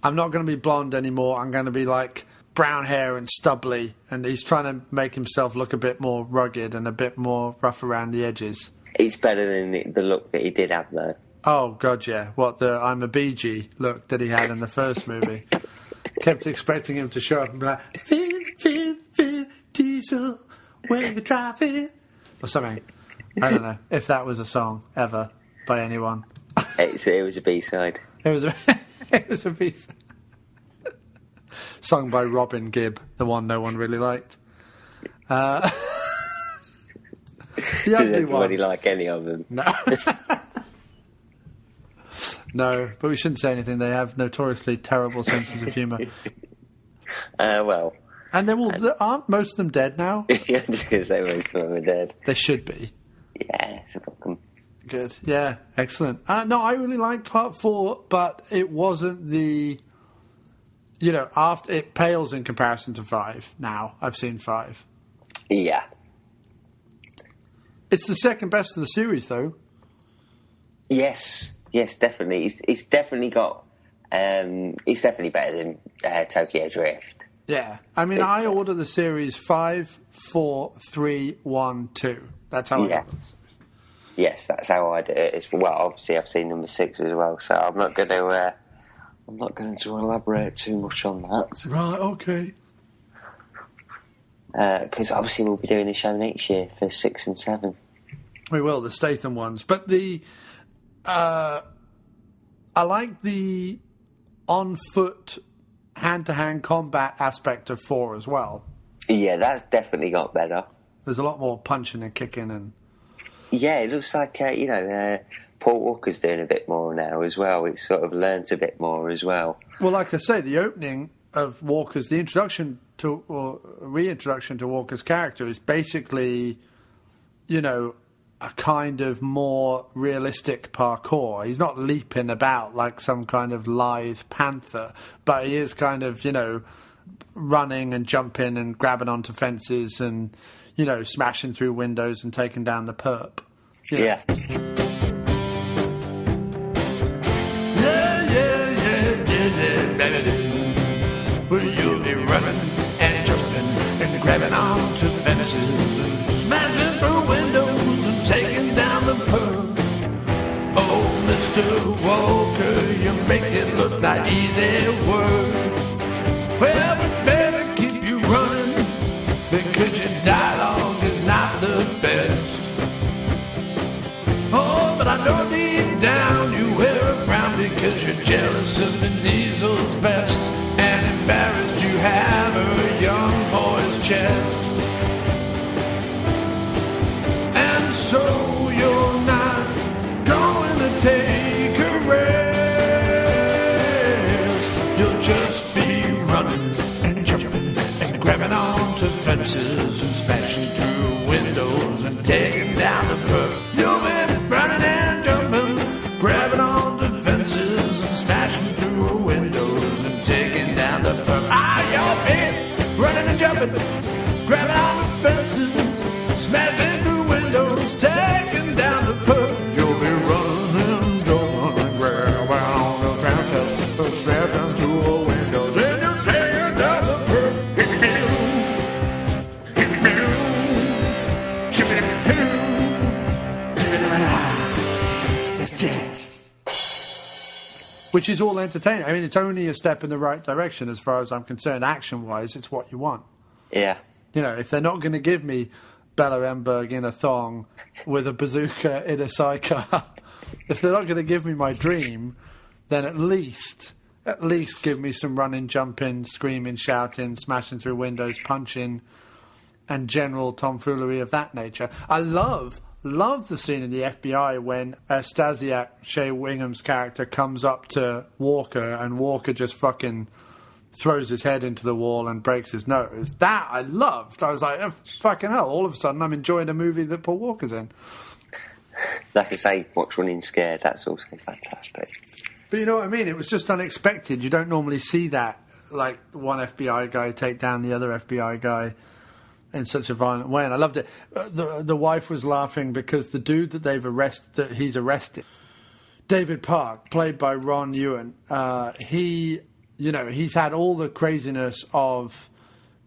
I'm not going to be blonde anymore. I'm going to be like brown hair and stubbly. And he's trying to make himself look a bit more rugged and a bit more rough around the edges. It's better than the look that he did have, though. Oh, God, yeah. What, the I'm a BG look that he had in the first movie. Kept expecting him to show up and be like, Vin, Diesel, where you driving? Or something. I don't know if that was a song ever by anyone. It was a B-side. It was a B-side. Sung by Robin Gibb, the one no one really liked. Does everybody like any of them? No. No, but we shouldn't say anything. They have notoriously terrible senses of humour. Well. And aren't most of them dead now? Yeah, I'm just going to say most of them are dead. They should be. Yeah, it's a fucking... Good. Yeah, excellent. No, I really liked part 4, but it wasn't the... after it pales in comparison to 5 now. I've seen 5. Yeah. It's the second best of the series, though. Yes, definitely. It's definitely got... it's definitely better than Tokyo Drift. Yeah. I mean, I order the series 5, 4, 3, 1, 2. That's how I order the series. Yes, that's how I do it. Well, obviously I've seen number 6 as well, so I'm not going to elaborate too much on that. Right, okay. Because obviously we'll be doing the show next year for 6 and 7. We will, the Statham ones. But I like the on-foot, hand-to-hand combat aspect of 4 as well. Yeah, that's definitely got better. There's a lot more punching and kicking and... Yeah, it looks like, Paul Walker's doing a bit more now as well. It's sort of learnt a bit more as well. Well, like I say, the opening of Walker's, the introduction to, or reintroduction to Walker's character is basically, a kind of more realistic parkour. He's not leaping about like some kind of lithe panther, but he is kind of, running and jumping and grabbing onto fences and, smashing through windows and taking down the perp. Yeah. Yeah. ready. Well, you'll be running and jumping and grabbing onto fences and smashing through windows and taking down the pub. Oh, Mr. Walker, you make it look like easy work. Well, we better keep you running because your dialogue is not the best. Oh, but I know deep down you wear a frown because you're jealous of Vin Diesel's vest and embarrassed you have a young boy's chest. And so you're not going to take a rest. You'll just be running and jumping and grabbing onto fences and smashing through windows and taking down the pub. You'll be running and jumping, grabbing onto fences and smashing through windows and taking down the pub. You'll be running and jumping, grabbing onto fences, smashing through windows, taking down the pub. You'll be running and jumping and grabbing onto fences, smashing through windows, and you're taking down the pub. Which is all entertaining. I mean, it's only a step in the right direction as far as I'm concerned. Action-wise, it's what you want. Yeah. You know, if they're not going to give me Bella Emberg in a thong with a bazooka in a sidecar, if they're not going to give me my dream, then at least give me some running, jumping, screaming, shouting, smashing through windows, punching, and general tomfoolery of that nature. I love the scene in the FBI when Stasiak, Shea Wingham's character, comes up to Walker and Walker just fucking throws his head into the wall and breaks his nose. That I loved. I was like, oh, fucking hell, all of a sudden I'm enjoying a movie that Paul Walker's in. Like I say, watch Running Scared, that's also fantastic. But you know what I mean? It was just unexpected. You don't normally see that, like one FBI guy take down the other FBI guy in such a violent way, and I loved it. The wife was laughing because the dude that he's arrested, David Park, played by Ron Ewan, he's had all the craziness of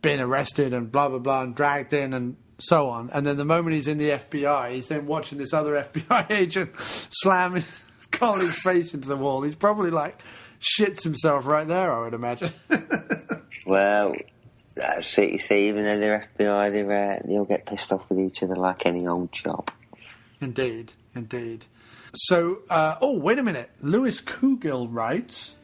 being arrested and blah, blah, blah, and dragged in and so on. And then the moment he's in the FBI, he's then watching this other FBI agent slam his colleague's face into the wall. He's probably like shits himself right there, I would imagine. Well, that's it. You see, even though they're FBI, they'll get pissed off with each other like any old job. Indeed. So, wait a minute. Lewis Coogill writes...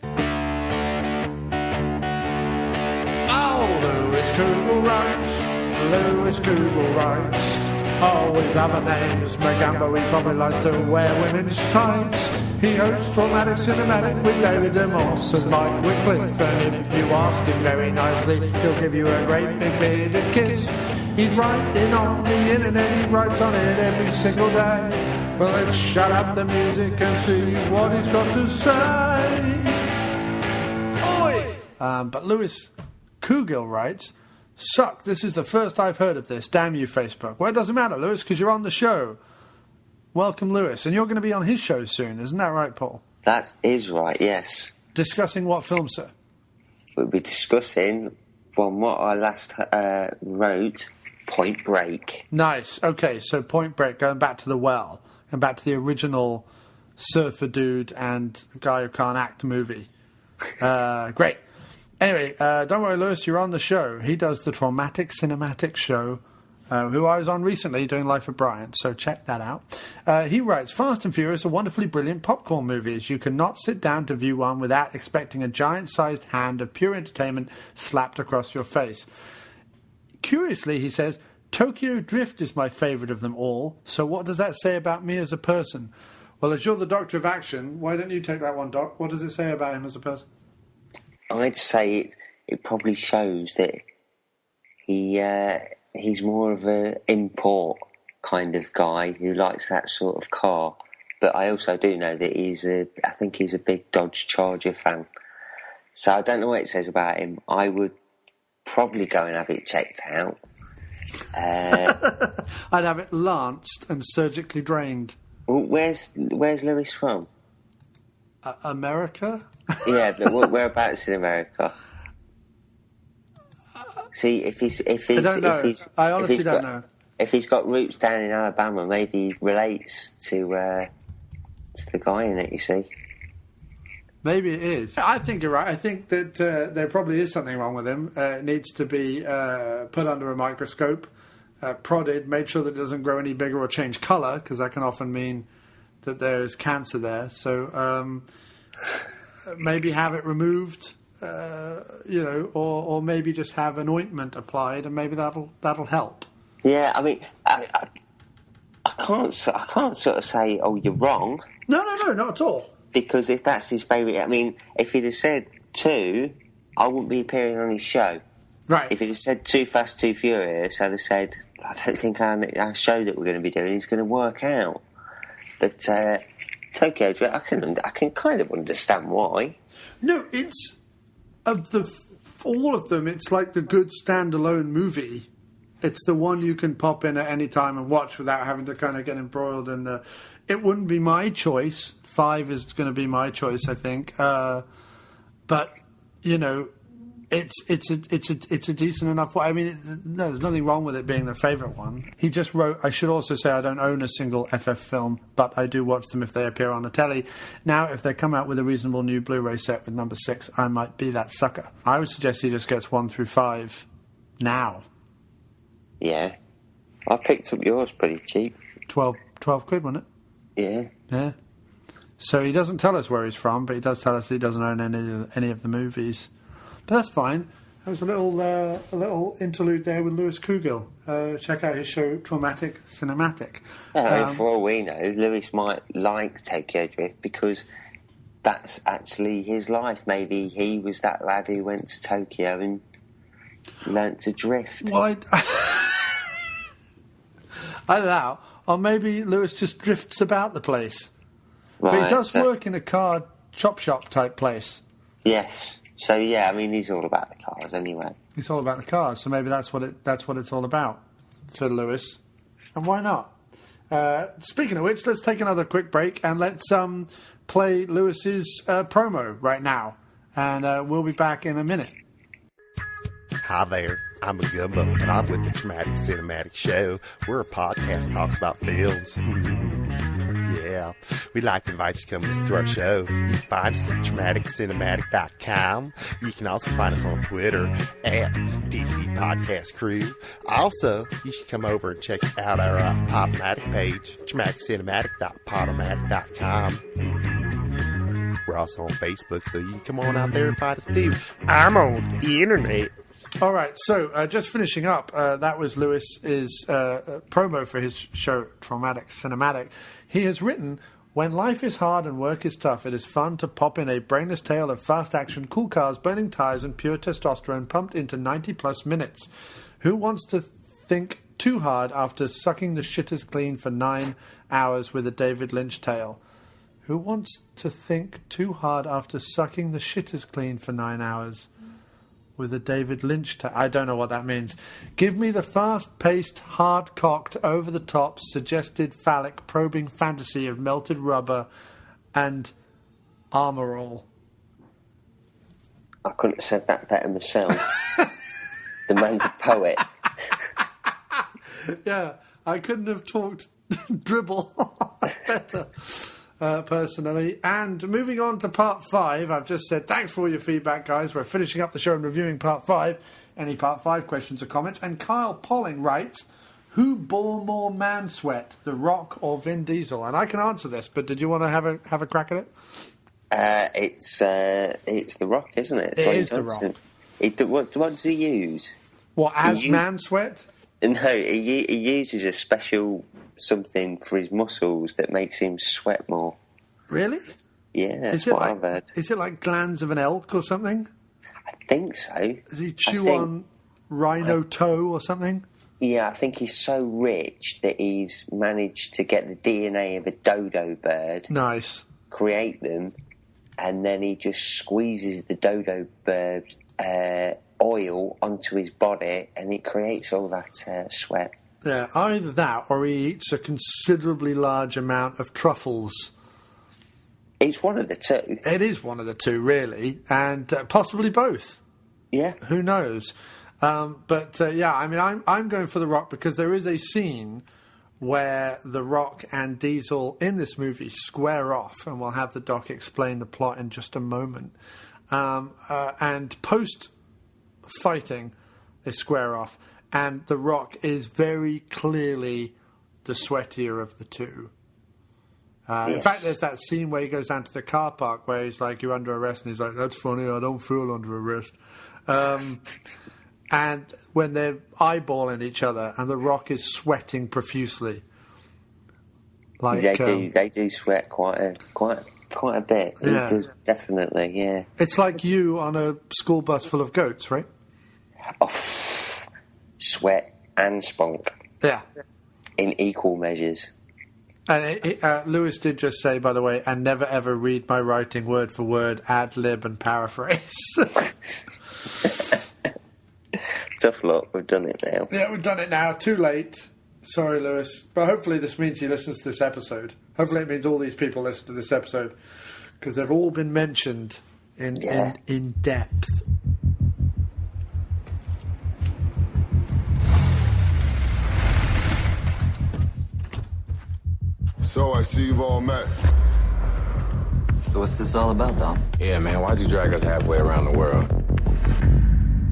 Lewis Coogill writes, always other names. Magambo, he probably likes to wear women's tights. He hosts Traumatic Cinematic with David DeMoss and Mike Wycliffe. And if you ask him very nicely, he'll give you a great big bearded kiss. He's writing on the internet, he writes on it every single day. Well, let's shut up the music and see what he's got to say. Oi! But Lewis Coogill writes, suck, this is the first I've heard of this. Damn you, Facebook. Well, it doesn't matter, Lewis, because you're on the show. Welcome, Lewis. And you're going to be on his show soon, isn't that right, Paul? That is right, yes. Discussing what film, sir? We'll be discussing, from what I last wrote, Point Break. Nice. Okay, so Point Break, going back to the well, and back to the original surfer dude and guy who can't act movie. Great. Anyway, don't worry, Lewis, you're on the show. He does the Traumatic Cinematic show, who I was on recently doing Life of Brian, so check that out. He writes, Fast and Furious are wonderfully brilliant popcorn movies. You cannot sit down to view one without expecting a giant-sized hand of pure entertainment slapped across your face. Curiously, he says, Tokyo Drift is my favourite of them all, so what does that say about me as a person? Well, as you're the Doctor of Action, why don't you take that one, Doc? What does it say about him as a person? I'd say it probably shows that he's more of an import kind of guy who likes that sort of car. But I also do know that I think he's a big Dodge Charger fan. So I don't know what it says about him. I would probably go and have it checked out. I'd have it lanced and surgically drained. Well, where's Lewis from? America? Yeah, but whereabouts in America? See, if he's I don't know. I honestly don't know. If he's got roots down in Alabama, maybe he relates to the guy in it. You see. Maybe it is. I think you're right. I think that there probably is something wrong with him. It needs to be put under a microscope, prodded, made sure that it doesn't grow any bigger or change colour, because that can often mean that there's cancer there. So maybe have it removed, or maybe just have an ointment applied, and maybe that'll help. Yeah, I mean, I can't sort of say, oh, you're wrong. No, not at all. Because if that's his favourite... I mean, if he'd have said 2, I wouldn't be appearing on his show. Right. If he'd have said Too Fast, Too Furious, I'd have said, I don't think our show that we're going to be doing is going to work out. But Tokyo Drift, I can kind of understand why. No, it's... all of them, it's like the good standalone movie. It's the one you can pop in at any time and watch without having to kind of get embroiled in the... It wouldn't be my choice. 5 is going to be my choice, I think. But it's a decent enough. I mean, there's nothing wrong with it being the favourite one. He just wrote. I should also say I don't own a single FF film, but I do watch them if they appear on the telly. Now, if they come out with a reasonable new Blu-ray set with number 6, I might be that sucker. I would suggest he just gets 1 through 5 now. Yeah, I picked up yours pretty cheap. 12 quid, wasn't it? Yeah. So he doesn't tell us where he's from, but he does tell us that he doesn't own any of the movies. But that's fine. That was a little interlude there with Lewis Kugel. Check out his show, Traumatic Cinematic. For all we know, Lewis might like Tokyo Drift because that's actually his life. Maybe he was that lad who went to Tokyo and learnt to drift. Well, I don't know. Or maybe Lewis just drifts about the place. Right, but he does work in a car chop shop type place. Yes. So yeah, I mean, he's all about the cars anyway. He's all about the cars, so maybe that's what it's all about for Lewis. And why not? Speaking of which, let's take another quick break and let's play Lewis's promo right now, and we'll be back in a minute. Hi there, I'm a Gumbo, and I'm with the Traumatic Cinematic Show. We're a podcast that talks about films. Yeah, we'd like to invite you to come listen to our show. You can find us at traumaticcinematic.com. You can also find us on Twitter at DC Podcast Crew. Also, you should come over and check out our Podomatic page, traumaticcinematic.podomatic.com. We're also on Facebook, so you can come on out there and find us too. I'm on the internet. All right, so just finishing up, that was Lewis's promo for his show, Traumatic Cinematic. He has written, when life is hard and work is tough, it is fun to pop in a brainless tale of fast action, cool cars, burning tires, and pure testosterone pumped into 90-plus minutes. Who wants to think too hard after sucking the shitters clean for 9 hours with a David Lynch tale? Who wants to think too hard after sucking the shitters clean for 9 hours with a David Lynch I don't know what that means. Give me the fast-paced, hard-cocked, over-the-top, suggested phallic, probing fantasy of melted rubber and armour all. I couldn't have said that better myself. The man's a poet. Yeah, I couldn't have talked dribble better. Personally. And moving on to part 5, I've just said thanks for all your feedback, guys. We're finishing up the show and reviewing part 5. Any part 5 questions or comments? And Kyle Polling writes, who bore more man sweat, The Rock or Vin Diesel? And I can answer this, but did you want to have a crack at it? It's The Rock, isn't it? It is The Rock. What does he use? What, as man sweat? No, he uses a special something for his muscles that makes him sweat more. Really? Yeah, that's what I've heard. Is it like glands of an elk or something? I think so. Does he chew on rhino toe or something? Yeah, I think he's so rich that he's managed to get the DNA of a dodo bird. Nice. Create them, and then he just squeezes the dodo bird oil onto his body, and it creates all that sweat. Yeah, either that or he eats a considerably large amount of truffles. It's one of the two. It is one of the two, really, and possibly both. Yeah. Who knows? But I mean, I'm going for The Rock because there is a scene where The Rock and Diesel in this movie square off, and we'll have the doc explain the plot in just a moment. And post-fighting, they square off, and The Rock is very clearly the sweatier of the two. Yes. In fact, there's that scene where he goes down to the car park where he's like, "You're under arrest," and he's like, "That's funny, I don't feel under arrest." And when they're eyeballing each other, and The Rock is sweating profusely, like they do sweat quite a bit. Yeah. It does, definitely, yeah. It's like you on a school bus full of goats, right? Oh, sweat and spunk. Yeah, in equal measures. And Lewis did just say, by the way, and never ever read my writing word for word, ad lib and paraphrase. Tough luck, we've done it now. Yeah, we've done it now. Too late. Sorry, Lewis. But hopefully this means he listens to this episode. Hopefully it means all these people listen to this episode. Because they've all been mentioned in depth. So I see you've all met. What's this all about, Dom? Yeah, man, why'd you drag us halfway around the world?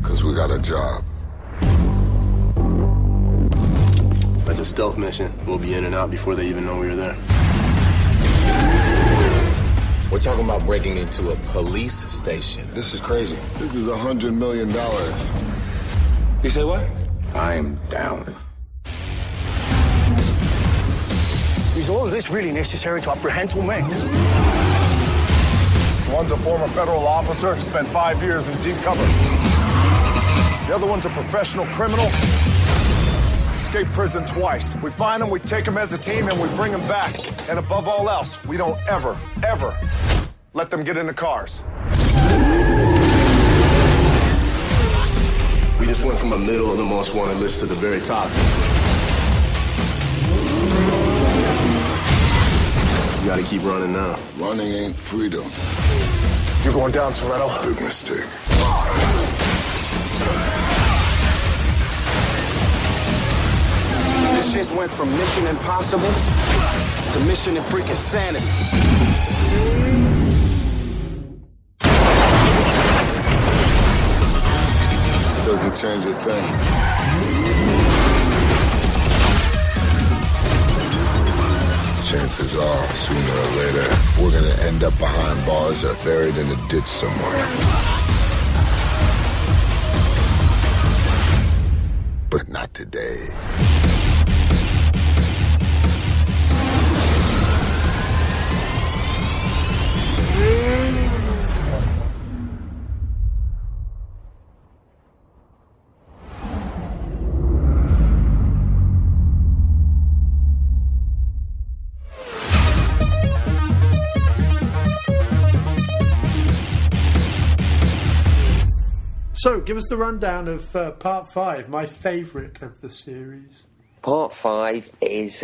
Because we got a job. That's a stealth mission. We'll be in and out before they even know we were there. We're talking about breaking into a police station. This is crazy. This is $100 million. You say what? I am down. Is all of this really necessary to apprehend two men? One's a former federal officer, spent 5 years in deep cover. The other one's a professional criminal, escaped prison twice. We find them, we take them as a team, and we bring them back. And above all else, we don't ever, ever let them get in the cars. We just went from the middle of the most wanted list to the very top. You gotta keep running now. Running ain't freedom. You're going down, Toretto. Big mistake. This just went from Mission Impossible to Mission and freaking Sanity. Doesn't change a thing. Chances are, sooner or later, we're gonna end up behind bars or buried in a ditch somewhere. But not today. So, give us the rundown of Part 5, my favourite of the series. Part 5 is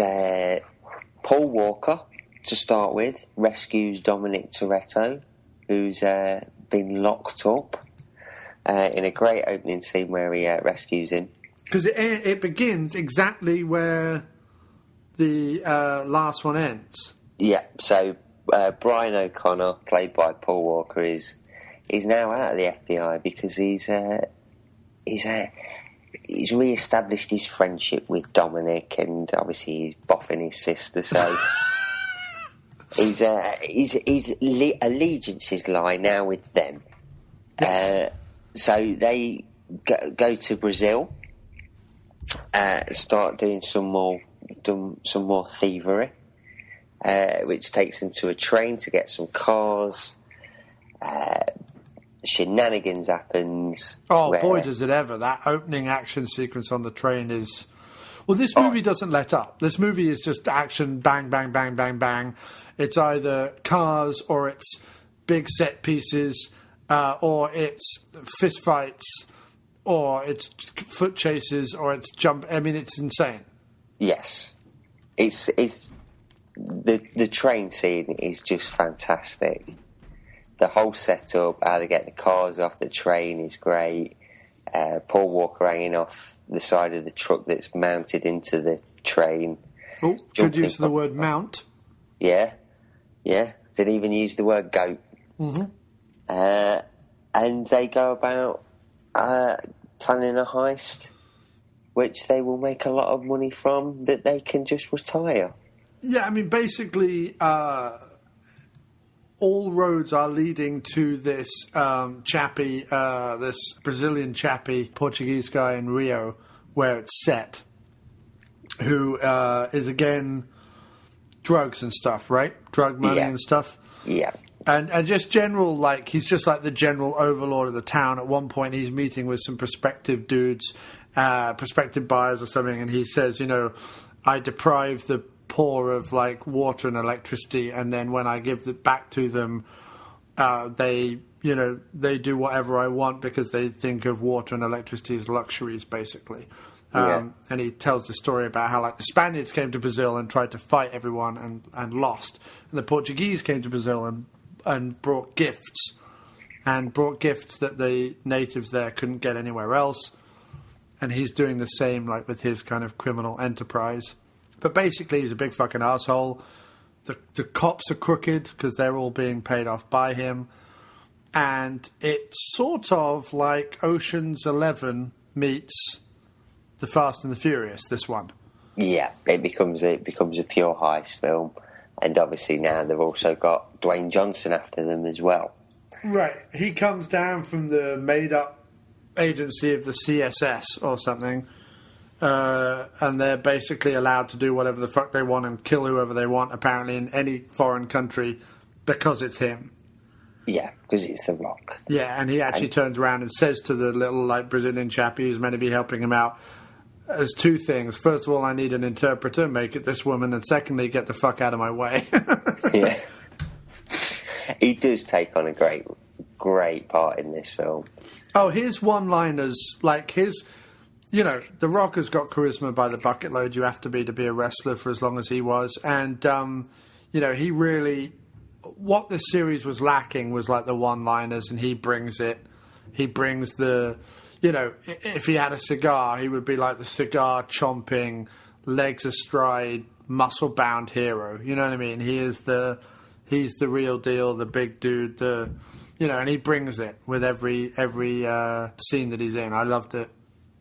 Paul Walker, to start with, rescues Dominic Toretto, who's been locked up, in a great opening scene where he rescues him. Because it begins exactly where the last one ends. Yeah, so Brian O'Connor, played by Paul Walker, is now out of the FBI because he's re-established his friendship with Dominic, and obviously he's boffing his sister, so his allegiances lie now with them. Yes. So they go to Brazil, start doing some more thievery, which takes them to a train to get some cars. Shenanigans happens. Oh, boy, does it ever. That opening action sequence on the train is... Well, this movie doesn't let up. This movie is just action, bang, bang, bang, bang, bang. It's either cars or it's big set pieces or it's fist fights or it's foot chases or it's jump... I mean, it's insane. Yes. It's the train scene is just fantastic. The whole setup, how they get the cars off the train is great. Paul Walker hanging off the side of the truck that's mounted into the train. Oh, good use of the word mount. Yeah. Didn't even use the word goat. Mm-hmm. And they go about planning a heist, which they will make a lot of money from, that they can just retire. Yeah, I mean, basically, all roads are leading to this chappie, this Brazilian chappie, Portuguese guy in Rio, where it's set, who is, again, drugs and stuff, right? Drug money and stuff. Yeah. And just general, like, he's just like the general overlord of the town. At one point, he's meeting with some prospective dudes, prospective buyers or something, and he says, I deprive the poor of, like, water and electricity, and then when I give it back to them, they do whatever I want because they think of water and electricity as luxuries, basically. And he tells the story about how, like, the Spaniards came to Brazil and tried to fight everyone and lost. And the Portuguese came to Brazil and brought gifts that the natives there couldn't get anywhere else. And he's doing the same, like, with his kind of criminal enterprise. But basically, he's a big fucking asshole. The cops are crooked because they're all being paid off by him. And it's sort of like Ocean's 11 meets The Fast and the Furious, this one. Yeah, it becomes a pure heist film. And obviously now they've also got Dwayne Johnson after them as well. Right. He comes down from the made-up agency of the CSS or something. And they're basically allowed to do whatever the fuck they want and kill whoever they want, apparently, in any foreign country because it's him. Yeah, because it's The Rock. Yeah, and he actually turns around and says to the little, like, Brazilian chappie who's meant to be helping him out, there's two things. First of all, I need an interpreter, make it this woman, and secondly, get the fuck out of my way. Yeah. He does take on a great part in this film. Oh, his one-liners, like his... The Rock has got charisma by the bucket load. You have to be a wrestler for as long as he was. And, he really... What this series was lacking was, like, the one-liners, and he brings it. He brings the... if he had a cigar, he would be like the cigar-chomping, legs astride, muscle-bound hero. You know what I mean? He's the real deal, the big dude, and he brings it with every scene that he's in. I loved it.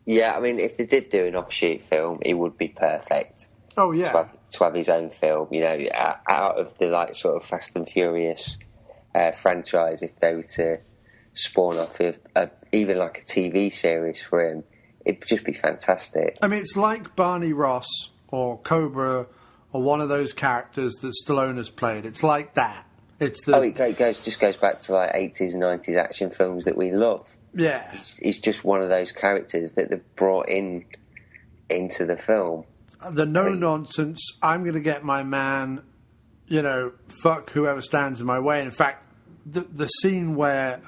Yeah, I mean, if they did do an offshoot film, it would be perfect. Oh, yeah. To have his own film, out of the, like, sort of Fast and Furious franchise, if they were to spawn off even like a TV series for him, it'd just be fantastic. I mean, it's like Barney Ross or Cobra or one of those characters that Stallone has played. It's like that. It goes back to, like, 80s and 90s action films that we love. Yeah. He's just one of those characters that they've brought into the film. The no-nonsense, I'm going to get my man, fuck whoever stands in my way. In fact, the scene where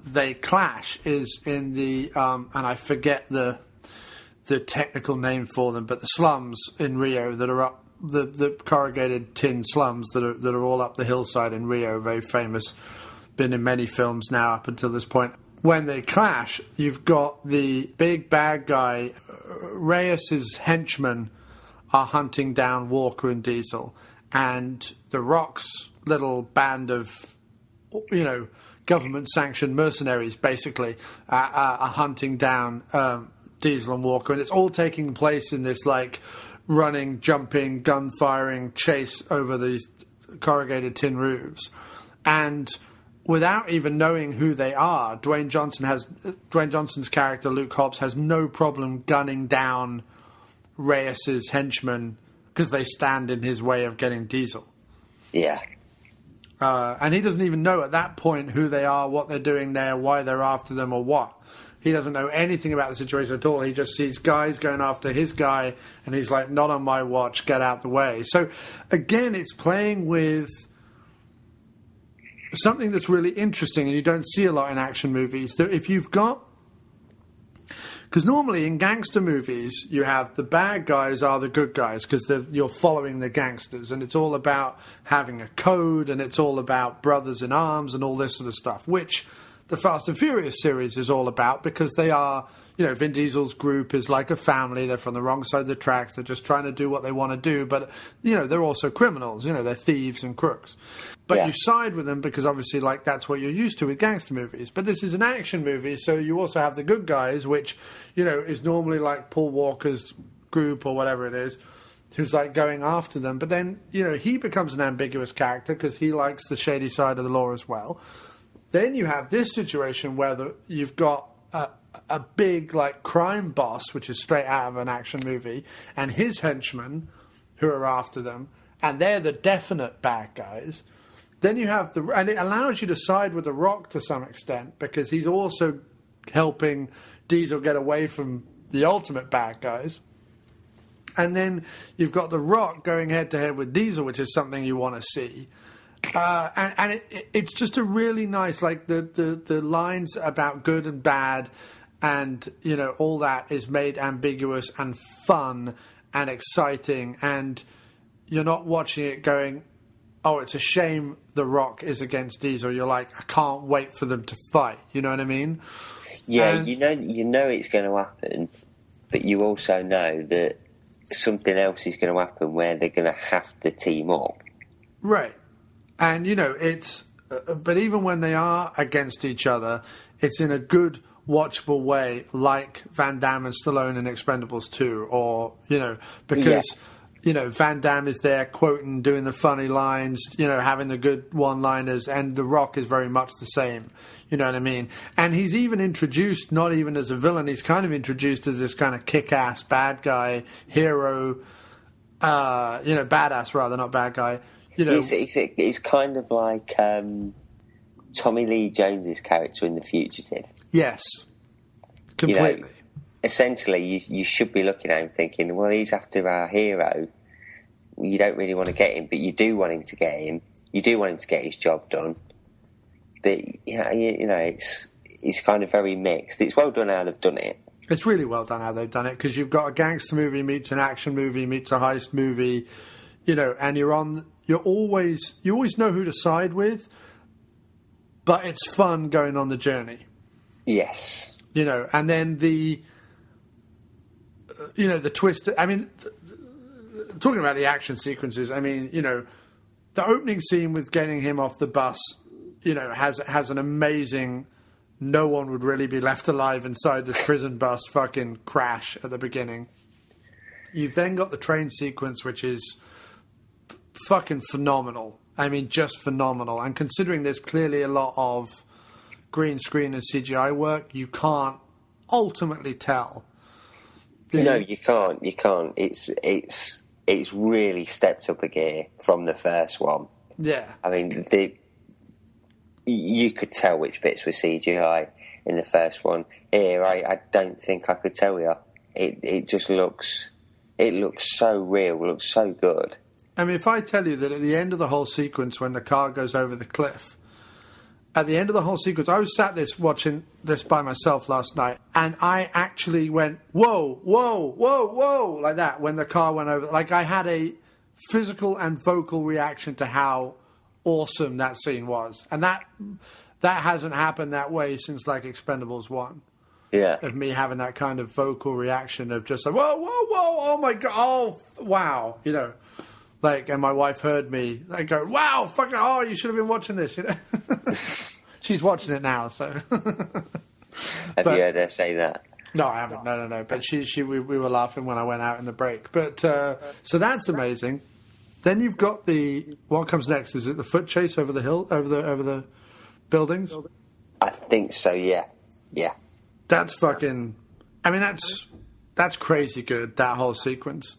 they clash is in the, and I forget the technical name for them, but the slums in Rio that are up, the corrugated tin slums that are all up the hillside in Rio, very famous, been in many films now up until this point. When they clash, you've got the big bad guy, Reyes's henchmen are hunting down Walker and Diesel, and the Rock's little band of, government-sanctioned mercenaries, basically, are hunting down Diesel and Walker, and it's all taking place in this, like, running, jumping, gun-firing chase over these corrugated tin roofs. And without even knowing who they are, Dwayne Johnson's character, Luke Hobbs, has no problem gunning down Reyes's henchmen because they stand in his way of getting Diesel. Yeah. And he doesn't even know at that point who they are, what they're doing there, why they're after them, or what. He doesn't know anything about the situation at all. He just sees guys going after his guy, and he's like, not on my watch, get out the way. So, again, it's playing with something that's really interesting, and you don't see a lot in action movies. If you've got Because normally in gangster movies, you have the bad guys are the good guys because you're following the gangsters, and it's all about having a code, and it's all about brothers in arms and all this sort of stuff, which the Fast and Furious series is all about because they are, Vin Diesel's group is like a family. They're from the wrong side of the tracks. They're just trying to do what they want to do. But, they're also criminals. They're thieves and crooks. But you side with them because obviously, that's what you're used to with gangster movies. But this is an action movie, so you also have the good guys, which, is normally like Paul Walker's group or whatever it is, who's going after them. But then, he becomes an ambiguous character because he likes the shady side of the law as well. Then you have this situation where you've got a big crime boss, which is straight out of an action movie, and his henchmen who are after them, and they're the definite bad guys. Then you have and it allows you to side with The Rock to some extent because he's also helping Diesel get away from the ultimate bad guys. And then you've got The Rock going head to head with Diesel, which is something you want to see. And it's just a really nice, the lines about good and bad and, all that is made ambiguous and fun and exciting. And you're not watching it going, oh, it's a shame The Rock is against Diesel. You're like, I can't wait for them to fight. You know what I mean? Yeah, and you know it's going to happen, but you also know that something else is going to happen where they're going to have to team up. Right. And, it's... but even when they are against each other, it's in a good, watchable way, like Van Damme and Stallone in Expendables 2, or, because... Van Damme is there quoting, doing the funny lines, having the good one-liners, and The Rock is very much the same. You know what I mean? And he's even introduced, not even as a villain, he's kind of introduced as this kind of kick-ass bad guy, hero, badass rather, not bad guy. He's kind of like Tommy Lee Jones's character in The Fugitive. Yes, completely. Essentially, you should be looking at him thinking, well, he's after our hero. You don't really want to get him, but you do want him to get him. You do want him to get his job done. But, it's kind of very mixed. It's well done how they've done it. It's really well done how they've done it, because you've got a gangster movie meets an action movie meets a heist movie, and you always know who to side with, but it's fun going on the journey. Yes. And then the twist. I mean, talking about the action sequences, I mean, the opening scene with getting him off the bus, has an amazing, no one would really be left alive inside this prison bus fucking crash at the beginning. You've then got the train sequence, which is fucking phenomenal. I mean, just phenomenal. And considering there's clearly a lot of green screen and CGI work, you can't ultimately tell. No, you can't. You can't. It's really stepped up a gear from the first one. Yeah. I mean, you could tell which bits were CGI in the first one. Here, I don't think I could tell you. It just looks so real, looks so good. I mean, if I tell you that at the end of the whole sequence, when the car goes over the cliff, at the end of the whole sequence, I was sat watching this by myself last night, and I actually went, whoa, whoa, whoa, whoa, like that, when the car went over. Like, I had a physical and vocal reaction to how awesome that scene was. And that hasn't happened that way since, Expendables 1. Yeah. Of me having that kind of vocal reaction of just like, whoa, whoa, whoa, oh my God, oh, wow, and my wife heard me, go, wow, fucking, oh, you should have been watching this, She's watching it now, so. Have you heard her say that? No, I haven't. No. But we were laughing when I went out in the break. But, so that's amazing. Then you've got what comes next? Is it the foot chase over the hill, over the buildings? I think so, yeah. Yeah. That's fucking, I mean, that's crazy good, that whole sequence.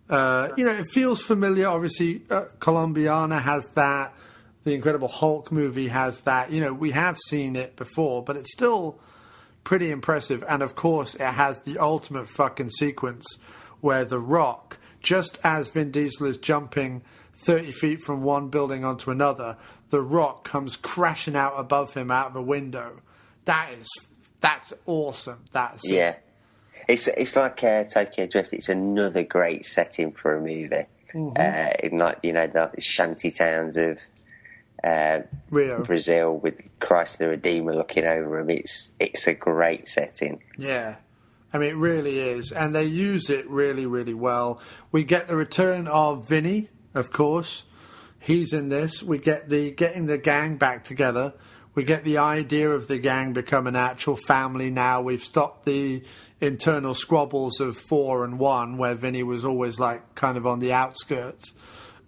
It feels familiar. Obviously, Colombiana has that. The Incredible Hulk movie has that. We have seen it before, but it's still pretty impressive. And, of course, it has the ultimate fucking sequence where The Rock, just as Vin Diesel is jumping 30 feet from one building onto another, The Rock comes crashing out above him out of a window. That is That's awesome. That's it. Yeah. It's like Tokyo Drift. It's another great setting for a movie. In like, you know, the shanty towns of Rio, Brazil, with Christ the Redeemer looking over them. It's a great setting. Yeah. I mean, it really is. And they use it really, really well. We get the return of Vinny, of course. He's in this. We get getting the gang back together. We get the idea of the gang become an actual family now. We've stopped the internal squabbles of 4 and 1, where Vinny was always like kind of on the outskirts.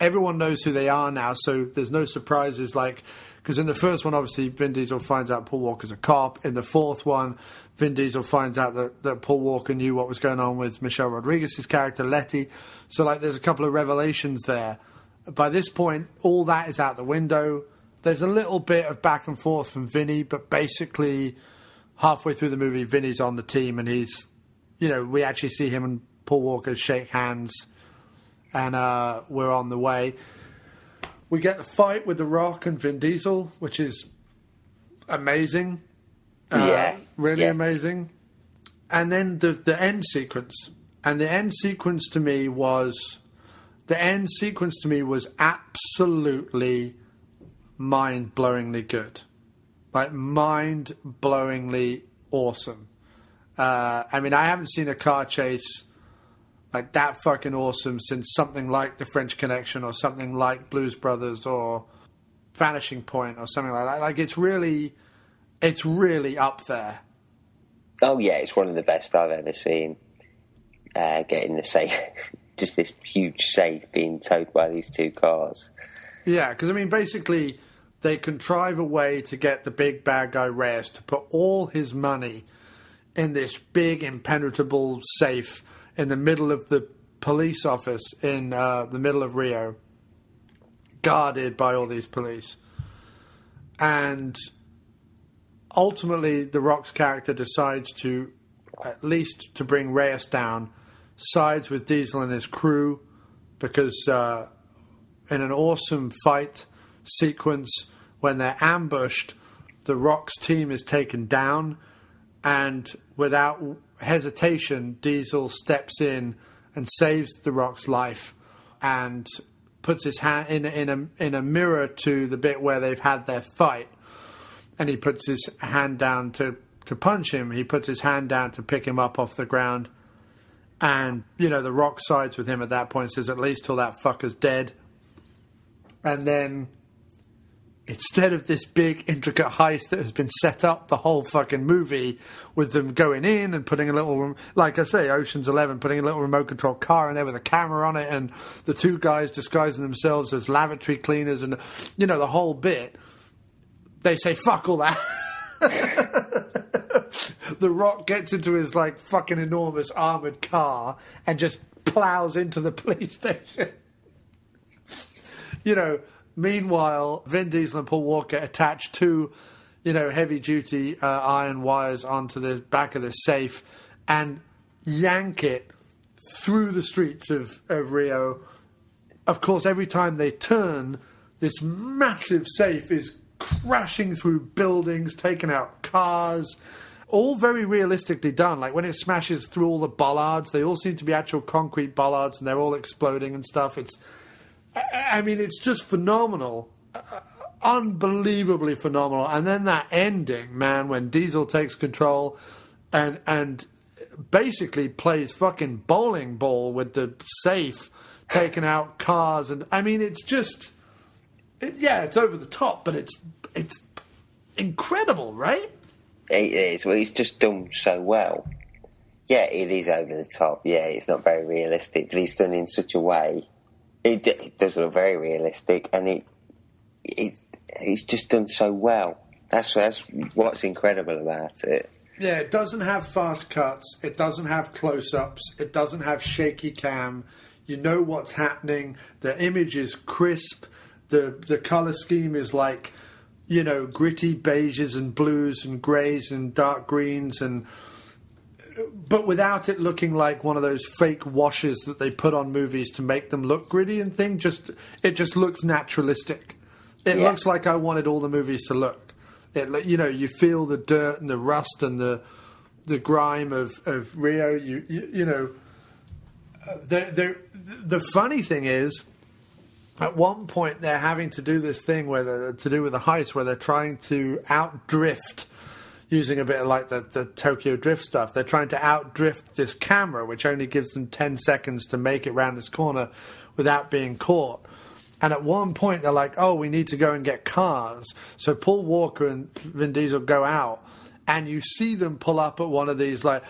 Everyone knows who they are now, so there's no surprises. Like, because in the first one, obviously, Vin Diesel finds out Paul Walker's a cop. In the fourth one, Vin Diesel finds out that Paul Walker knew what was going on with Michelle Rodriguez's character, Letty. So, like, there's a couple of revelations there. By this point, all that is out the window. There's a little bit of back and forth from Vinny, but basically halfway through the movie, Vinny's on the team, and he's, you know, we actually see him and Paul Walker shake hands, and we're on the way. We get the fight with The Rock and Vin Diesel, which is amazing. Really amazing. And then the end sequence. And the end sequence to me was absolutely mind-blowingly good. Like, mind-blowingly awesome. I mean, I haven't seen a car chase like that fucking awesome since something like The French Connection or something like Blues Brothers or Vanishing Point or something like that. Like, it's really up there. Oh, yeah, it's one of the best I've ever seen. Getting the safe, just this huge safe being towed by these two cars. Yeah, because, I mean, basically, they contrive a way to get the big bad guy Reyes to put all his money in this big, impenetrable safe in the middle of the police office in the middle of Rio, guarded by all these police. And ultimately, The Rock's character decides to, at least to bring Reyes down, sides with Diesel and his crew, because in an awesome fight sequence, when they're ambushed, The Rock's team is taken down, and without hesitation, Diesel steps in and saves The Rock's life and puts his hand in a mirror to the bit where they've had their fight, and he puts his hand down to punch him. He puts his hand down to pick him up off the ground, and, you know, The Rock sides with him at that point, says, at least till that fucker's dead. And then, instead of this big, intricate heist that has been set up the whole fucking movie, with them going in and putting a little, like I say, Ocean's 11, putting a little remote control car in there with a camera on it, and the two guys disguising themselves as lavatory cleaners, and, you know, the whole bit, they say, fuck all that. The Rock gets into his, like, fucking enormous armoured car and just plows into the police station. You know, meanwhile, Vin Diesel and Paul Walker attach two, you know, heavy-duty iron wires onto the back of the safe and yank it through the streets of Rio. Of course, every time they turn, this massive safe is crashing through buildings, taking out cars, all very realistically done. Like, when it smashes through all the bollards, they all seem to be actual concrete bollards, and they're all exploding and stuff. I mean, it's just phenomenal. Unbelievably phenomenal. And then that ending, man, when Diesel takes control and basically plays fucking bowling ball with the safe, taking out cars. And, I mean, it's just... it's over the top, but it's incredible, right? It is. Well, it's just done so well. Yeah, it is over the top. Yeah, it's not very realistic, but it's done in such a way. It does look very realistic, and it's just done so well. That's what's incredible about it. Yeah, it doesn't have fast cuts. It doesn't have close-ups. It doesn't have shaky cam. You know what's happening. The image is crisp. The colour scheme is like, you know, gritty beiges and blues and greys and dark greens, but without it looking like one of those fake washes that they put on movies to make them look gritty and thing. It just looks naturalistic. It looks like I wanted all the movies to look. You feel the dirt and the rust and the grime of Rio. The funny thing is, at one point they're having to do this thing to do with the heist, where they're trying to outdrift, using a bit of like the Tokyo Drift stuff. They're trying to outdrift this camera, which only gives them 10 seconds to make it round this corner without being caught. And at one point they're like, oh, we need to go and get cars. So Paul Walker and Vin Diesel go out, and you see them pull up at one of these like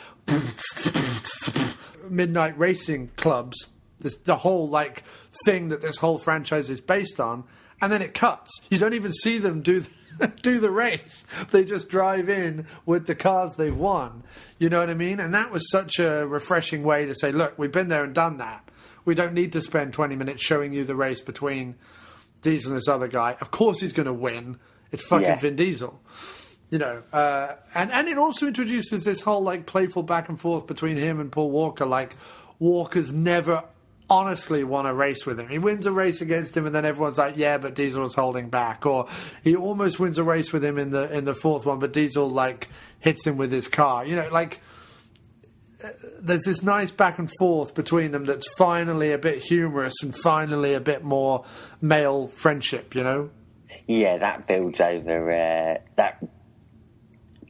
midnight racing clubs. The whole like thing that this whole franchise is based on, and then it cuts. You don't even see them do the race. They just drive in with the cars they've won. You know what I mean? And that was such a refreshing way to say, look, we've been there and done that. We don't need to spend 20 minutes showing you the race between Diesel and this other guy. Of course he's going to win. It's fucking Vin Diesel. And it also introduces this whole like playful back and forth between him and Paul Walker. Like, Walker's never honestly won a race with him. He wins a race against him, and then everyone's like, yeah, but Diesel was holding back. Or he almost wins a race with him in the fourth one, but Diesel like hits him with his car. There's this nice back and forth between them that's finally a bit humorous and finally a bit more male friendship, Yeah, that builds over...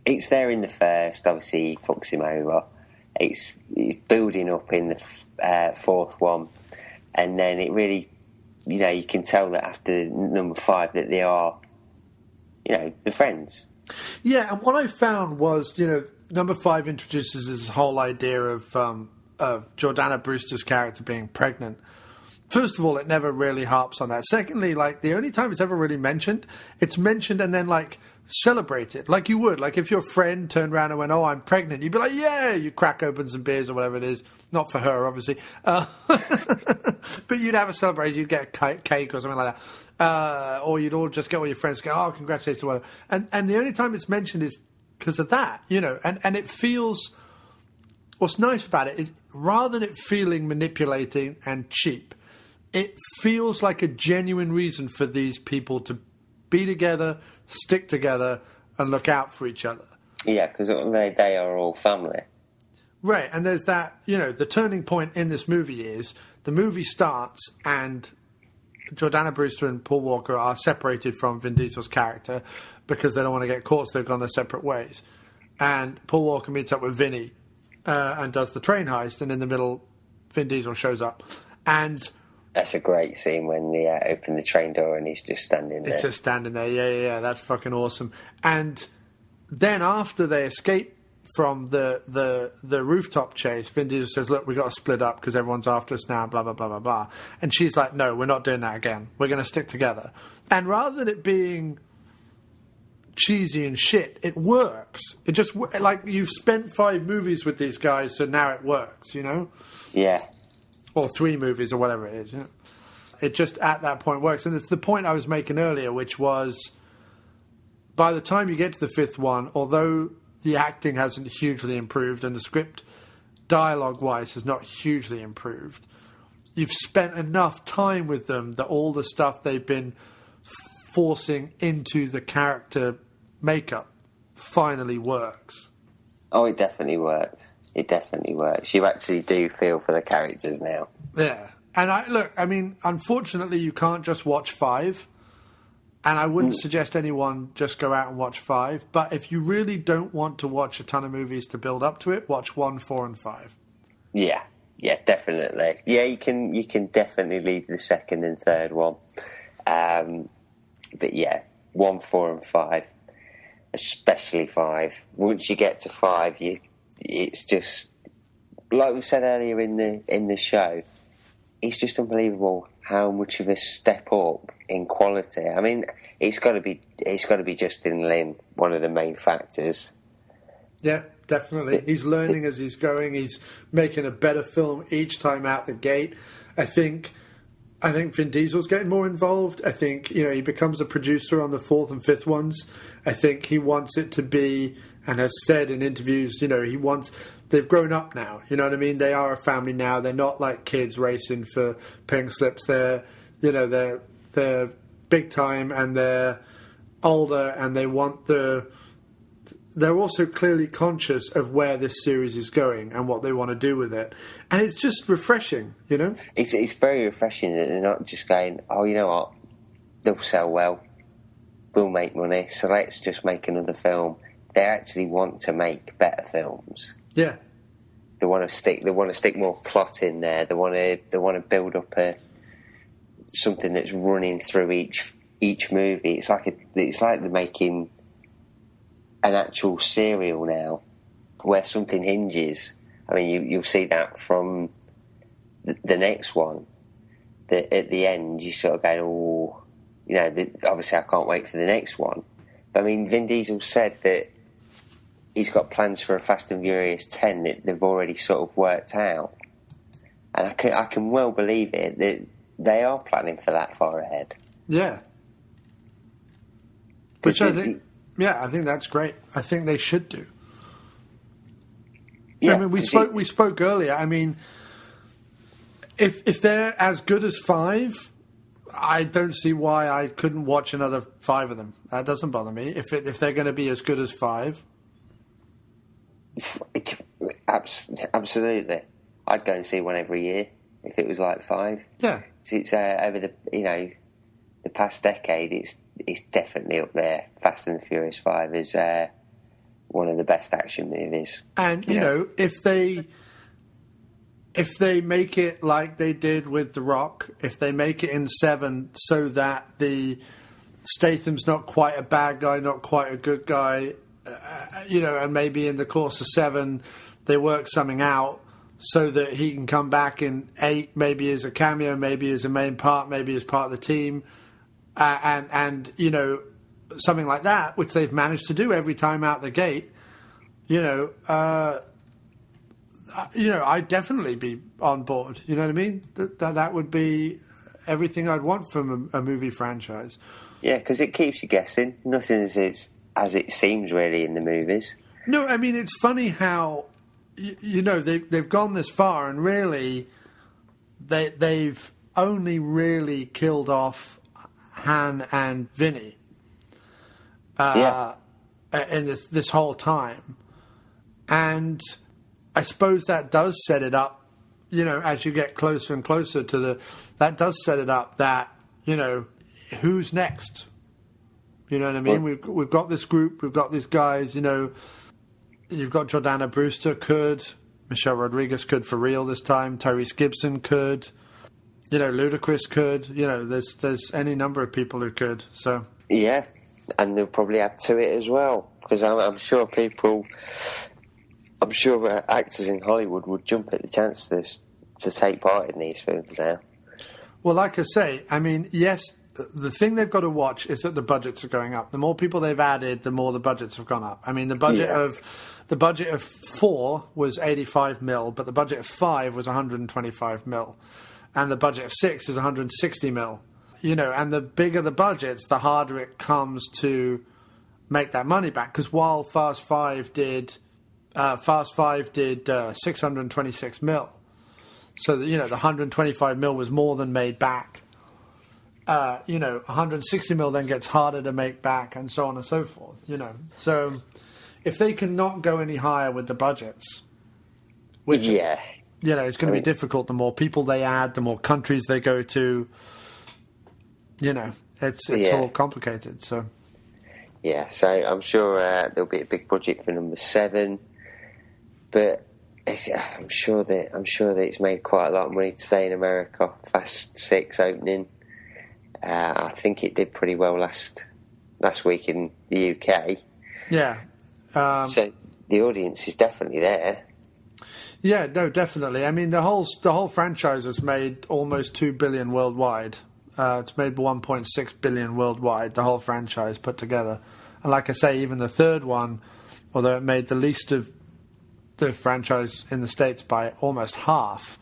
It's there in the first, obviously he fucks him over. It's building up in the fourth one. And then it really... you can tell that after number 5 that they are, the friends. Yeah, and what I found was, number 5 introduces this whole idea of Jordana Brewster's character being pregnant. First of all, it never really harps on that. Secondly, like, the only time it's ever really mentioned, it's mentioned and then, like, celebrated. Like you would. Like, if your friend turned around and went, oh, I'm pregnant, you'd be like, yeah, you crack open some beers or whatever it is. Not for her, obviously. But you'd have a celebration. You'd get a cake or something like that. Or you'd all just get all your friends to go, oh, congratulations or whatever. And the only time it's mentioned is because of that, and it feels... What's nice about it is, rather than it feeling manipulating and cheap, it feels like a genuine reason for these people to be together, stick together, and look out for each other. Yeah, because they are all family. Right, and there's that, the turning point in this movie is, the movie starts and Jordana Brewster and Paul Walker are separated from Vin Diesel's character because they don't want to get caught, so they've gone their separate ways. And Paul Walker meets up with Vinny and does the train heist, and in the middle, Vin Diesel shows up. And that's a great scene when they open the train door and he's just standing there. He's just standing there, yeah, that's fucking awesome. And then after they escape from the rooftop chase, Vin Diesel says, look, we've got to split up because everyone's after us now, blah, blah, blah, blah, blah. And she's like, no, we're not doing that again. We're going to stick together. And rather than it being cheesy and shit, it works. It just, like, you've spent 5 movies with these guys, so now it works, Yeah. Or 3 movies or whatever it is. It just at that point works. And it's the point I was making earlier, which was, by the time you get to the 5th one, although the acting hasn't hugely improved and the script dialogue-wise has not hugely improved, you've spent enough time with them that all the stuff they've been forcing into the character makeup finally works. Oh, it definitely works. It definitely works. You actually do feel for the characters now. Yeah. And unfortunately, you can't just watch 5. And I wouldn't suggest anyone just go out and watch 5. But if you really don't want to watch a ton of movies to build up to it, watch 1, 4, and 5. Yeah, definitely. Yeah, you can definitely leave the 2nd and 3rd one. But yeah, 1, 4, and 5. Especially 5. Once you get to 5, it's just, like we said earlier in the show, it's just unbelievable how much of a step up in quality. I mean, it's got to be Justin Lin, one of the main factors. Yeah, definitely. He's learning as he's going. He's making a better film each time out the gate. I think Vin Diesel's getting more involved. I think, he becomes a producer on the 4th and 5th ones. I think he wants it to be, and has said in interviews, they've grown up now. You know what I mean? They are a family now. They're not like kids racing for pink slips. They're big time, and they're older, and they want they're also clearly conscious of where this series is going and what they want to do with it. And it's just refreshing, you know? It's very refreshing that they're not just going, oh, you know what, they'll sell well, we'll make money, so let's just make another film. They actually want to make better films. Yeah. They want to stick more plot in there. They want to build up something that's running through each movie. It's like they're making an actual serial now, where something hinges. I mean, you'll see that from the next one. That at the end, you sort of go, oh, you know, obviously I can't wait for the next one. But I mean, Vin Diesel said that he's got plans for a Fast and Furious 10 that they've already sort of worked out. And I can well believe it, that they are planning for that far ahead. Yeah. Which I think that's great. I think they should do. Yeah, I mean, we spoke earlier. I mean, if they're as good as 5, I don't see why I couldn't watch another 5 of them. That doesn't bother me. If they're going to be as good as 5. Absolutely. I'd go and see one every year if it was like 5. Yeah. It's over the past decade, it's definitely up there. Fast and the Furious 5 is one of the best action movies. And you know, if they make it like they did with The Rock, if they make it in 7 so that the Statham's not quite a bad guy, not quite a good guy, you know, and maybe in the course of 7 they work something out so that he can come back in 8, maybe as a cameo, maybe as a main part, maybe as part of the team, and you know, something like that, which they've managed to do every time out the gate. You know, I'd definitely be on board. You know what I mean? That would be everything I'd want from a movie franchise. Yeah, because it keeps you guessing. Nothing is as it seems really in the movies. No, I mean, it's funny how, you know, they've gone this far, and really they've only really killed off Han and Vinny in this whole time. And I suppose that does set it up, you know, as you get closer and closer to that does set it up that, you know, who's next? You know what I mean? We've got this group, we've got these guys, you know. You've got Jordana Brewster could, Michelle Rodriguez could for real this time, Tyrese Gibson could, you know, Ludacris could, you know, there's any number of people who could. So yeah, and they'll probably add to it as well, because I'm sure actors in Hollywood would jump at the chance for this to take part in these films now. Well, like I say, I mean, yes, the thing they've got to watch is that the budgets are going up. The more people they've added, the more the budgets have gone up. I mean, the budget of 4 was 85 mil, but the budget of 5 was 125 mil, and the budget of 6 is 160 mil. You know, and the bigger the budgets, the harder it comes to make that money back. Because while Fast 5 did 626 mil, so that, you know, the 125 mil was more than made back. You know, 160 mil then gets harder to make back, and so on and so forth, you know. So if they can not go any higher with the budgets, which, you know, it's going to be difficult. The more people they add, the more countries they go to, you know, it's all complicated. So yeah, so I'm sure there'll be a big budget for number 7, but I'm sure that it's made quite a lot of money today in America. Fast 6 opening. I think it did pretty well last week in the UK. Yeah. So the audience is definitely there. Yeah, no, definitely. I mean, the whole franchise has made almost $2 billion worldwide. It's made 1.6 billion worldwide, the whole franchise put together. And like I say, even the third one, although it made the least of the franchise in the States by almost half,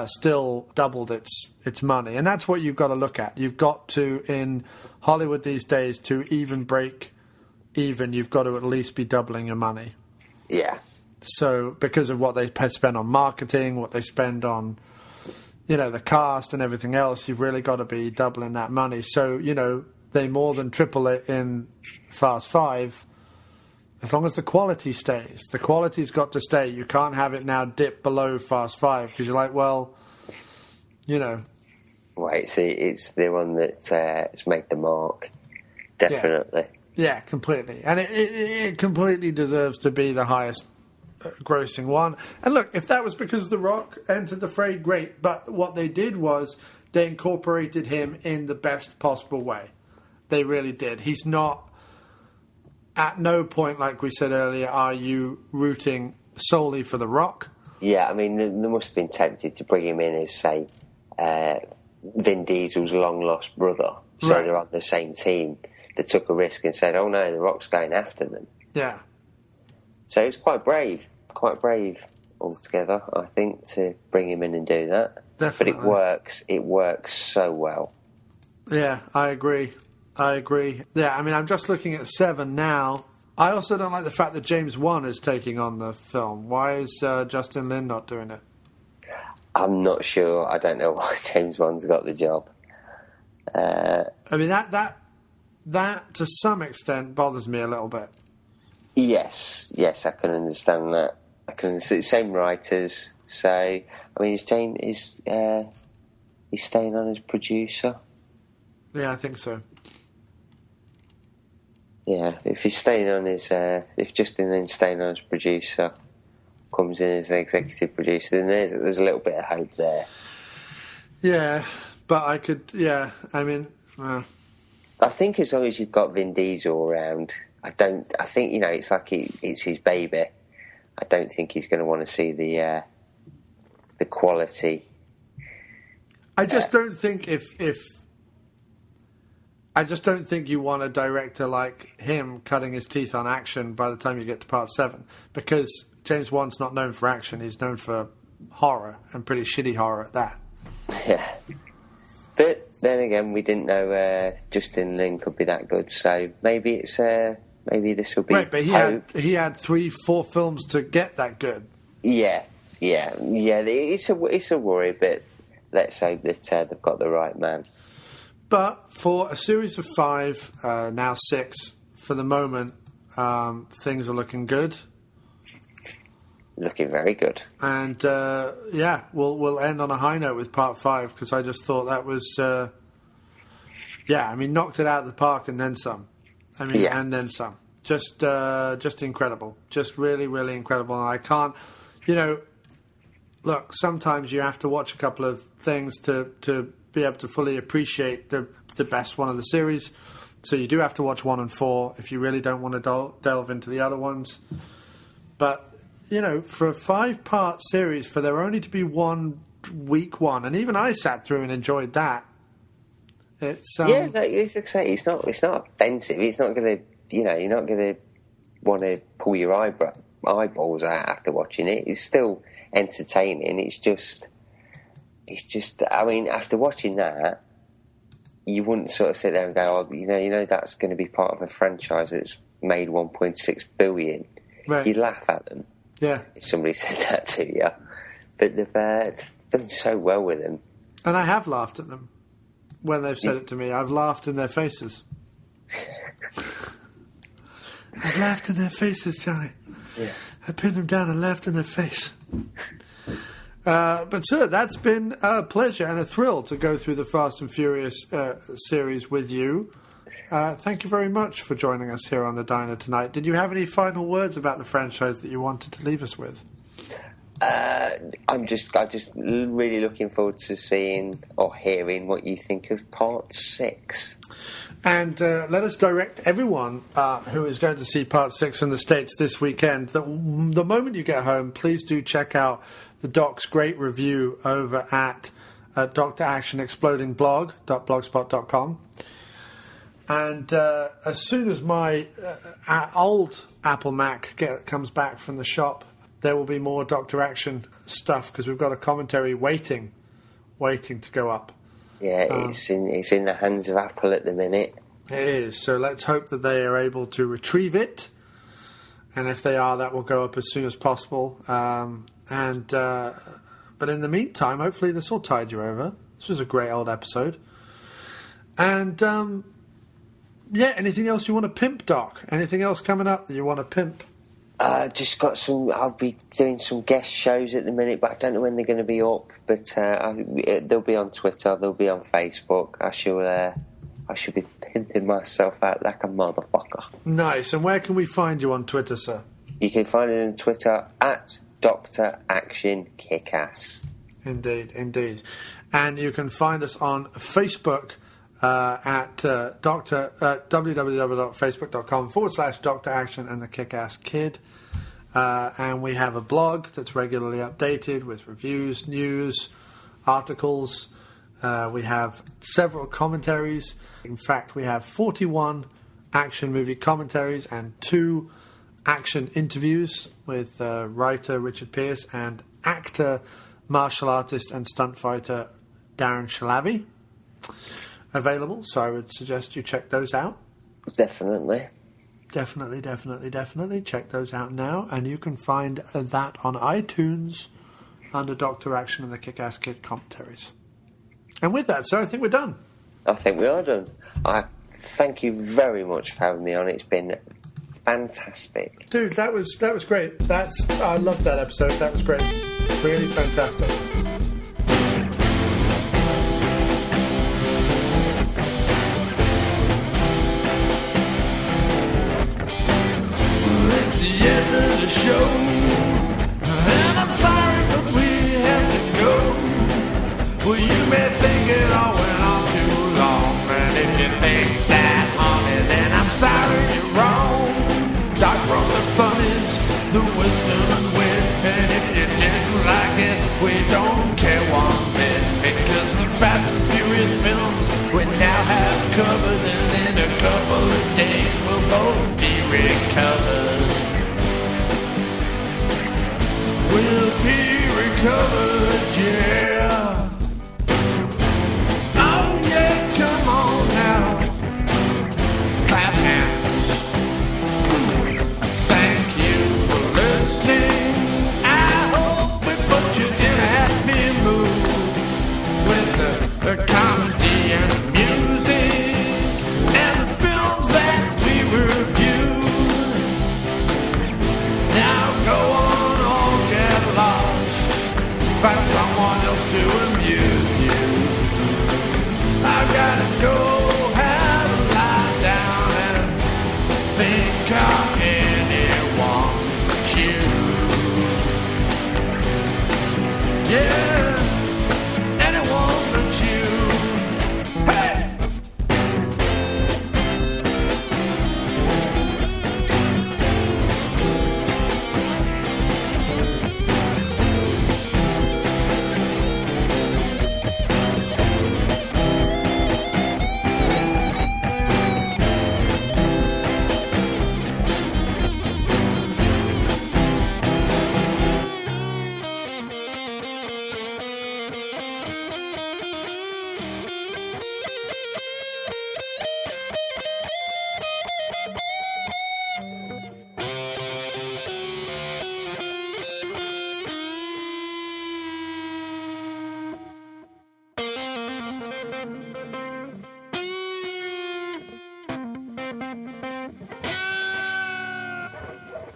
still doubled its money. And that's what you've got to look at. You've got to, in Hollywood these days, to even break even, you've got to at least be doubling your money. Yeah. So because of what they spend on marketing, what they spend on, you know, the cast and everything else, you've really got to be doubling that money. So, you know, they more than triple it in Fast 5, as long as the quality stays. The quality's got to stay. You can't have it now dip below Fast 5 because you're like, well, you know. Right, see, it's the one that's made the mark. Definitely. Yeah, completely. And it completely deserves to be the highest grossing one. And look, if that was because The Rock entered the fray, great. But what they did was they incorporated him in the best possible way. They really did. He's not, at no point, like we said earlier, are you rooting solely for The Rock. Yeah, I mean, they must have been tempted to bring him in as, say, Vin Diesel's long-lost brother. So Right. they're on the same team. They took a risk and said, oh no, The Rock's going after them. Yeah. So it was quite brave altogether, I think, to bring him in and do that. Definitely. But it works so well. Yeah, I agree. Yeah, I mean, I'm just looking at 7 now. I also don't like the fact that James Wan is taking on the film. Why is Justin Lin not doing it? I'm not sure. I don't know why James Wan's got the job. I mean, that to some extent bothers me a little bit. Yes, I can understand that. I can understand. Same writers, so I mean, he's staying on as producer. Yeah, I think so. Yeah, if he's staying on as if Justin Lin's staying on as producer, comes in as an executive producer, then there's a little bit of hope there. Yeah, but I could. Yeah, I mean, I think as long as you've got Vin Diesel around, I think it's like it's his baby. I don't think he's going to want to see the quality. I just don't think I just don't think you want a director like him cutting his teeth on action by the time you get to part 7, because James Wan's not known for action. He's known for horror, and pretty shitty horror at that. Yeah. But then again, we didn't know Justin Lin could be that good, so maybe this will be right. But he had 3-4 films to get that good. Yeah. It's a worry, but let's hope that they've got the right man. But for a series of 5, now 6, for the moment, things are looking good. Looking very good. And we'll end on a high note with part 5, because I just thought that was knocked it out of the park and then some. And then some. Just incredible. Just really, really incredible. And I can't, look, sometimes you have to watch a couple of things to be able to fully appreciate the best one of the series. So you do have to watch 1 and 4 if you really don't want to delve into the other ones. But, for a 5-part series, for there only to be one week one, and even I sat through and enjoyed that. It's it's not offensive. It's not going to, you're not going to want to pull your eyeballs out after watching it. It's still entertaining. It's just. I mean, after watching that, you wouldn't sort of sit there and go, "Oh, that's going to be part of a franchise that's made 1.6 billion." Right. You'd laugh at them. Yeah. If somebody said that to you, but they've done so well with them. And I have laughed at them when they've said it to me. I've laughed in their faces. I've laughed in their faces, Johnny. Yeah. I pinned them down and laughed in their face. But, sir, that's been a pleasure and a thrill to go through the Fast and Furious series with you. Thank you very much for joining us here on the Diner tonight. Did you have any final words about the franchise that you wanted to leave us with? I'm just really looking forward to seeing or hearing what you think of Part 6. And let us direct everyone who is going to see Part 6 in the States this weekend that the moment you get home, please do check out the Doc's great review over at Dr.Action Exploding blog.blogspot.com. And as soon as my old Apple Mac comes back from the shop, there will be more Dr. Action stuff, because we've got a commentary waiting to go up. Yeah, it's in the hands of Apple at the minute. It is. So let's hope that they are able to retrieve it. And if they are, that will go up as soon as possible. But in the meantime, hopefully this will tide you over. This was a great old episode. And Yeah, anything else you want to pimp, Doc? Anything else coming up that you want to pimp? Just got some. I'll be doing some guest shows at the minute, but I don't know when they're going to be up. But they'll be on Twitter, they'll be on Facebook. I should be pimping myself out like a motherfucker. Nice. And where can we find you on Twitter, sir? You can find it on Twitter at Dr.Action Kickass. Indeed. And you can find us on Facebook at www.facebook.com/Dr.Action and the Kick-Ass Kid. And we have a blog that's regularly updated with reviews, news, articles. We have several commentaries. In fact, we have 41 action movie commentaries and 2 action interviews with writer Richard Pierce and actor, martial artist and stunt fighter Darren Shalavi available. So I would suggest you check those out. Definitely. Check those out now. And you can find that on iTunes under Dr. Action and the Kick-Ass Kid commentaries. And with that, sir, I think we're done. I think we are done. I thank you very much for having me on. It's been fantastic. Dude, that was great. I loved that episode. That was great. Really fantastic. It's the end of the show, and I'm sorry, but we have to go. Well, you may think it all went on too long, and if you think that, honey, then I'm sorry you're wrong. Doc brought the funnies, the wisdom and wit, and if you didn't like it, we don't care one bit, because the Fast and Furious films we now have covered, and in a couple of days we'll both be recovered. We'll be recovered, yeah. Oh yeah, come on now. Clap hands. Thank you for listening. I hope we put you in a happy mood with the comedy and the music and the films that we reviewed. Now go on, all get lost. Find someone else to amuse you. I gotta go have a lie down and think of anyone but you. Yeah, anyone but you. Hey!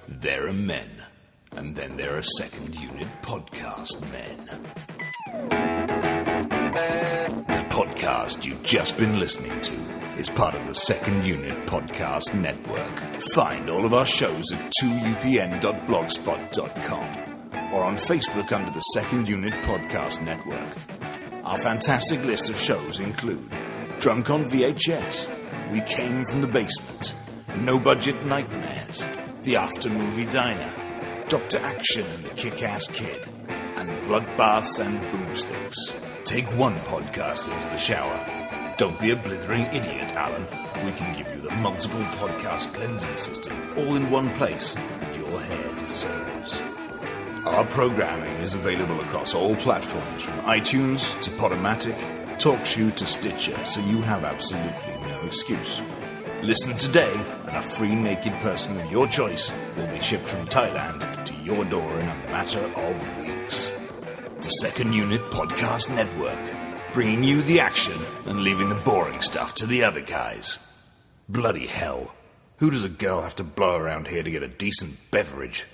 There are men, and then there are second unit podcast men. The podcast you've just been listening to is part of the Second Unit Podcast Network. Find all of our shows at 2upn.blogspot.com or on Facebook under the Second Unit Podcast Network. Our fantastic list of shows include Drunk on VHS, We Came from the Basement, No Budget Nightmares, The After Movie Diner, Dr. Action and the Kick-Ass Kid, and Bloodbaths and Boomsticks. Take one podcast into the shower. Don't be a blithering idiot, Alan. We can give you the multiple podcast cleansing system all in one place that your hair deserves. Our programming is available across all platforms from iTunes to Podomatic, TalkShoe to Stitcher, so you have absolutely no excuse. Listen today, and a free naked person of your choice will be shipped from Thailand to your door in a matter of weeks. The Second Unit Podcast Network, bringing you the action and leaving the boring stuff to the other guys. Bloody hell. Who does a girl have to blow around here to get a decent beverage?